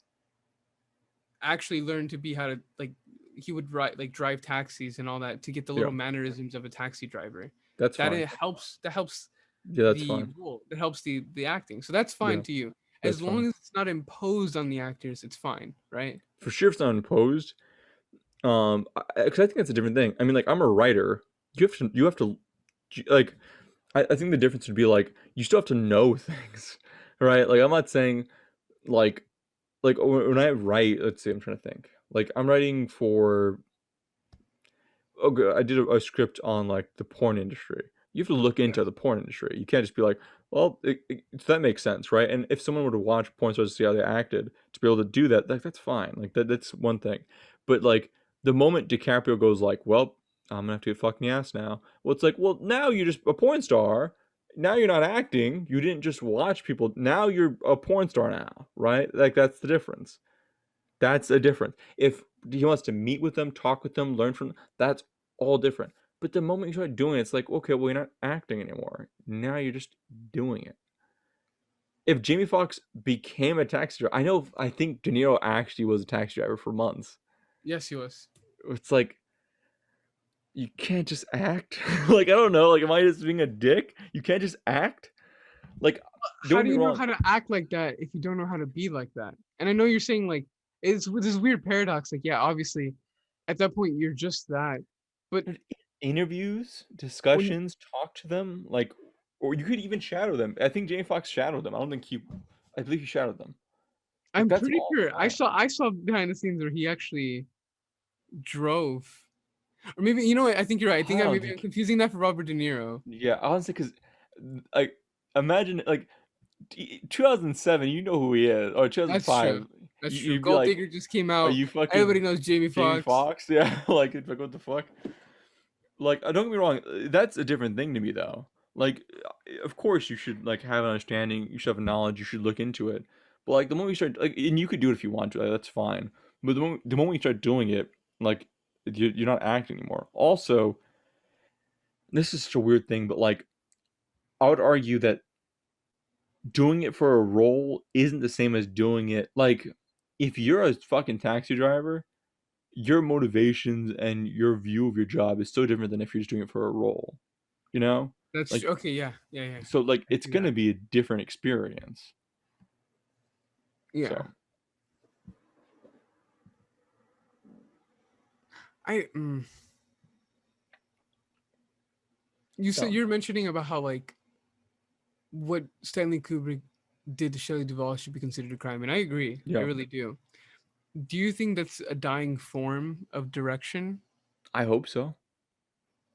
Speaker 2: actually learned to be how to like he would drive taxis and all that to get the
Speaker 1: Yeah.
Speaker 2: little mannerisms of a taxi driver.
Speaker 1: That's
Speaker 2: That
Speaker 1: fine.
Speaker 2: it helps. That helps
Speaker 1: Yeah, that's
Speaker 2: the
Speaker 1: fine.
Speaker 2: role. That helps the acting. So that's fine
Speaker 1: Yeah,
Speaker 2: to you,
Speaker 1: that's
Speaker 2: as
Speaker 1: fine.
Speaker 2: long as it's not imposed on the actors. It's fine, right?
Speaker 1: For sure, if it's not imposed. Because I think that's a different thing. I mean, like I'm a writer. You have to like. I think the difference would be like you still have to know things, right? Like I'm not saying like when I write. Let's see. I'm trying to think. Like I'm writing for okay, I did a script on like the porn industry. You have to look
Speaker 2: Yeah.
Speaker 1: into the porn industry. You can't just be like, well, so that makes sense, right? And if someone were to watch porn stars to see how they acted, to be able to do that, that's fine. Like that's one thing. But like the moment DiCaprio goes like, well, I'm gonna have to get fucking ass now. Well, it's like, well, now you're just a porn star. Now you're not acting. You didn't just watch people. Now you're a porn star now, right? Like that's the difference. That's a difference. If he wants to meet with them, talk with them, learn from them, that's all different. But the moment you start doing it, it's like, okay, well, you're not acting anymore. Now you're just doing it. If Jamie Foxx became a taxi driver, I think De Niro actually was a taxi driver for months.
Speaker 2: Yes, he was.
Speaker 1: It's like, you can't just act. Like, I don't know. Like, am I just being a dick? You can't just act? Like, don't
Speaker 2: How
Speaker 1: get
Speaker 2: do
Speaker 1: me
Speaker 2: you know
Speaker 1: wrong.
Speaker 2: how to act like that if you don't know how to be like that? And I know you're saying like it's with this weird paradox. Like, yeah, obviously, at that point you're just that. But
Speaker 1: But interviews,
Speaker 2: when
Speaker 1: discussions, talk to them, like, or you could even shadow them. I think Jamie Foxx shadowed them. I believe he shadowed them. Like
Speaker 2: I'm
Speaker 1: that's
Speaker 2: pretty
Speaker 1: all
Speaker 2: sure
Speaker 1: fine.
Speaker 2: I saw behind the scenes where he actually drove. Or maybe you know what? I think you're right. I think
Speaker 1: I don't
Speaker 2: I'm
Speaker 1: think.
Speaker 2: confusing that for Robert De Niro.
Speaker 1: Yeah, honestly, because like imagine like 2007, you know who he is, or
Speaker 2: That's true.
Speaker 1: 2005,
Speaker 2: That's true.
Speaker 1: you'd be
Speaker 2: Gold
Speaker 1: like,
Speaker 2: Digger just came
Speaker 1: "Are
Speaker 2: out.
Speaker 1: you
Speaker 2: Everybody
Speaker 1: fucking
Speaker 2: knows Jamie
Speaker 1: Jamie
Speaker 2: Foxx.
Speaker 1: Foxx?" Yeah, like it's like what the fuck? Like, don't get me wrong, that's a different thing to me though. Like, of course you should like have an understanding, you should have knowledge, you should look into it. But like the moment you start like, and you could do it if you want to, like, that's fine. But the moment you start doing it, like you're not acting anymore. Also, this is such a weird thing, but like I would argue that doing it for a role isn't the same as doing it like if you're a fucking taxi driver, your motivations and your view of your job is so different than if you're just doing it for a role, you know?
Speaker 2: That's
Speaker 1: Like
Speaker 2: okay. Yeah, yeah, yeah.
Speaker 1: so like
Speaker 2: I
Speaker 1: it's
Speaker 2: see
Speaker 1: gonna
Speaker 2: that.
Speaker 1: be a different experience.
Speaker 2: Yeah.
Speaker 1: So
Speaker 2: I. You said
Speaker 1: no.
Speaker 2: you're mentioning about how like what Stanley Kubrick did to Shelley Duvall should be considered a crime, and I agree. I
Speaker 1: Yeah.
Speaker 2: really do. Do you think that's a dying form of direction?
Speaker 1: I hope so.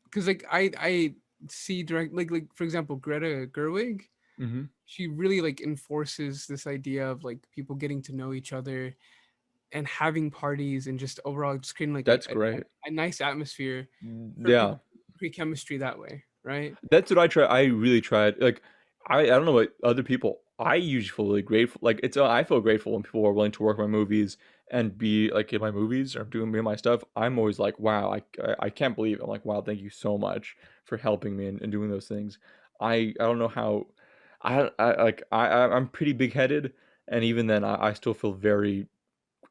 Speaker 2: Because like I see direct like for example Greta Gerwig,
Speaker 1: Hmm.
Speaker 2: she really like enforces this idea of like people getting to know each other and having parties and just overall just creating like
Speaker 1: That's great.
Speaker 2: a nice atmosphere for people
Speaker 1: Yeah.
Speaker 2: to create chemistry that way, right?
Speaker 1: That's what I try. I really tried. Like, I don't know what other people. I usually feel really grateful. Like, I feel grateful when people are willing to work my movies and be like in my movies or doing me and my stuff. I'm always like, wow, I can't believe it. I'm like, wow, thank you so much for helping me and doing those things. I don't know how. I'm pretty big headed, and even then, I still feel very.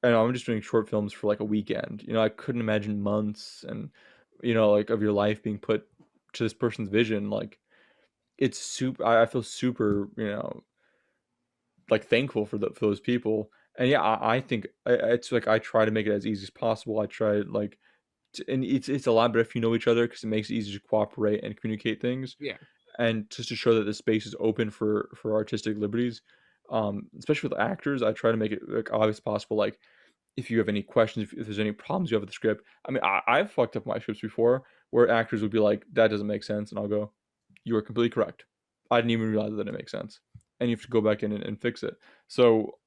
Speaker 1: I know I'm just doing short films for like a weekend. I couldn't imagine months and like of your life being put to this person's vision. Like it's super I feel super, like thankful for those people. And yeah, I think it's like I try to make it as easy as possible. I try like and it's a lot better if you know each other because it makes it easier to cooperate and communicate things
Speaker 2: Yeah,
Speaker 1: and just to show that the space is open for artistic liberties. Especially with actors, I try to make it like obvious as possible. Like if you have any questions, if there's any problems you have with the script. I mean, I've fucked up my scripts before where actors would be like, that doesn't make sense. And I'll go, you are completely correct. I didn't even realize that it makes sense. And you have to go back in and fix it. So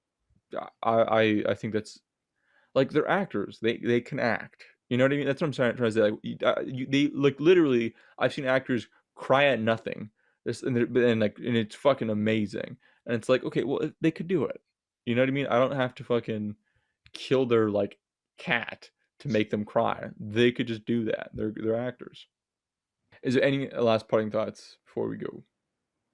Speaker 1: I think that's like they're actors. They can act. You know what I mean? That's what I'm trying to say. Like they like literally. I've seen actors cry at nothing. This and it's fucking amazing. And it's like okay, well they could do it. You know what I mean? I don't have to fucking kill their like cat to make them cry. They could just do that. They're actors. Is there any last parting thoughts before we go?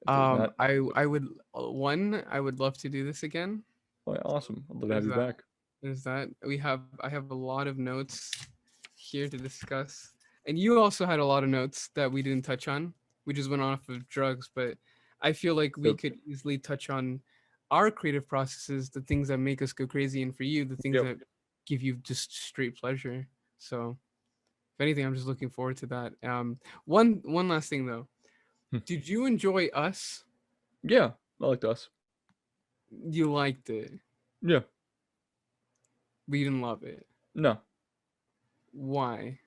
Speaker 1: If there's not,
Speaker 2: I would one I would love to do this again.
Speaker 1: oh, yeah, awesome. I'd love to have
Speaker 2: There's
Speaker 1: you
Speaker 2: that.
Speaker 1: back.
Speaker 2: There's that. I have a lot of notes here to discuss, and you also had a lot of notes that we didn't touch on. We just went off of drugs, but I feel like we
Speaker 1: Yep.
Speaker 2: could easily touch on our creative processes, the things that make us go crazy, and for you, the things
Speaker 1: Yep.
Speaker 2: that give you just straight pleasure. So, if anything, I'm just looking forward to that. One last thing though,
Speaker 1: Hmm.
Speaker 2: did you enjoy Us?
Speaker 1: Yeah, I liked us.
Speaker 2: You liked it,
Speaker 1: Yeah.
Speaker 2: but you didn't love it.
Speaker 1: No,
Speaker 2: Why?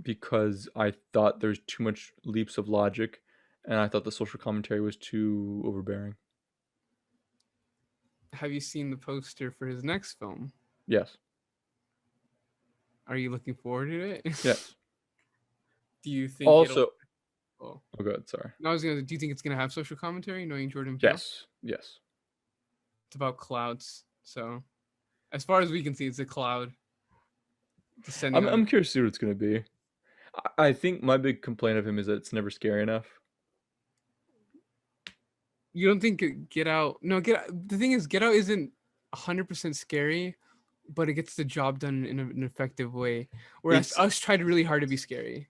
Speaker 1: because I thought there's too much leaps of logic, and I thought the social commentary was too overbearing.
Speaker 2: Have you seen the poster for his next film?
Speaker 1: Yes.
Speaker 2: Are you looking forward to it?
Speaker 1: Yes.
Speaker 2: Do you think it'll?
Speaker 1: Also,
Speaker 2: Oh,
Speaker 1: oh, good. Sorry.
Speaker 2: no, I was gonna. Do you think it's gonna have social commentary? Knowing Jordan Peele,
Speaker 1: Yes. Yes.
Speaker 2: it's about clouds. So, as far as we can see, it's a cloud descending on.
Speaker 1: I'm curious to see what it's gonna be. I think my big complaint of him is that it's never scary enough.
Speaker 2: You don't think Get Out? No, Get Out. The thing is, Get Out isn't 100% scary, but it gets the job done in an effective way. Whereas
Speaker 1: It's
Speaker 2: Us tried really hard to be scary.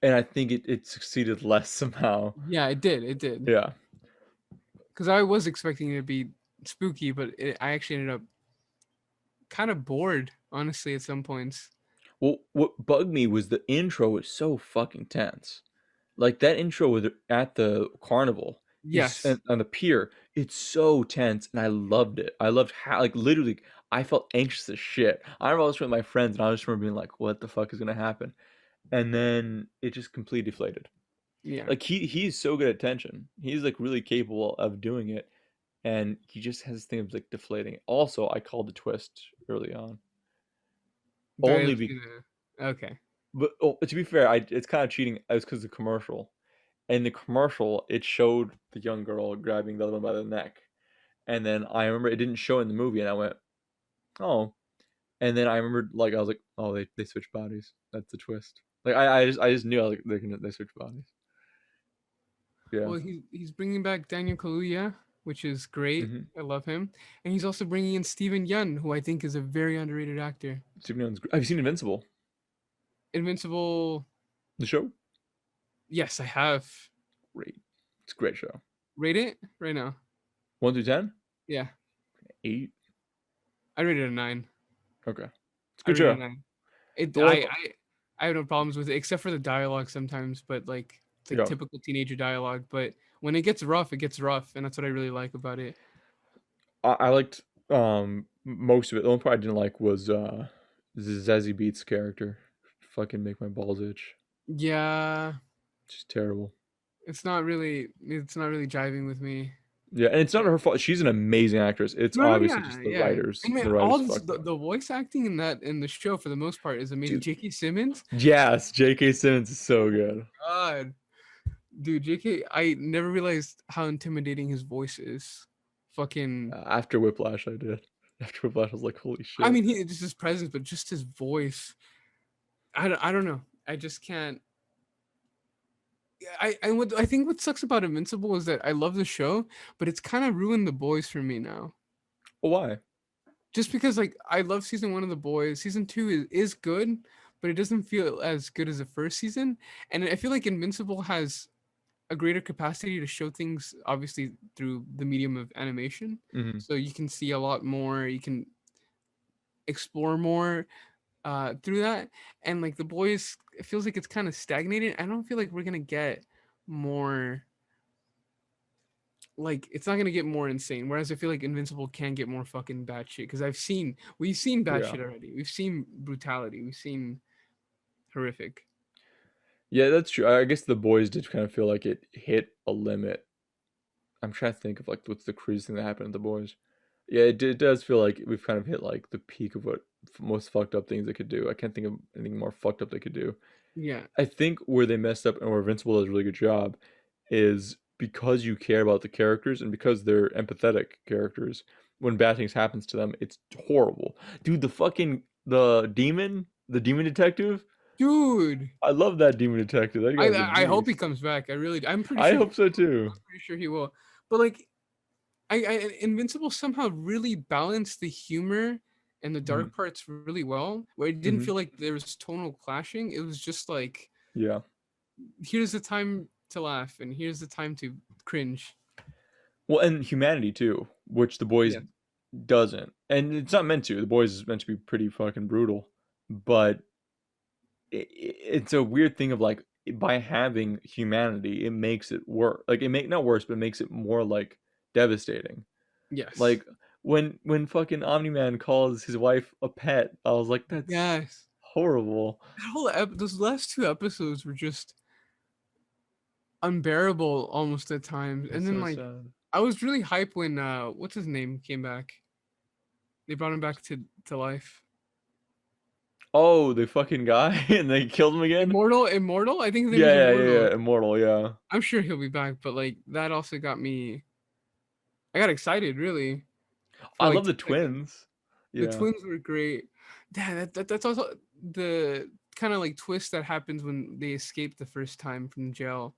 Speaker 1: and I think it succeeded less somehow.
Speaker 2: Yeah, it did. It did.
Speaker 1: Yeah.
Speaker 2: Because I was expecting it to be spooky, but I actually ended up kind of bored, honestly, at some points.
Speaker 1: Well, what bugged me was the intro was so fucking tense. Like that intro with at the carnival
Speaker 2: Yes.
Speaker 1: on the pier. It's so tense, and I loved it. I loved how, like, literally, I felt anxious as shit. I remember I was with my friends, and I just remember being like, "What the fuck is gonna happen?" And then it just completely deflated.
Speaker 2: Yeah.
Speaker 1: Like, he's so good at tension. He's, like, really capable of doing it, and he just has this thing of, like, deflating. Also, I called the twist early on.
Speaker 2: That it
Speaker 1: Only
Speaker 2: was
Speaker 1: be
Speaker 2: gonna okay.
Speaker 1: But, oh, to be fair, I it's kinda cheating. It was 'cause of the commercial. In the commercial, it showed the young girl grabbing the other one by the neck, and then I remember it didn't show in the movie, and I went, "Oh." And then I remembered, like, I was like, "Oh, they switched bodies. That's the twist." Like, I just knew, I was like, they switched bodies. Yeah.
Speaker 2: Well, he's bringing back Daniel Kaluuya, which is great.
Speaker 1: Mhm.
Speaker 2: I love him, and he's also bringing in Steven Yeun, who I think is a very underrated actor.
Speaker 1: Superman's gr Have you seen Invincible?
Speaker 2: Invincible.
Speaker 1: The show?
Speaker 2: Yes, I have.
Speaker 1: Great. It's a great show.
Speaker 2: Rate it right now.
Speaker 1: 1 through 10?
Speaker 2: Yeah,
Speaker 1: 8?
Speaker 2: I rated it a 9.
Speaker 1: Okay. It's a
Speaker 2: I
Speaker 1: good
Speaker 2: rated it
Speaker 1: show.
Speaker 2: a 9. It
Speaker 1: The only pro
Speaker 2: I have no problems with it except for the dialogue sometimes, but like it's like
Speaker 1: Yeah.
Speaker 2: typical teenager dialogue. But when it gets rough, it gets rough, and that's what I really like about it.
Speaker 1: I liked, most of it. The only part I didn't like was, Zazie Beetz' character. Fucking make my balls itch.
Speaker 2: Yeah,
Speaker 1: She's terrible.
Speaker 2: it's not really jiving with me.
Speaker 1: Yeah, and it's not her fault. She's an amazing actress. It's
Speaker 2: No, no,
Speaker 1: obviously
Speaker 2: yeah,
Speaker 1: just the
Speaker 2: yeah.
Speaker 1: writers.
Speaker 2: And man,
Speaker 1: The writers
Speaker 2: all this
Speaker 1: fucked up.
Speaker 2: the voice acting in the show for the most part is amazing.
Speaker 1: Dude,
Speaker 2: J.K. Simmons,
Speaker 1: yes, J.K. Simmons is so
Speaker 2: oh
Speaker 1: good.
Speaker 2: my god, dude, J.K. I never realized how intimidating his voice is. Fucking,
Speaker 1: After Whiplash, I did. After Whiplash, I was like, holy
Speaker 2: I
Speaker 1: shit.
Speaker 2: mean, he just his presence, but just his voice. I don't know. I just can't. I think what sucks about Invincible is that I love the show, but it's kind of ruined The Boys for me now.
Speaker 1: Well, why?
Speaker 2: Just because like I love season 1 of The Boys, season 2 is good, but it doesn't feel as good as the first season. And I feel like Invincible has a greater capacity to show things, obviously through the medium of animation.
Speaker 1: Mhm.
Speaker 2: So you can see a lot more, you can explore more through that. And like The Boys, it feels like it's kind of stagnated. I don't feel like we're gonna get more, like it's not gonna get more insane. Whereas I feel like Invincible can get more fucking bad shit because we've seen bad
Speaker 1: Yeah.
Speaker 2: shit already. We've seen brutality. We've seen horrific.
Speaker 1: Yeah, that's true. I guess The Boys did kind of feel like it hit a limit. I'm trying to think of, like, what's the craziest thing that happened to The Boys. Yeah, it does feel like we've kind of hit, like, the peak of what most fucked up things they could do. I can't think of anything more fucked up they could do.
Speaker 2: Yeah.
Speaker 1: I think where they messed up and where Invincible does a really good job is because you care about the characters and because they're empathetic characters, when bad things happens to them, it's horrible. Dude, the demon detective,
Speaker 2: Dude,
Speaker 1: I love that demon detective. That guy's a
Speaker 2: I hope he
Speaker 1: beast.
Speaker 2: comes back. I really,
Speaker 1: I hope so too.
Speaker 2: I'm pretty sure he will. But like, I Invincible somehow really balanced the humor and the
Speaker 1: Mhm,
Speaker 2: dark parts really well, where it didn't
Speaker 1: mhm.
Speaker 2: feel like there was tonal clashing. It was just like,
Speaker 1: Yeah.
Speaker 2: here's the time to laugh and here's the time to cringe.
Speaker 1: Well, and humanity too, which The Boys
Speaker 2: Yeah.
Speaker 1: doesn't. And it's not meant to. The Boys is meant to be pretty fucking brutal, but it's a weird thing of like by having humanity, it makes it worse. Like it make not worse, but it makes it more like devastating.
Speaker 2: Yes.
Speaker 1: Like when fucking Omni Man calls his wife a pet, I was like, that's
Speaker 2: Yes.
Speaker 1: horrible.
Speaker 2: That whole those last two episodes were just unbearable almost at times. And
Speaker 1: It's
Speaker 2: then
Speaker 1: so
Speaker 2: like
Speaker 1: sad.
Speaker 2: I was really hyped when what's his name came back. They brought him back to life.
Speaker 1: Oh, the fucking guy, and they killed him again.
Speaker 2: Immortal. I think his name
Speaker 1: Yeah,
Speaker 2: was
Speaker 1: yeah, yeah,
Speaker 2: Immortal.
Speaker 1: yeah. Immortal. Yeah,
Speaker 2: I'm sure he'll be back, but like that also got me. I got excited really for
Speaker 1: I
Speaker 2: like
Speaker 1: love the
Speaker 2: 2 seconds.
Speaker 1: twins.
Speaker 2: The
Speaker 1: Yeah,
Speaker 2: twins were great. Yeah, that's also the kind of like twist that happens when they escape the first time from jail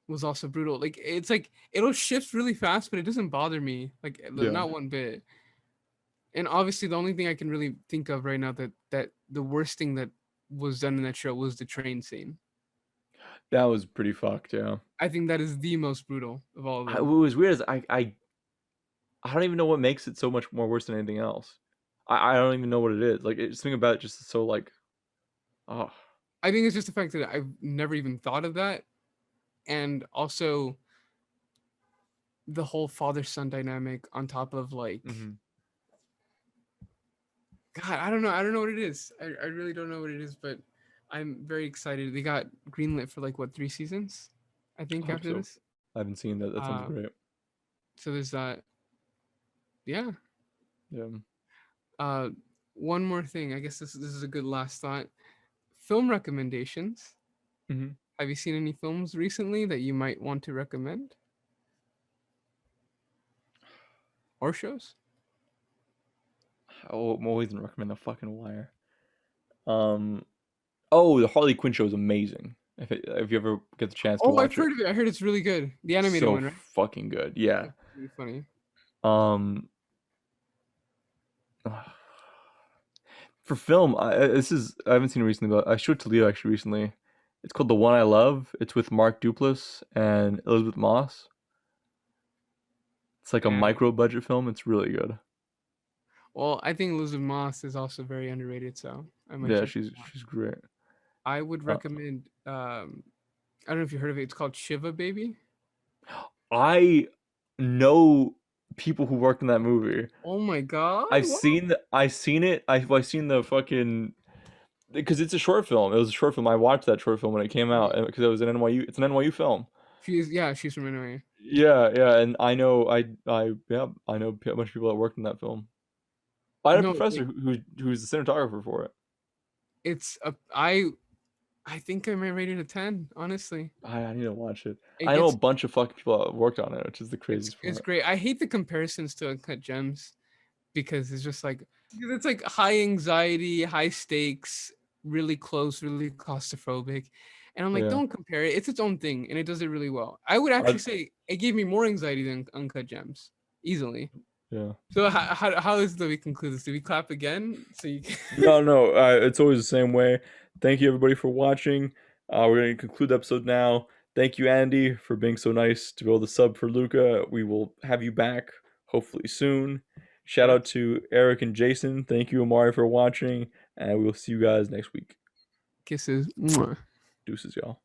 Speaker 2: was also brutal. Like it's like it'll shift really fast, but it doesn't bother me like
Speaker 1: yeah.
Speaker 2: not one bit. And obviously, the only thing I can really think of right now that the worst thing that was done in that show was the train scene.
Speaker 1: That was pretty fucked. Yeah.
Speaker 2: I think that is the most brutal of all of
Speaker 1: What
Speaker 2: them.
Speaker 1: was weird is I don't even know what makes it so much more worse than anything else. I don't even know what it is. Like it's something about it just so like oh
Speaker 2: I think it's just the fact that I've never even thought of that, and also the whole father son dynamic on top of like,
Speaker 1: Mhm.
Speaker 2: God, I don't know what it is. I really don't know what it is, but I'm very excited. They got greenlit for like what, 3 seasons, I
Speaker 1: I
Speaker 2: think,
Speaker 1: hope
Speaker 2: after
Speaker 1: so.
Speaker 2: this.
Speaker 1: I haven't seen that. That sounds
Speaker 2: Uh,
Speaker 1: great.
Speaker 2: so there's that. Yeah.
Speaker 1: Yeah.
Speaker 2: Uh, one more thing. I guess this is a good last thought. Film recommendations.
Speaker 1: Mhm.
Speaker 2: Have you seen any films recently that you might want to recommend, or shows?
Speaker 1: I'm always gonna recommend The fucking Wire. Um. Oh, the Harley Quinn show is amazing. If you ever get the chance to
Speaker 2: Oh, I've
Speaker 1: watch it,
Speaker 2: heard of it. I heard it's really good. The animated
Speaker 1: so
Speaker 2: one, right?
Speaker 1: fucking good. Yeah.
Speaker 2: It's really funny.
Speaker 1: Um. For film, I haven't seen it recently, but I showed it to Leo actually recently. It's called The One I Love. It's with Mark Duplass and Elizabeth Moss. It's like a
Speaker 2: And
Speaker 1: micro budget film. It's really good.
Speaker 2: well, I think Elizabeth Moss is also very underrated, so I might
Speaker 1: Yeah,
Speaker 2: check
Speaker 1: she's
Speaker 2: it out.
Speaker 1: she's great.
Speaker 2: I would
Speaker 1: Uh,
Speaker 2: recommend. I don't know if you heard of it. It's called Shiva Baby.
Speaker 1: I know people who worked in that movie.
Speaker 2: Oh my god! What?
Speaker 1: I've seen it. I've seen the fucking because it's a short film. It was a short film. I watched that short film when it came out because it was an NYU. It's an NYU film.
Speaker 2: She's from Illinois.
Speaker 1: Yeah, yeah, and I know yeah, I know a bunch of people that worked in that film. I had a
Speaker 2: No,
Speaker 1: professor who's the cinematographer for it.
Speaker 2: it's a I think I might rate it a 10. Honestly,
Speaker 1: I need to watch it.
Speaker 2: it
Speaker 1: I know a
Speaker 2: gets
Speaker 1: bunch of fucking people that worked on it, which is the craziest
Speaker 2: it's
Speaker 1: part.
Speaker 2: great. I hate the comparisons to Uncut Gems because it's just like because it's like high anxiety, high stakes, really close, really claustrophobic. And I'm like,
Speaker 1: Yeah.
Speaker 2: don't compare it. It's its own thing, and it does it really well. I would
Speaker 1: I
Speaker 2: actually say it gave me more anxiety than Uncut Gems, easily.
Speaker 1: yeah.
Speaker 2: So how is it that we conclude this? Do we clap again? So you can
Speaker 1: No, no, it's always the same way. Thank you everybody for watching. We're going to conclude the episode now. Thank you, Andy, for being so nice to be able to sub for Luca. We will have you back hopefully soon. Shout out
Speaker 2: yes,
Speaker 1: to Eric and Jason. Thank you, Amari, for watching, and we'll see you guys next week.
Speaker 2: kisses. Mwah.
Speaker 1: Deuces, y'all.